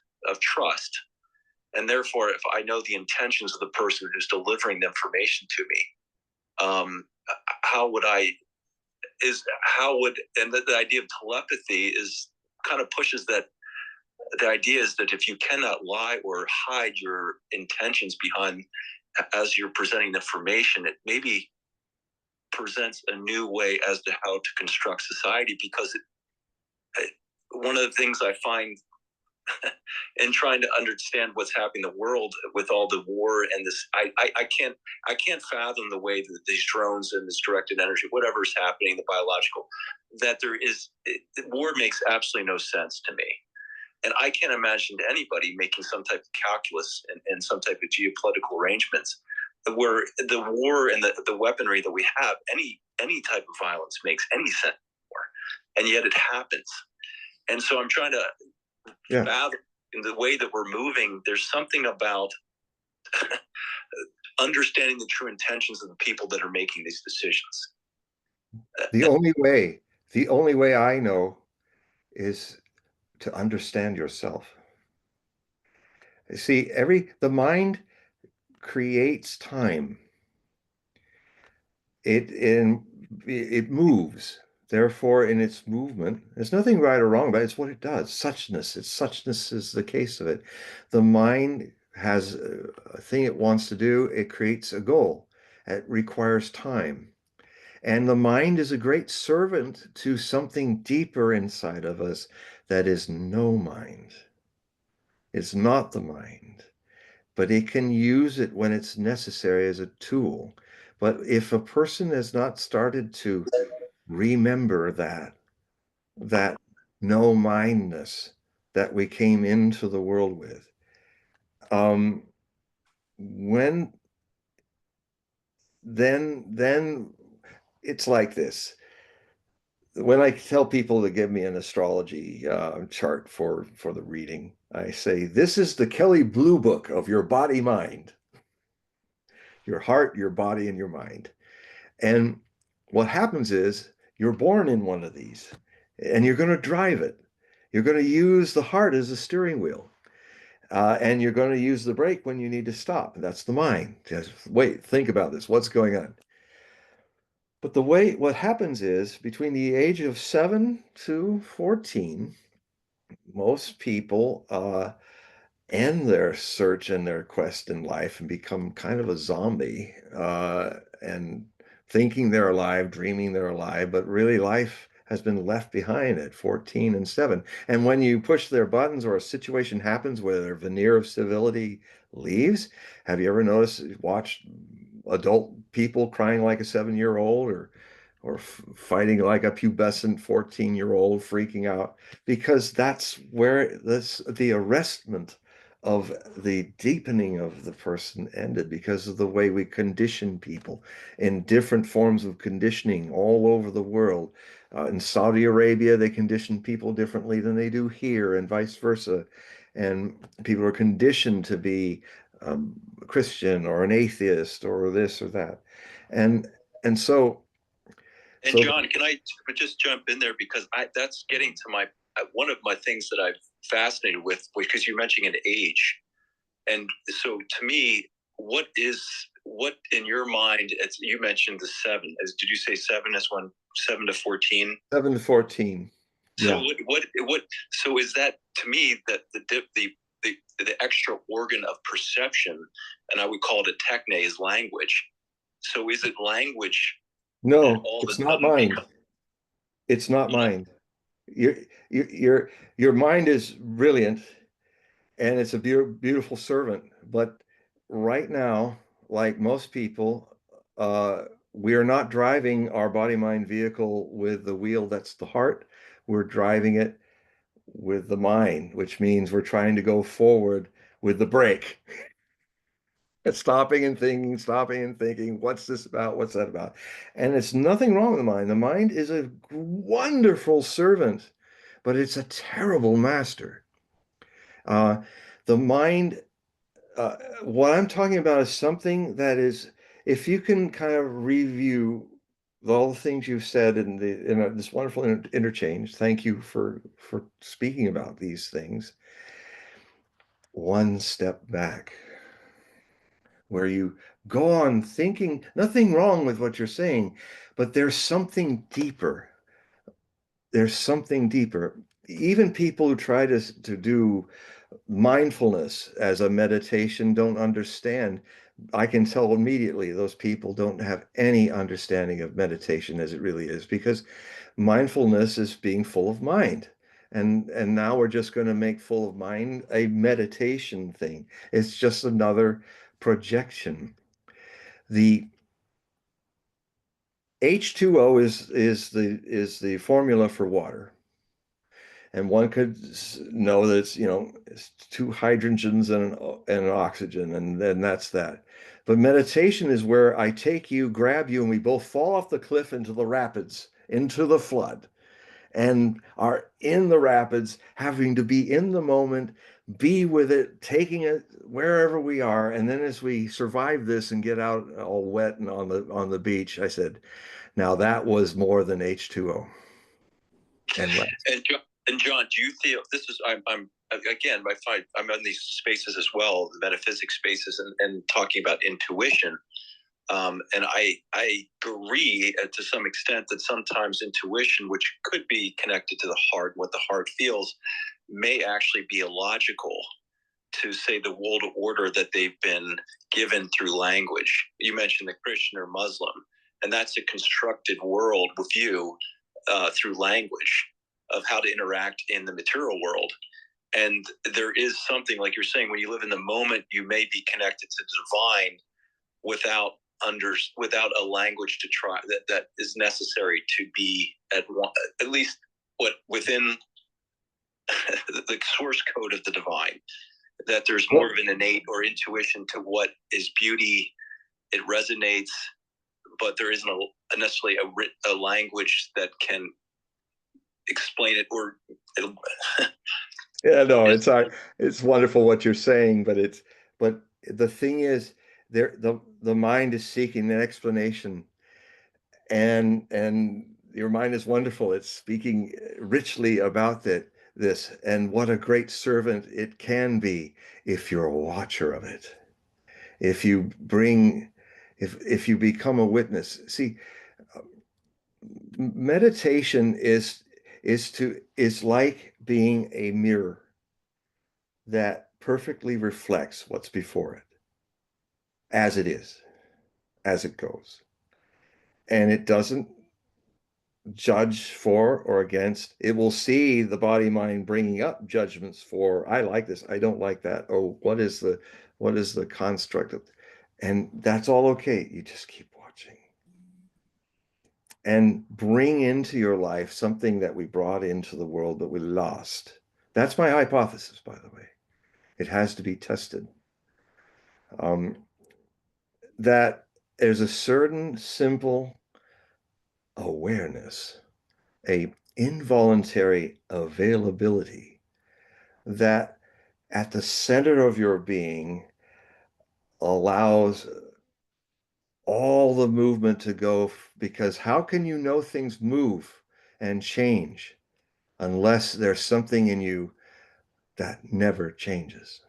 And therefore, if I know the intentions of the person who's delivering the information to me, and the idea of telepathy is kind of pushes that. The idea is that if you cannot lie or hide your intentions behind as you're presenting the information, it maybe presents a new way as to how to construct society. Because one of the things I find in trying to understand what's happening in the world with all the war and this, I can't fathom the way that these drones and this directed energy, whatever's happening, the biological, that war makes absolutely no sense to me. And I can't imagine anybody making some type of calculus and some type of geopolitical arrangements where the war and the weaponry that we have, any type of violence makes any sense anymore. And yet it happens. And so I'm trying to fathom in the way that we're moving, there's something about understanding the true intentions of the people that are making these decisions. The only way I know is to understand yourself. See, the mind creates time. It moves. Therefore, in its movement, there's nothing right or wrong, but it's what it does. Suchness is the case of it. The mind has a thing it wants to do. It creates a goal. It requires time. And the mind is a great servant to something deeper inside of us that is no mind. It's not the mind, but it can use it when it's necessary as a tool. But if a person has not started to remember that no mindness that we came into the world with, then it's like this. When I tell people to give me an astrology chart for the reading, I say, this is the Kelly Blue Book of your body mind, your heart, your body, and your mind. And what happens is you're born in one of these and you're going to drive it. You're going to use the heart as a steering wheel. And you're going to use the brake when you need to stop. That's the mind. Just wait, think about this. What's going on? But what happens is between the age of 7 to 14, most people end their search and their quest in life and become kind of a zombie, and thinking they're alive, dreaming they're alive, but really life has been left behind at 14 and 7. And when you push their buttons or a situation happens where their veneer of civility leaves, have you ever watched adult people crying like a 7-year-old, or fighting like a pubescent 14-year-old freaking out? Because that's where the arrestment of the deepening of the person ended, because of the way we condition people in different forms of conditioning all over the world. In Saudi Arabia, they condition people differently than they do here, and vice versa. And people are conditioned to be Christian or an atheist or this or that. And and so And so John, can I just jump in there, because that's getting to my one of my things that I'm fascinated with, because you're mentioning an age, and so to me, what in your mind? You mentioned the 7. Did you say 7 is when 7 to 14? 7 to 14. So Yeah. what? So is that, to me, that the extra organ of perception, and I would call it a techne, is language. So is it language? No, it's not mind. It's not mind. Your mind is brilliant, and it's a beautiful servant. But right now, like most people, we are not driving our body-mind vehicle with the wheel that's the heart. We're driving it with the mind, which means we're trying to go forward with the brake. Stopping and thinking, what's this about? What's that about? And it's nothing wrong with the mind. The mind is a wonderful servant, but it's a terrible master. The mind, what I'm talking about is something that is, if you can kind of review all the things you've said in this wonderful interchange. Thank you for speaking about these things. One step back, where you go on thinking, nothing wrong with what you're saying, but there's something deeper. There's something deeper. Even people who try to do mindfulness as a meditation don't understand. I can tell immediately those people don't have any understanding of meditation as it really is, because mindfulness is being full of mind. And now we're just going to make full of mind a meditation thing. It's just another projection. The H2O is the formula for water. And one could know that it's 2 hydrogens and an oxygen, and then that's that. But meditation is where I take you, grab you, and we both fall off the cliff into the rapids, into the flood, and are in the rapids, having to be in the moment, be with it, taking it wherever we are. And then as we survive this and get out all wet and on the beach, I said, now that was more than H2O. And John, do you feel this is? I'm again, I'm in these spaces as well, the metaphysics spaces, and talking about intuition. And I agree to some extent that sometimes intuition, which could be connected to the heart, what the heart feels, may actually be illogical to say the world order that they've been given through language. You mentioned the Christian or Muslim, and that's a constructed world with you through language of how to interact in the material world. And there is something, like you're saying, when you live in the moment, you may be connected to the divine without a language to try that is necessary to be at least within the source code of the divine. That there's more of an innate or intuition to what is beauty. It resonates, but there isn't necessarily a language that can explain it, or yeah, no, it's wonderful what you're saying, but the thing is, the mind is seeking an explanation, and your mind is wonderful. It's speaking richly about that. this, and what a great servant it can be if you're a watcher of it. If you bring, if you become a witness. See, meditation is like being a mirror that perfectly reflects what's before it, as it is, as it goes. And it doesn't judge for or against. It will see the body mind bringing up judgments for, I like this, I don't like that. Oh, what is the construct of, and that's all okay. You just keep watching and bring into your life something that we brought into the world but we lost. That's my hypothesis, by the way. It has to be tested. That there's a certain simple awareness, a involuntary availability that at the center of your being allows all the movement to go, because how can you know things move and change unless there's something in you that never changes?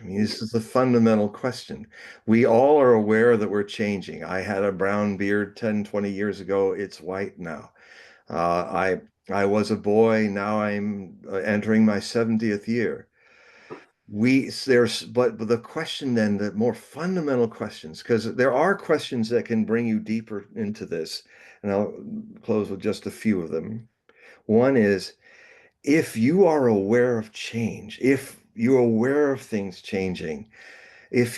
I mean, this is the fundamental question. We all are aware that we're changing. I had a brown beard 10, 20 years ago. It's white now. I was a boy. Now I'm entering my 70th year. But the question then, the more fundamental questions, because there are questions that can bring you deeper into this, and I'll close with just a few of them. One is, if you are aware of change, if you're aware of things changing, if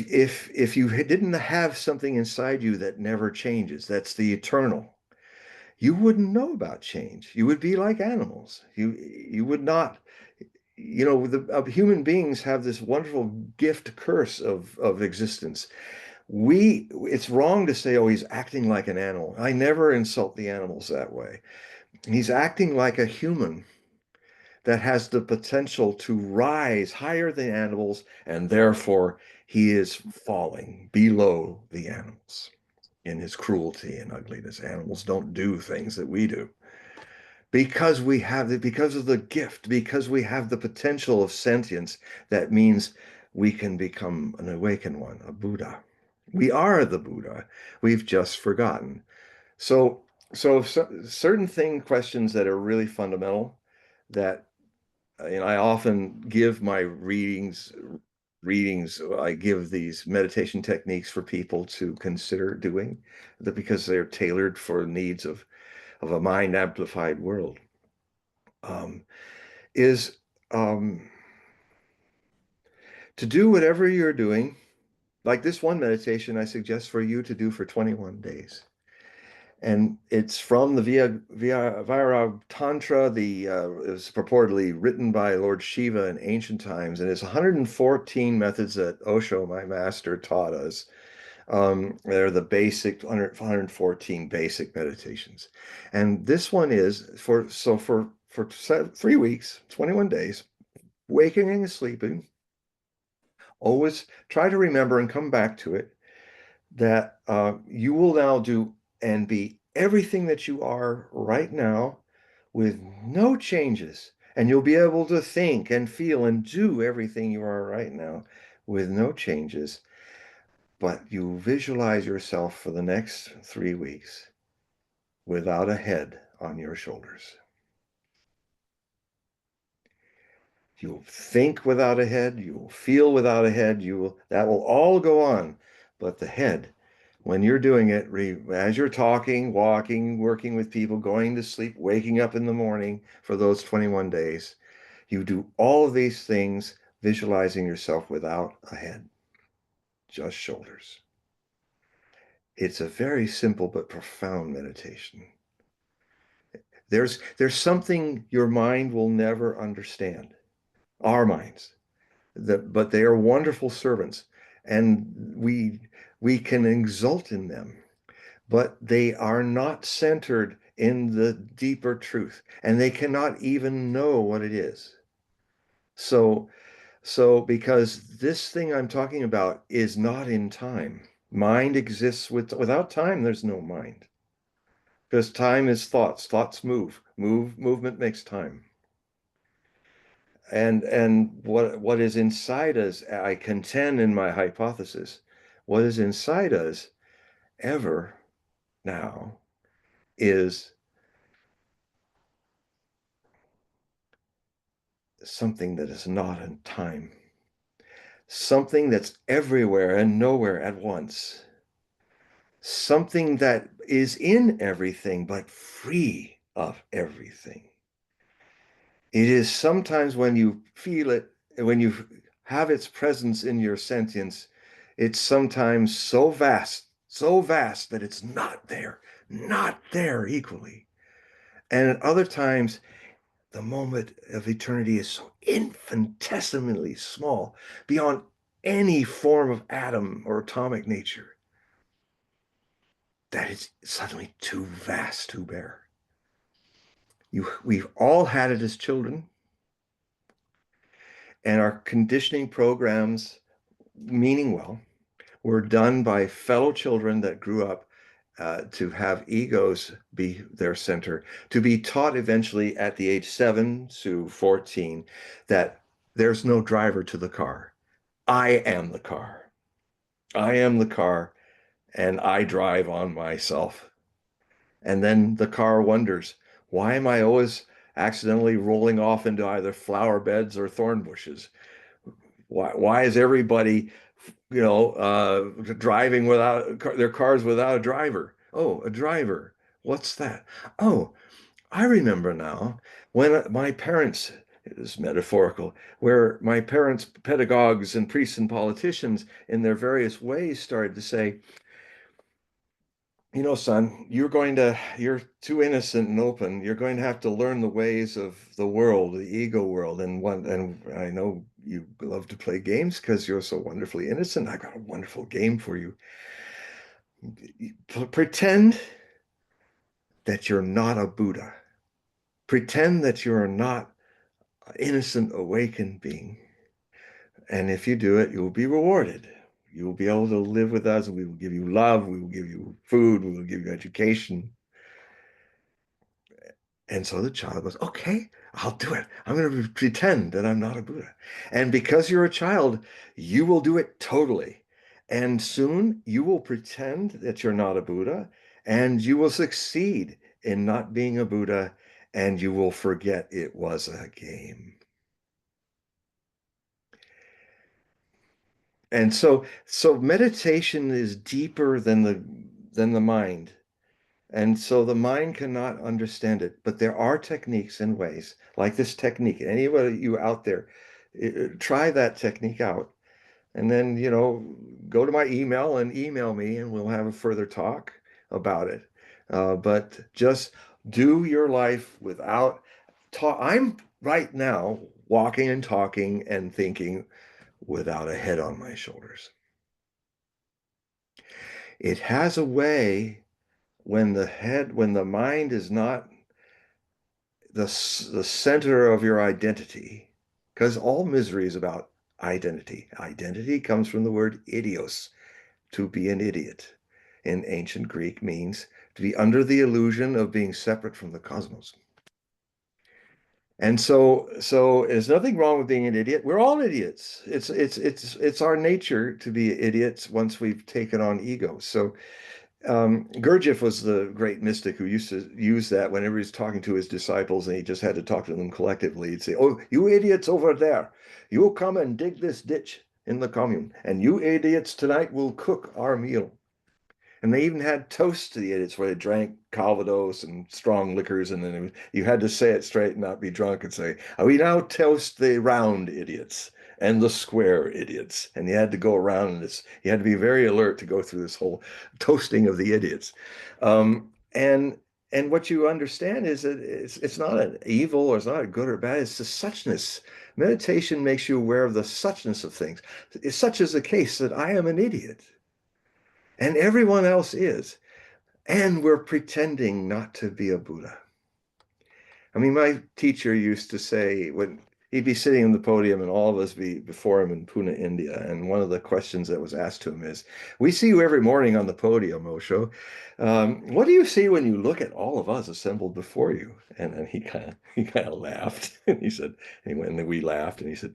you didn't have something inside you that never changes, that's the eternal, you wouldn't know about change. You would be like animals. You would not, human beings have this wonderful gift curse of existence. It's wrong to say, oh, he's acting like an animal. I never insult the animals that way. He's acting like a human that has the potential to rise higher than animals, and therefore he is falling below the animals in his cruelty and ugliness. Animals don't do things that we do. Because of the gift, because we have the potential of sentience, that means we can become an awakened one, a Buddha. We are the Buddha. We've just forgotten. So certain questions that are really fundamental, that I often give my readings. I give these meditation techniques for people to consider doing, because they're tailored for needs of a mind amplified world. Is to do whatever you're doing, like this one meditation I suggest for you to do for 21 days. And it's from the Vajrayana Tantra. It was purportedly written by Lord Shiva in ancient times, and it's 114 methods that Osho, my master, taught us. They're the basic 114 basic meditations, and this one is for 3 weeks, 21 days, waking and sleeping. Always try to remember and come back to it, that you will now do and be everything that you are right now with no changes. And you'll be able to think and feel and do everything you are right now with no changes. But you visualize yourself for the next 3 weeks without a head on your shoulders. You'll think without a head, you'll feel without a head, that will all go on. But the head, when you're doing it, as you're talking, walking, working with people, going to sleep, waking up in the morning for those 21 days, you do all of these things visualizing yourself without a head, just shoulders. It's a very simple but profound meditation. There's something your mind will never understand, our minds, but they are wonderful servants, and we can exult in them, but they are not centered in the deeper truth, and they cannot even know what it is. So because this thing I'm talking about is not in time. Mind exists without time. There's no mind, because time is thoughts. Thoughts movement makes time. And what is inside us, I contend in my hypothesis, what is inside us ever now is something that is not in time, something that's everywhere and nowhere at once, something that is in everything but free of everything. It is sometimes when you feel it, when you have its presence in your sentience, it's sometimes so vast that it's not there equally. And at other times, the moment of eternity is so infinitesimally small, beyond any form of atom or atomic nature, that it's suddenly too vast to bear. We've all had it as children, and our conditioning programs, meaning well, were done by fellow children that grew up to have egos be their center, to be taught eventually at the age 7 to 14 that there's no driver to the car. I am the car. I am the car, and I drive on myself. And then the car wonders, why am I always accidentally rolling off into either flower beds or thorn bushes? Why is everybody, driving without their cars without a driver? Oh, a driver. What's that? Oh, I remember now when my parents, it is metaphorical, where my parents, pedagogues and priests and politicians in their various ways started to say, son, you're too innocent and open. You're going to have to learn the ways of the world, the ego world. And I know you love to play games because you're so wonderfully innocent. I got a wonderful game for you. Pretend that you're not a Buddha. Pretend that you're not an innocent, awakened being. And if you do it, you will be rewarded. You will be able to live with us. We will give you love. We will give you food. We will give you education. And so the child goes, okay, I'll do it. I'm going to pretend that I'm not a Buddha. And because you're a child, you will do it totally. And soon you will pretend that you're not a Buddha, and you will succeed in not being a Buddha, and you will forget it was a game. And so meditation is deeper than the mind. And so the mind cannot understand it, but there are techniques and ways, like this technique. Anybody you out there, try that technique out. And then, go to my email and email me, and we'll have a further talk about it. But just do your life without talk. I'm right now walking and talking and thinking without a head on my shoulders. It has a way when the mind is not the center of your identity, because all misery is about identity. Identity comes from the word idios, to be an idiot. In ancient Greek means to be under the illusion of being separate from the cosmos. And so there's nothing wrong with being an idiot. We're all idiots. It's our nature to be idiots once we've taken on ego. So Gurdjieff was the great mystic who used to use that whenever he's talking to his disciples, and he just had to talk to them collectively. He'd say, "Oh, you idiots over there, you will come and dig this ditch in the commune, and you idiots tonight will cook our meal." And they even had toasts to the idiots where they drank Calvados and strong liquors, and then you had to say it straight and not be drunk and say, "We now toast the round idiots and the square idiots." And you had to go around this. You had to be very alert to go through this whole toasting of the idiots. And what you understand is that it's not an evil, or it's not a good or bad. It's the suchness. Meditation makes you aware of the suchness of things. Such is the case that I am an idiot. And everyone else is. And we're pretending not to be a Buddha. I mean, my teacher used to say, when he'd be sitting on the podium and all of us be before him in Pune, India. And one of the questions that was asked to him is, we see you every morning on the podium, Osho. What do you see when you look at all of us assembled before you? And then he kind of laughed. And he said, and we laughed, and he said,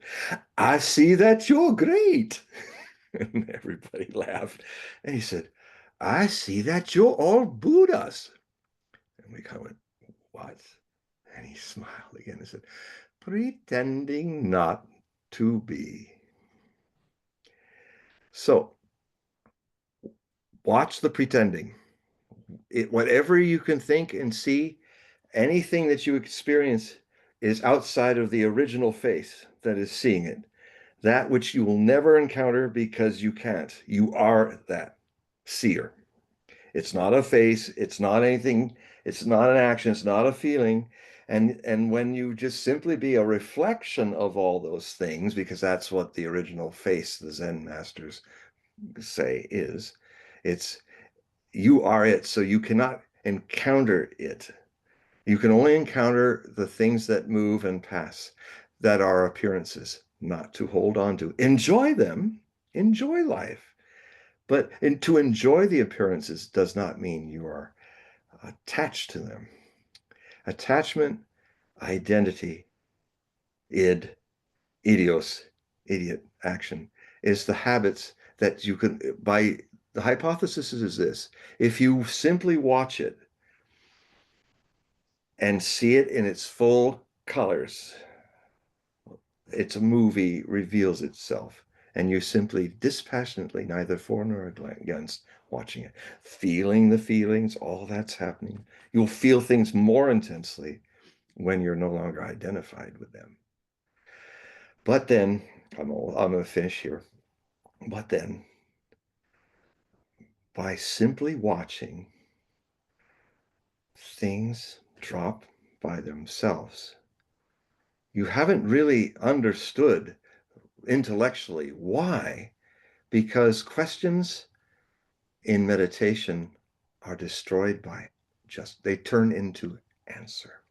I see that you're great. And everybody laughed. And he said, I see that you're all Buddhas. And we kind of went, what? And he smiled again and said, pretending not to be. So watch the pretending. Whatever you can think and see, anything that you experience is outside of the original face that is seeing it. That which you will never encounter because you can't. You are that seer. It's not a face, it's not anything, it's not an action, it's not a feeling. And when you just simply be a reflection of all those things, because that's what the original face, the Zen masters say is, it's you are it, so you cannot encounter it. You can only encounter the things that move and pass, that are appearances, not to hold on to. Enjoy them, enjoy life. But to enjoy the appearances does not mean you are attached to them. Attachment, identity, id, idios, idiot, action, is the habits that you can, by the hypothesis is this: if you simply watch it and see it in its full colors, its movie reveals itself, and you simply dispassionately, neither for nor against, watching it, feeling the feelings, all that's happening. You'll feel things more intensely when you're no longer identified with them. But then, I'm going to finish here. But then, by simply watching things drop by themselves, you haven't really understood intellectually why, because questions in meditation are destroyed by they turn into answer.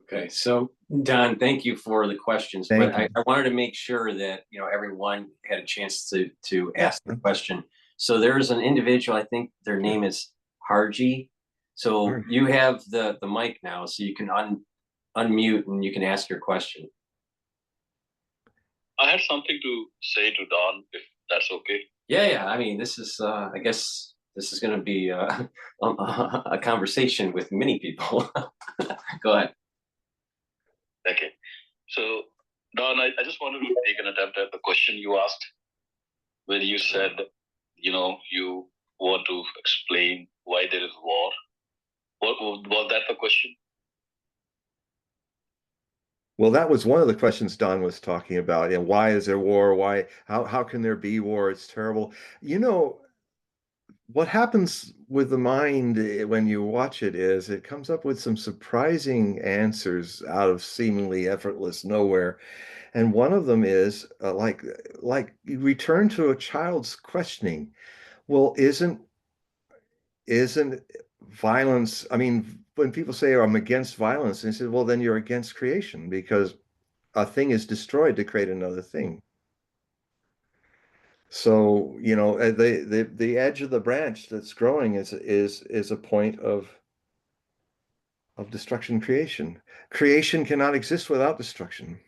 Okay, so Don, thank you for the questions, but I wanted to make sure that everyone had a chance to ask the question. So there is an individual, I think their name is Harji. So you have the mic now, so you can unmute and you can ask your question. I had something to say to Don, if that's okay. Yeah. I mean, this is, I guess this is going to be a conversation with many people. Go ahead. Okay. So, Don, I just wanted to take an attempt at the question you asked, when you said, you want to explain why there is war. Was that the question? Well, that was one of the questions Don was talking about. Why is there war? How can there be war? It's terrible. What happens with the mind when you watch it is it comes up with some surprising answers out of seemingly effortless nowhere. And one of them is like you return to a child's questioning. Well, isn't violence? I mean, when people say, "Oh, I'm against violence," and they say, "Well, then you're against creation because a thing is destroyed to create another thing." So, the edge of the branch that's growing is a point of destruction creation. Creation cannot exist without destruction.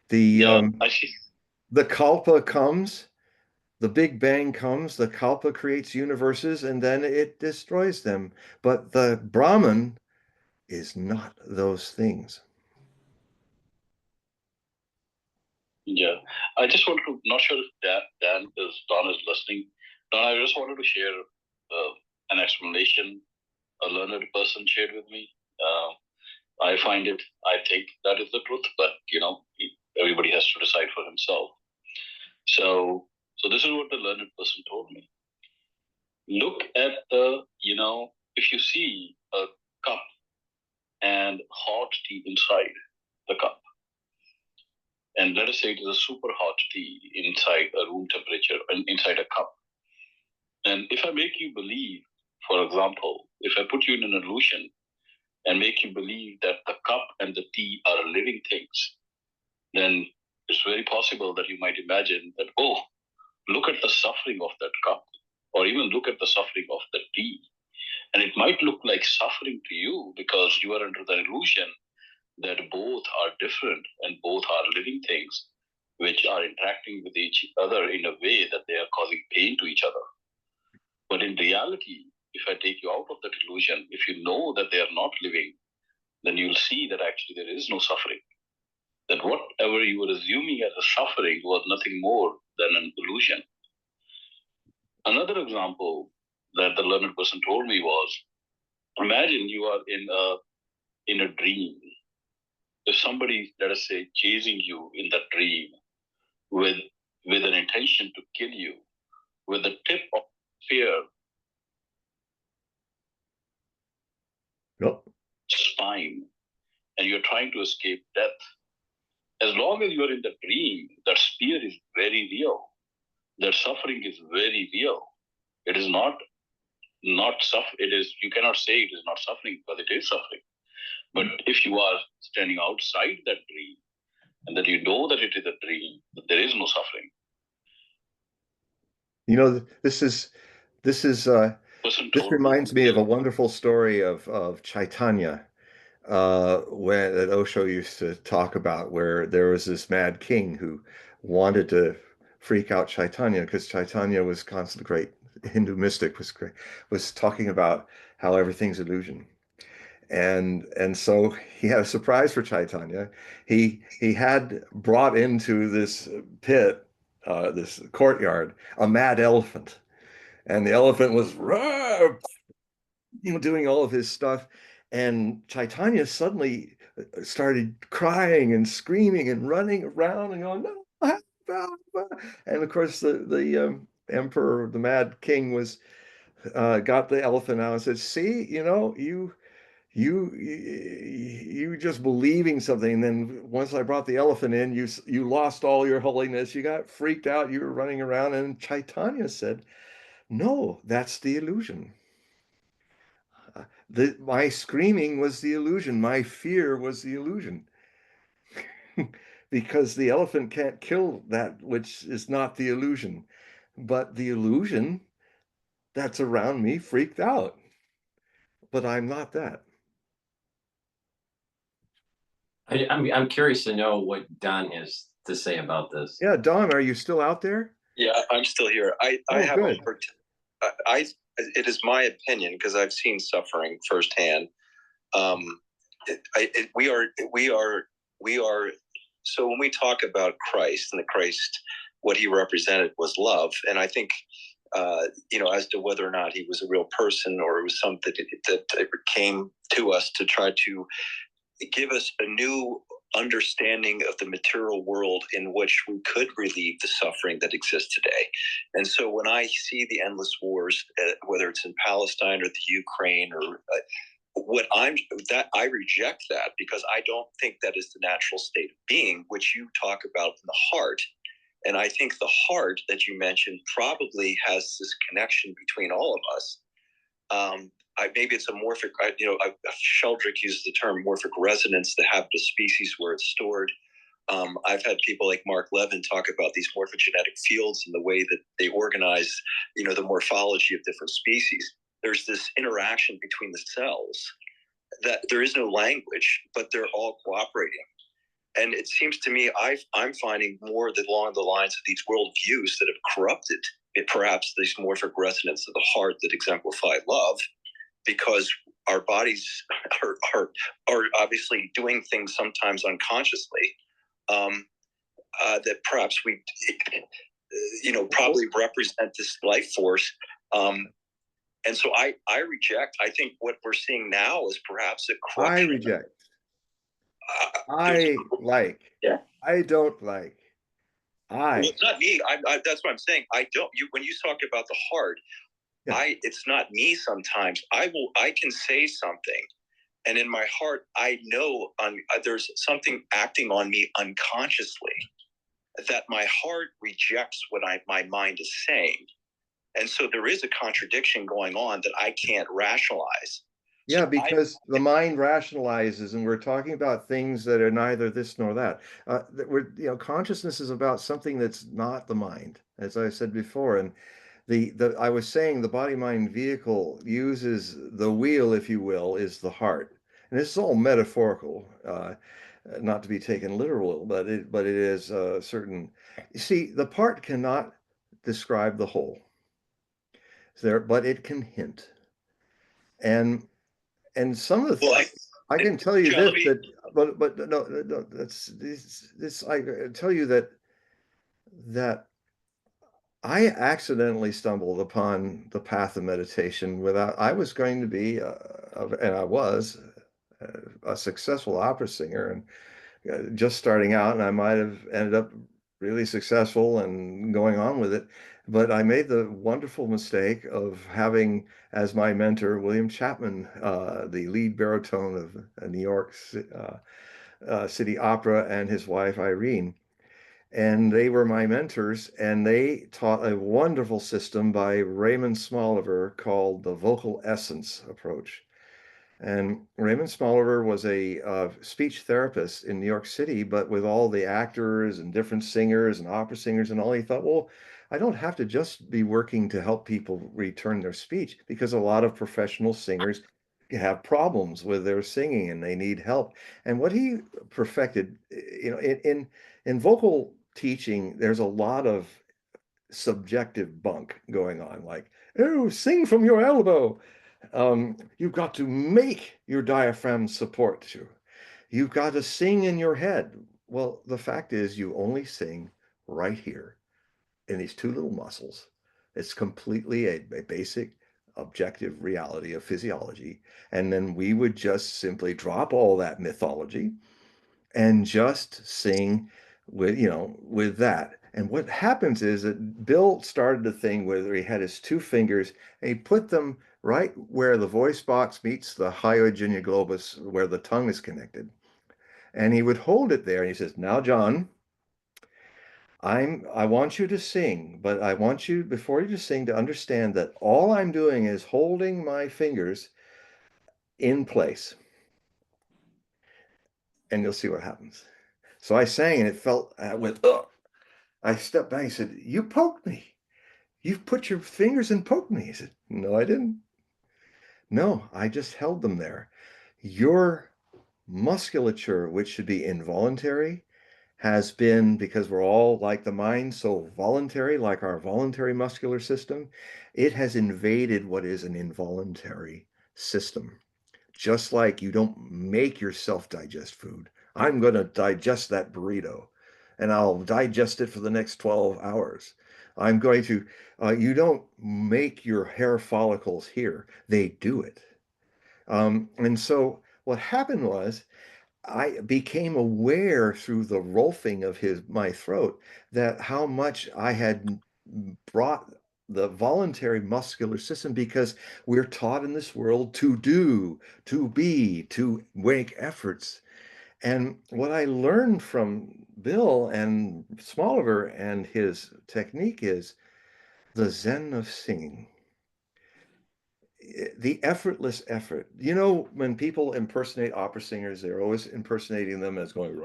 The kalpa comes, the Big Bang comes, the kalpa creates universes, and then it destroys them. But the Brahman is not those things. Yeah, I just want to, not sure if Don is listening. Don, I just wanted to share an explanation a learned person shared with me. I think that is the truth, but everybody has to decide for himself. So this is what the learned person told me. Look at if you see a cup and hot tea inside the cup, and let us say it is a super hot tea inside a room temperature and inside a cup. And if I make you believe, for example, if I put you in an illusion and make you believe that the cup and the tea are living things, then it's very possible that you might imagine that, oh, look at the suffering of that cup, or even look at the suffering of the tea. And it might look like suffering to you because you are under the illusion that both are different and both are living things which are interacting with each other in a way that they are causing pain to each other. But in reality, if I take you out of that illusion, if you know that they are not living, then you'll see that actually there is no suffering. That whatever you were assuming as a suffering was nothing more than an illusion. Another example that the learned person told me was, imagine you are in a dream. If somebody, let us say, chasing you in that dream with an intention to kill you, with the tip of fear, spine, and you're trying to escape death, as long as you're in the dream, that fear is very real. That suffering is very real. It is not it is, you cannot say it is not suffering because it is suffering. But if you are standing outside that dream and that you know that it is a dream, that there is no suffering. You know, this reminds me of a wonderful story of Chaitanya, that Osho used to talk about, where there was this mad king who wanted to freak out Chaitanya because Chaitanya was constantly great Hindu mystic, was talking about how everything's illusion. And so he had a surprise for Chaitanya. He had brought into this pit, this courtyard, a mad elephant, and the elephant was, doing all of his stuff. And Chaitanya suddenly started crying and screaming and running around and going, no. And of course, the emperor, the mad king, was got the elephant out and said, see, you just believing something, and then once I brought the elephant in, you lost all your holiness, you got freaked out, you were running around. And Chaitanya said, no, that's the illusion. My screaming was the illusion, my fear was the illusion. Because the elephant can't kill that which is not the illusion, but the illusion that's around me freaked out, but I'm not that. I'm curious to know what Don has to say about this. Yeah, Don, are you still out there? Yeah, I'm still here. I have good. It is my opinion, because I've seen suffering firsthand. We are. So when we talk about Christ and the Christ, what he represented was love, and I think, as to whether or not he was a real person or it was something that came to us to try to give us a new understanding of the material world in which we could relieve the suffering that exists today. And so when I see the endless wars, whether it's in Palestine or the Ukraine or I reject that, because I don't think that is the natural state of being, which you talk about in the heart. And I think the heart that you mentioned probably has this connection between all of us. Maybe it's a morphic, Sheldrick uses the term morphic resonance, the habitat species where it's stored. I've had people like Mark Levin talk about these morphogenetic fields and the way that they organize, the morphology of different species. There's this interaction between the cells that there is no language, but they're all cooperating. And it seems to me I'm finding more along the lines of these worldviews that have corrupted perhaps these morphic resonance of the heart that exemplify love, because our bodies are obviously doing things sometimes unconsciously that perhaps we probably represent this life force. And so I reject. I think what we're seeing now is perhaps a corruption. I reject. I like. Yeah. I don't like. Well, it's not me. That's what I'm saying. I don't. When you talk about the heart, yeah. It's not me. Sometimes I can say something, and in my heart, I know there's something acting on me unconsciously that my heart rejects what my mind is saying. And so there is a contradiction going on that I can't rationalize. Yeah, because the mind rationalizes, and we're talking about things that are neither this nor that. Consciousness is about something that's not the mind, as I said before. And I was saying the body-mind vehicle uses the wheel, if you will, is the heart. And this is all metaphorical, not to be taken literal, but it is certain. You see, the part cannot describe the whole. But it can hint. And some of the I can tell you this, but no, that's this. I tell you that I accidentally stumbled upon the path of meditation without. I was going to be, and I was a successful opera singer, and just starting out, and I might have ended up really successful and going on with it. But I made the wonderful mistake of having as my mentor William Chapman, the lead baritone of New York City Opera, and his wife Irene. And they were my mentors, and they taught a wonderful system by Raymond Smoliver called the vocal essence approach. And Raymond Smoliver was a speech therapist in New York City, but with all the actors and different singers and opera singers and all, he thought, well, I don't have to just be working to help people return their speech, because a lot of professional singers have problems with their singing and they need help. And what he perfected, in vocal teaching, there's a lot of subjective bunk going on, like, oh, sing from your elbow. You've got to make your diaphragm support you. You've got to sing in your head. Well, the fact is, you only sing right here in these two little muscles. It's completely a basic objective reality of physiology. And then we would just simply drop all that mythology and just sing with that. And what happens is that Bill started a thing where he had his two fingers and he put them right where the voice box meets the hyoidina globus, where the tongue is connected. And he would hold it there and he says, now, John, I want you to sing, but I want you, before you sing, to understand that all I'm doing is holding my fingers in place. And you'll see what happens. So I sang and it felt, I went, ugh. I stepped back and said, you poked me. You've put your fingers and poked me. He said, no, I didn't. No, I just held them there. Your musculature, which should be involuntary, has been, because we're all like the mind, so voluntary, like our voluntary muscular system, it has invaded what is an involuntary system. Just like you don't make yourself digest food. I'm going to digest that burrito and I'll digest it for the next 12 hours. I'm going to, you don't make your hair follicles here, they do it. And so what happened was I became aware through the rolfing of my throat that how much I had brought the voluntary muscular system, because we're taught in this world to do, to be, to make efforts. And what I learned from Bill and Smoliver and his technique is the Zen of singing, the effortless effort. You know, when people impersonate opera singers, they're always impersonating them as going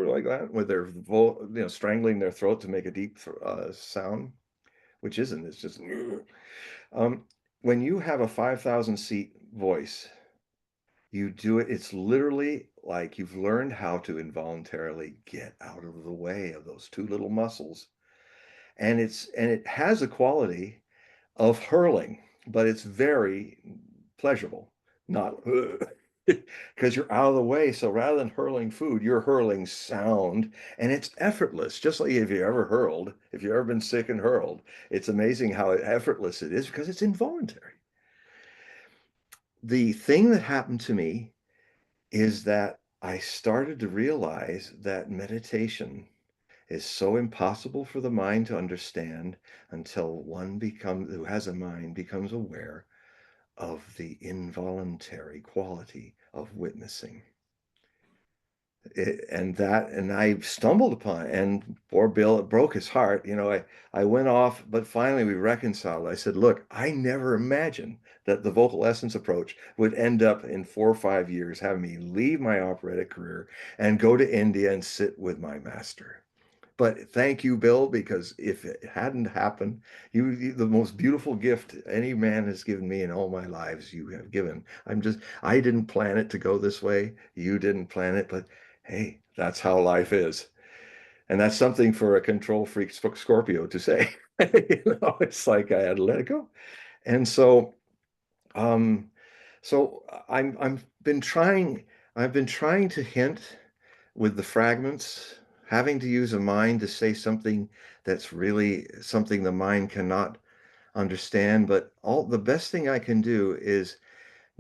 like that, with their strangling their throat to make a deep sound, which isn't. It's just when you have a 5,000 seat voice, you do it. It's literally like you've learned how to involuntarily get out of the way of those two little muscles, and it has a quality of hurling, but it's very pleasurable, not because you're out of the way. So rather than hurling food, you're hurling sound, and it's effortless. Just like if you ever hurled, if you've ever been sick and hurled, it's amazing how effortless it is because it's involuntary. The thing that happened to me is that I started to realize that meditation is so impossible for the mind to understand until one who has a mind becomes aware of the involuntary quality of witnessing. And I stumbled upon it, and poor Bill, it broke his heart. I went off, but finally we reconciled. I said, look, I never imagined that the vocal essence approach would end up in 4 or 5 years having me leave my operatic career and go to India and sit with my master. But thank you, Bill, because if it hadn't happened, the most beautiful gift any man has given me in all my lives, you have given. I didn't plan it to go this way. You didn't plan it, but hey, that's how life is. And that's something for a control freak Scorpio to say. It's like I had to let it go. And um, so I've been trying to hint with the fragments, having to use a mind to say something that's really something the mind cannot understand. But all the best thing I can do is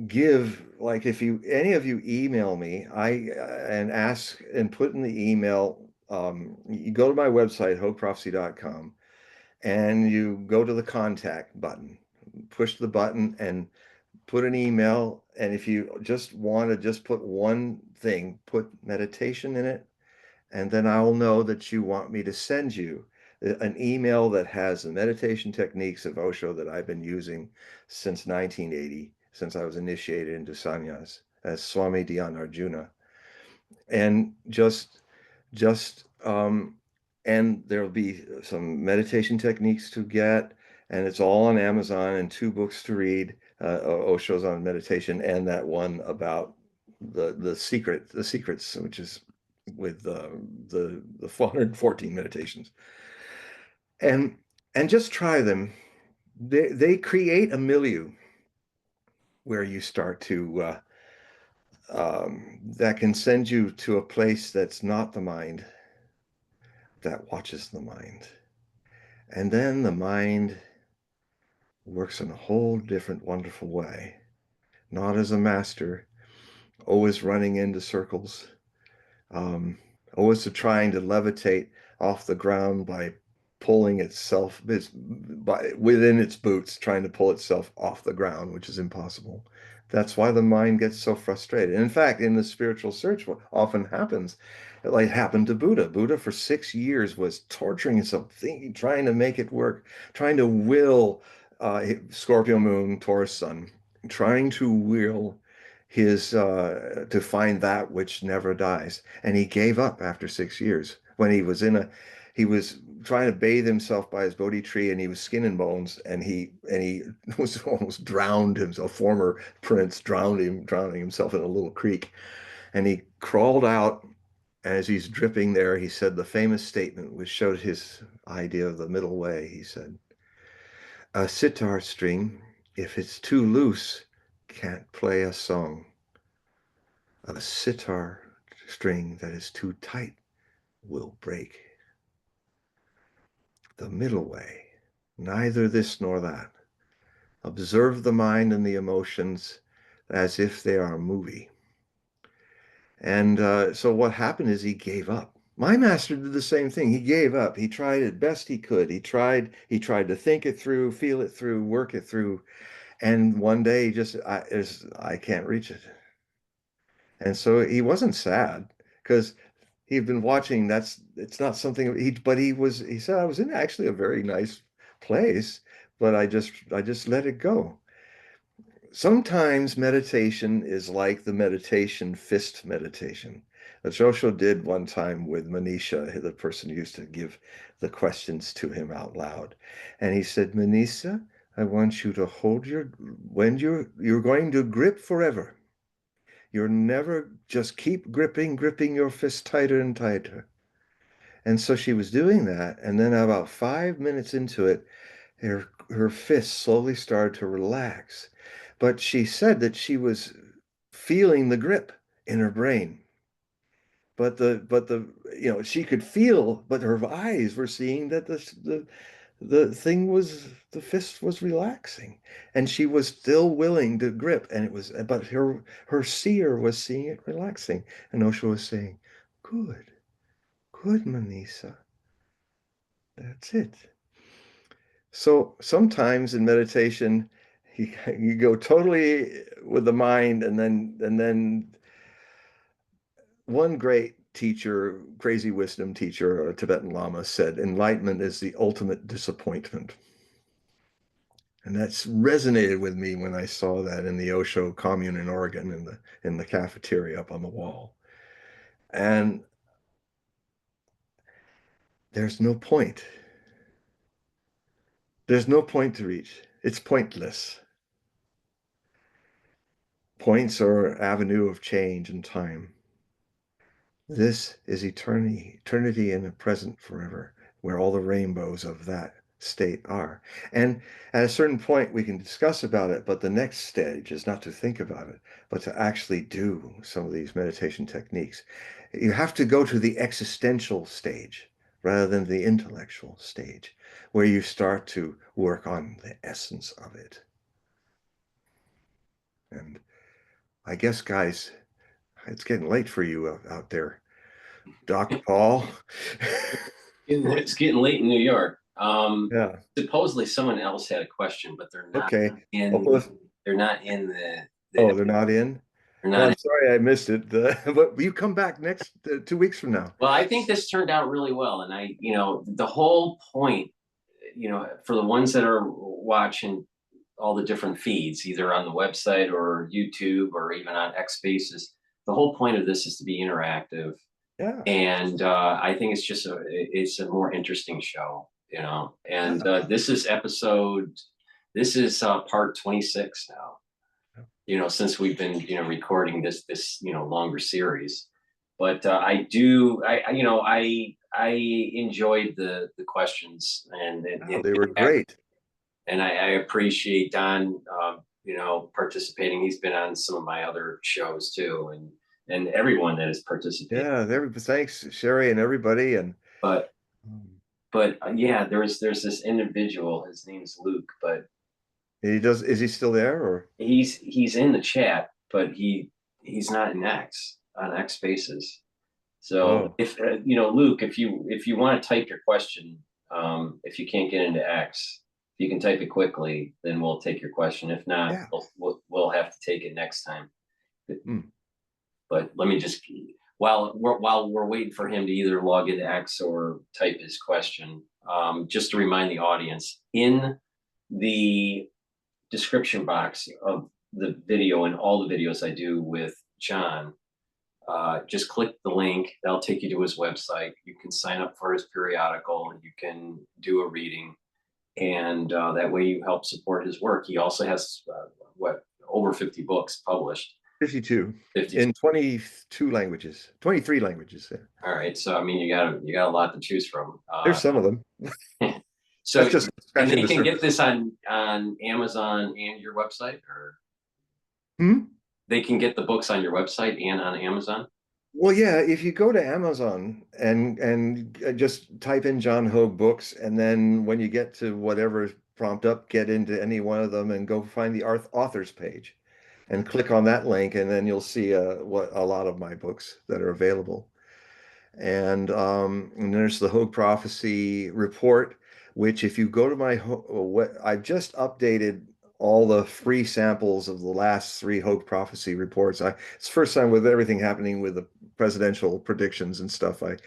give, like, if any of you email me, and ask and put in the email, you go to my website, hogueprophecy.com, and you go to the contact button, push the button and put an email. And if you just want to just put one thing, put meditation in it, and then I'll know that you want me to send you an email that has the meditation techniques of Osho that I've been using since 1980, since I was initiated into sannyas as Swami Dhyan Arjuna. And just and there'll be some meditation techniques to get, and it's all on Amazon, and 2 books to read, Osho's on meditation, and that one about the secrets, which is with the 414 meditations. And just try them. They create a milieu where you start to that can send you to a place that's not the mind, that watches the mind. And then the mind works in a whole different, wonderful way. Not as a master, always running into circles, always trying to levitate off the ground by pulling itself within its boots, trying to pull itself off the ground, which is impossible. That's why the mind gets so frustrated. In fact, in the spiritual search, what often happens, like happened to Buddha. Buddha for 6 years was torturing himself, trying to make it work, trying to will Scorpio moon, Taurus sun, trying to will his to find that which never dies. And he gave up after 6 years when he was trying to bathe himself by his Bodhi tree, and he was skin and bones, and he was almost drowned himself. Former prince drowning himself in a little creek, and he crawled out. As he's dripping there, he said the famous statement, which showed his idea of the middle way. He said, "A sitar string, if it's too loose, can't play a song. A sitar string that is too tight will break. The middle way, neither this nor that. Observe the mind and the emotions as if they are a movie." And so what happened is he gave up. My master did the same thing. He gave up. He tried as best he could. He tried to think it through, feel it through, work it through. And one day he just, I can't reach it. And so he wasn't sad, because he'd been watching. It's not something he said, I was in actually a very nice place, but I just let it go. Sometimes meditation is like the meditation fist meditation that Osho did one time with Manisha, the person who used to give the questions to him out loud. And he said, "Manisha, I want you to hold when you're going to grip forever. You're never, just keep gripping your fist tighter and tighter." And so she was doing that. And then about 5 minutes into it, her fist slowly started to relax. But she said that she was feeling the grip in her brain. But she could feel, but her eyes were seeing that the fist was relaxing, and she was still willing to grip, but her seer was seeing it relaxing. And Osho was saying, good Manisa, that's it. So sometimes in meditation, you go totally with the mind, and then one great teacher, crazy wisdom teacher, a Tibetan Lama, said, "Enlightenment is the ultimate disappointment." And that's resonated with me when I saw that in the Osho commune in Oregon in the cafeteria up on the wall. And there's no point. There's no point to reach. It's pointless. Points are avenue of change and time. This is eternity in the present forever, where all the rainbows of that state are. And at a certain point, we can discuss about it, but the next stage is not to think about it, but to actually do some of these meditation techniques. You have to go to the existential stage rather than the intellectual stage, where you start to work on the essence of it. And I guess, guys, it's getting late for you out there. Dr. Paul. It's getting late in New York. Yeah. Supposedly someone else had a question, but they're not Okay. in. They're not in the Oh, they're not in? they're Well, not I'm sorry I missed it. But you come back next 2 weeks from now. Well, I think this turned out really well. And the whole point, for the ones that are watching all the different feeds, either on the website or YouTube or even on X Spaces, the whole point of this is to be interactive. Yeah. And I think it's a more interesting show, and this is part 26 now, since we've been, recording this, longer series. But I enjoyed the questions and They were great. And I appreciate Don, participating. He's been on some of my other shows too, and everyone that has participated. Yeah, thanks, Sherry and everybody. And But yeah, there's this individual. His name's Luke, but is he still there, or he's in the chat, but he's not in on X Spaces. So if Luke, if you want to type your question, if you can't get into X, if you can type it quickly, then we'll take your question. If not, we'll have to take it next time. But let me just, while we're waiting for him to either log into X or type his question, just to remind the audience, in the description box of the video and all the videos I do with John, just click the link. That'll take you to his website. You can sign up for his periodical. You can do a reading, and that way you help support his work. He also has over 50 books published. 52 in 22 languages, 23 languages. All right, so I mean, you got a lot to choose from. There's some of them. So just and they can get this on Amazon and your website, or they can get the books on your website and on Amazon. Well, yeah, if you go to Amazon and just type in John Hogue books, and then when you get to whatever prompt up, get into any one of them and go find the authors page and click on that link, and then you'll see a lot of my books that are available. And there's the Hogue Prophecy Report, which if you go to I've just updated all the free samples of the last 3 Hogue Prophecy reports. It's the first time with everything happening with the presidential predictions and stuff. I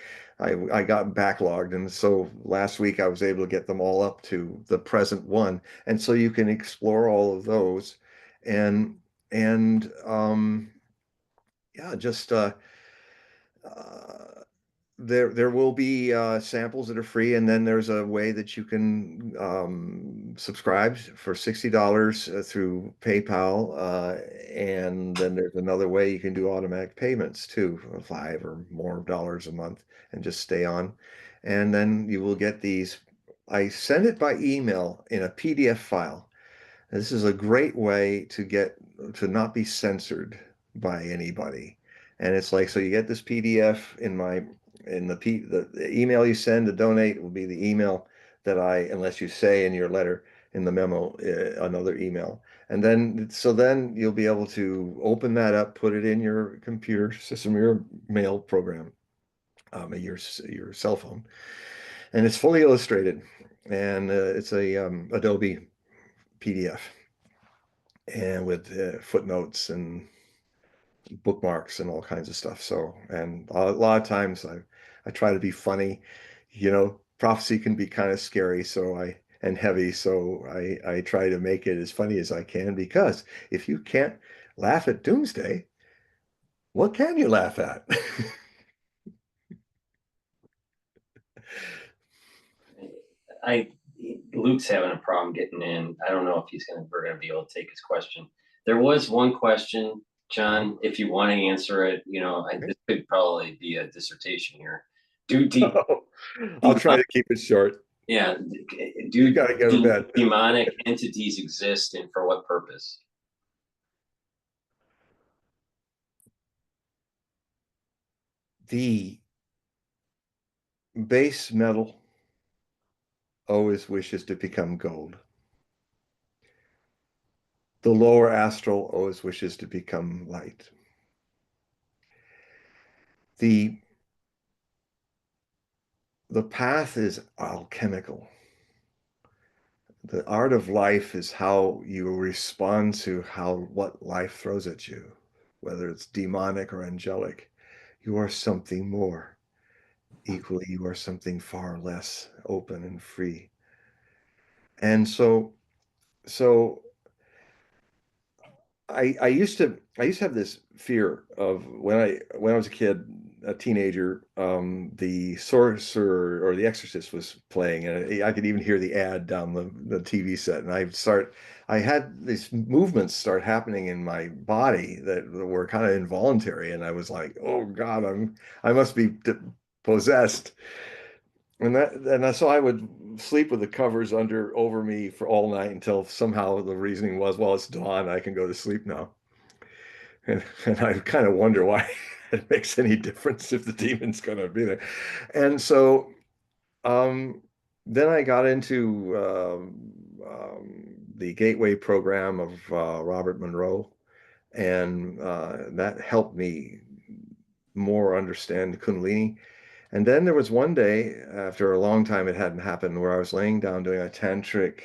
got backlogged, and so last week I was able to get them all up to the present one, and so you can explore all of those, and yeah, just there will be samples that are free, and then there's a way that you can subscribe for $60 through PayPal, and then there's another way you can do automatic payments too, $5 or more a month, and just stay on, and then you will get these. I send it by email in a PDF file. This is a great way to not be censored by anybody. And it's like, so you get this PDF in the email you send to donate will be the email that unless you say in your letter in the memo, another email. And then you'll be able to open that up, put it in your computer system, your mail program, your cell phone. And it's fully illustrated, and it's a Adobe PDF, and with footnotes and bookmarks and all kinds of stuff. So, and a lot of times I try to be funny. You know, prophecy can be kind of scary, and heavy. So I try to make it as funny as I can, because if you can't laugh at doomsday, what can you laugh at? Luke's having a problem getting in. I don't know if we're gonna be able to take his question. There was one question, John, if you want to answer it, this could probably be a dissertation here. I'll try to keep it short. Yeah, You gotta go to bed. Demonic entities exist, and for what purpose? The base metal always wishes to become gold. The lower astral always wishes to become light. The path is alchemical. The art of life is how you respond to what life throws at you, whether it's demonic or angelic. You are something more. Equally, you are something far less open and free. And so I used to have this fear of when I was a kid, a teenager, the Sorcerer or the Exorcist was playing, and I could even hear the ad down the TV set, and I had these movements start happening in my body that were kind of involuntary, and I was like, oh God, I must be possessed. And so I would sleep with the covers over me for all night until somehow the reasoning was, well, it's dawn, I can go to sleep now. And I kind of wonder why it makes any difference if the demon's going to be there. And so then I got into the Gateway program of Robert Monroe, and that helped me more understand Kundalini. And then there was one day, after a long time it hadn't happened, where I was laying down doing a tantric,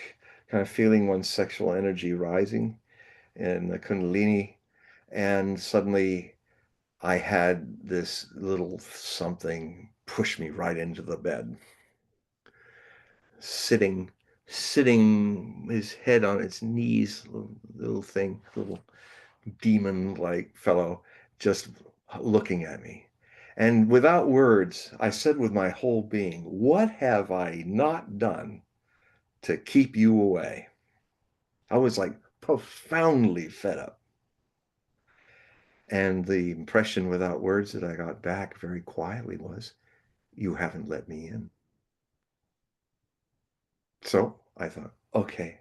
kind of feeling one's sexual energy rising in the Kundalini. And suddenly I had this little something push me right into the bed. Sitting, his head on its knees, little thing, little demon-like fellow, just looking at me. And without words, I said with my whole being, what have I not done to keep you away? I was like profoundly fed up. And the impression without words that I got back very quietly was, you haven't let me in. So I thought, okay,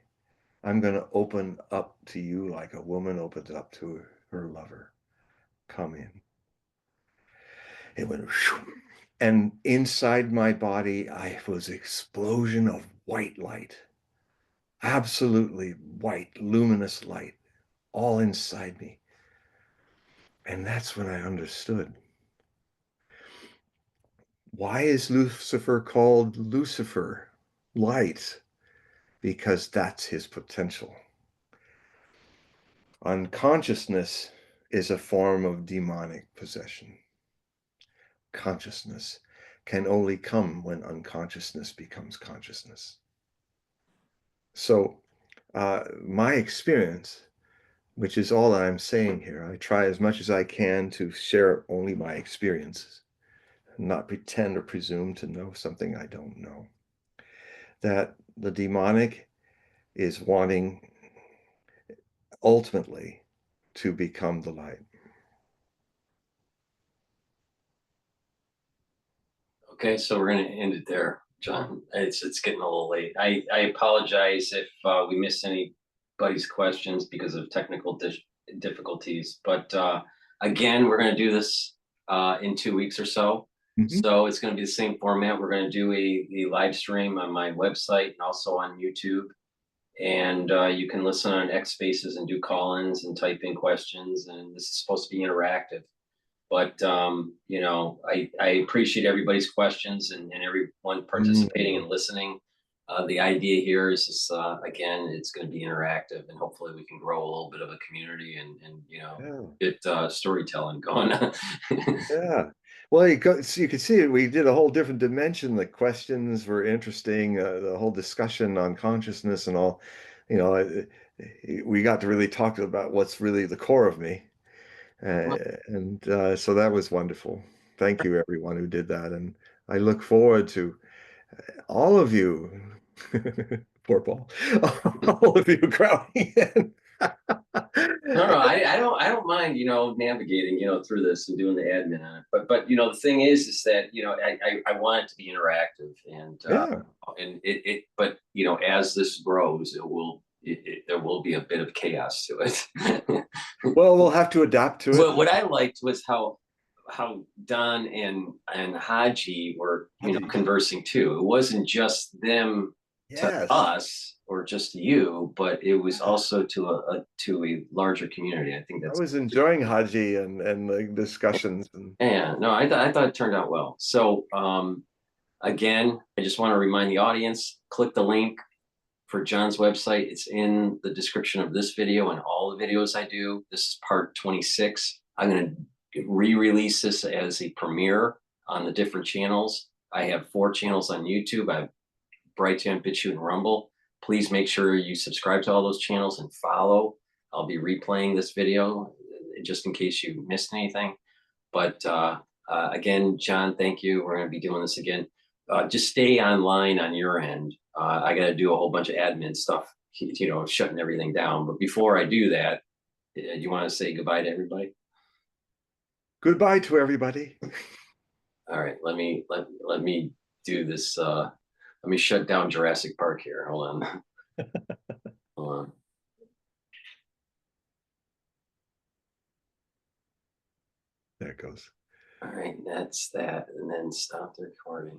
I'm going to open up to you like a woman opens up to her lover. Come in. It went, and inside my body, I was an explosion of white light, absolutely white, luminous light, all inside me. And that's when I understood. Why is Lucifer called Lucifer, light? Because that's his potential. Unconsciousness is a form of demonic possession. Consciousness can only come when unconsciousness becomes consciousness. So my experience, which is all I'm saying here, I try as much as I can to share only my experiences, not pretend or presume to know something I don't know. That the demonic is wanting ultimately to become the light. Okay, so we're going to end it there, John. It's getting a little late. I apologize if we missed anybody's questions because of technical difficulties. But again, we're going to do this in 2 weeks or so. Mm-hmm. So it's going to be the same format. We're going to do a live stream on my website and also on YouTube. And you can listen on X Spaces and do call-ins and type in questions. And this is supposed to be interactive. But I appreciate everybody's questions and everyone participating and listening. The idea here is just, again, it's going to be interactive, and hopefully we can grow a little bit of a community and Yeah. get storytelling going. Yeah. Well, so you can see it. We did a whole different dimension. The questions were interesting. The whole discussion on consciousness and all, you know, we got to really talk about what's really the core of me. And so that was wonderful. Thank you, everyone who did that. And I look forward to all of you, poor Paul, all of you crowding in. No, I don't mind, navigating, through this and doing the admin on it. But the thing is that, I want it to be interactive, Yeah. and but as this grows, there will be a bit of chaos to it. Well, we'll have to adapt to it. What I liked was how Don and Haji were, conversing too. It wasn't just them to Yes. us or just to you, but it was also to a larger community. I think I that's. was enjoying Haji and the discussions. Yeah, no, I thought it turned out well. So again, I just want to remind the audience, click the link for John's website. It's in the description of this video and all the videos I do. This is part 26. I'm going to re-release this as a premiere on the different channels. I have 4 channels on YouTube. I have Brighteon, Bitchute, and Rumble. Please make sure you subscribe to all those channels and follow. I'll be replaying this video just in case you missed anything. But again, John, thank you. We're going to be doing this again. Just stay online on your end. I got to do a whole bunch of admin stuff, shutting everything down. But before I do that, do you want to say goodbye to everybody? Goodbye to everybody. All right, let me do this. Let me shut down Jurassic Park here. Hold on. Hold on. There it goes. All right, that's that, and then stop the recording.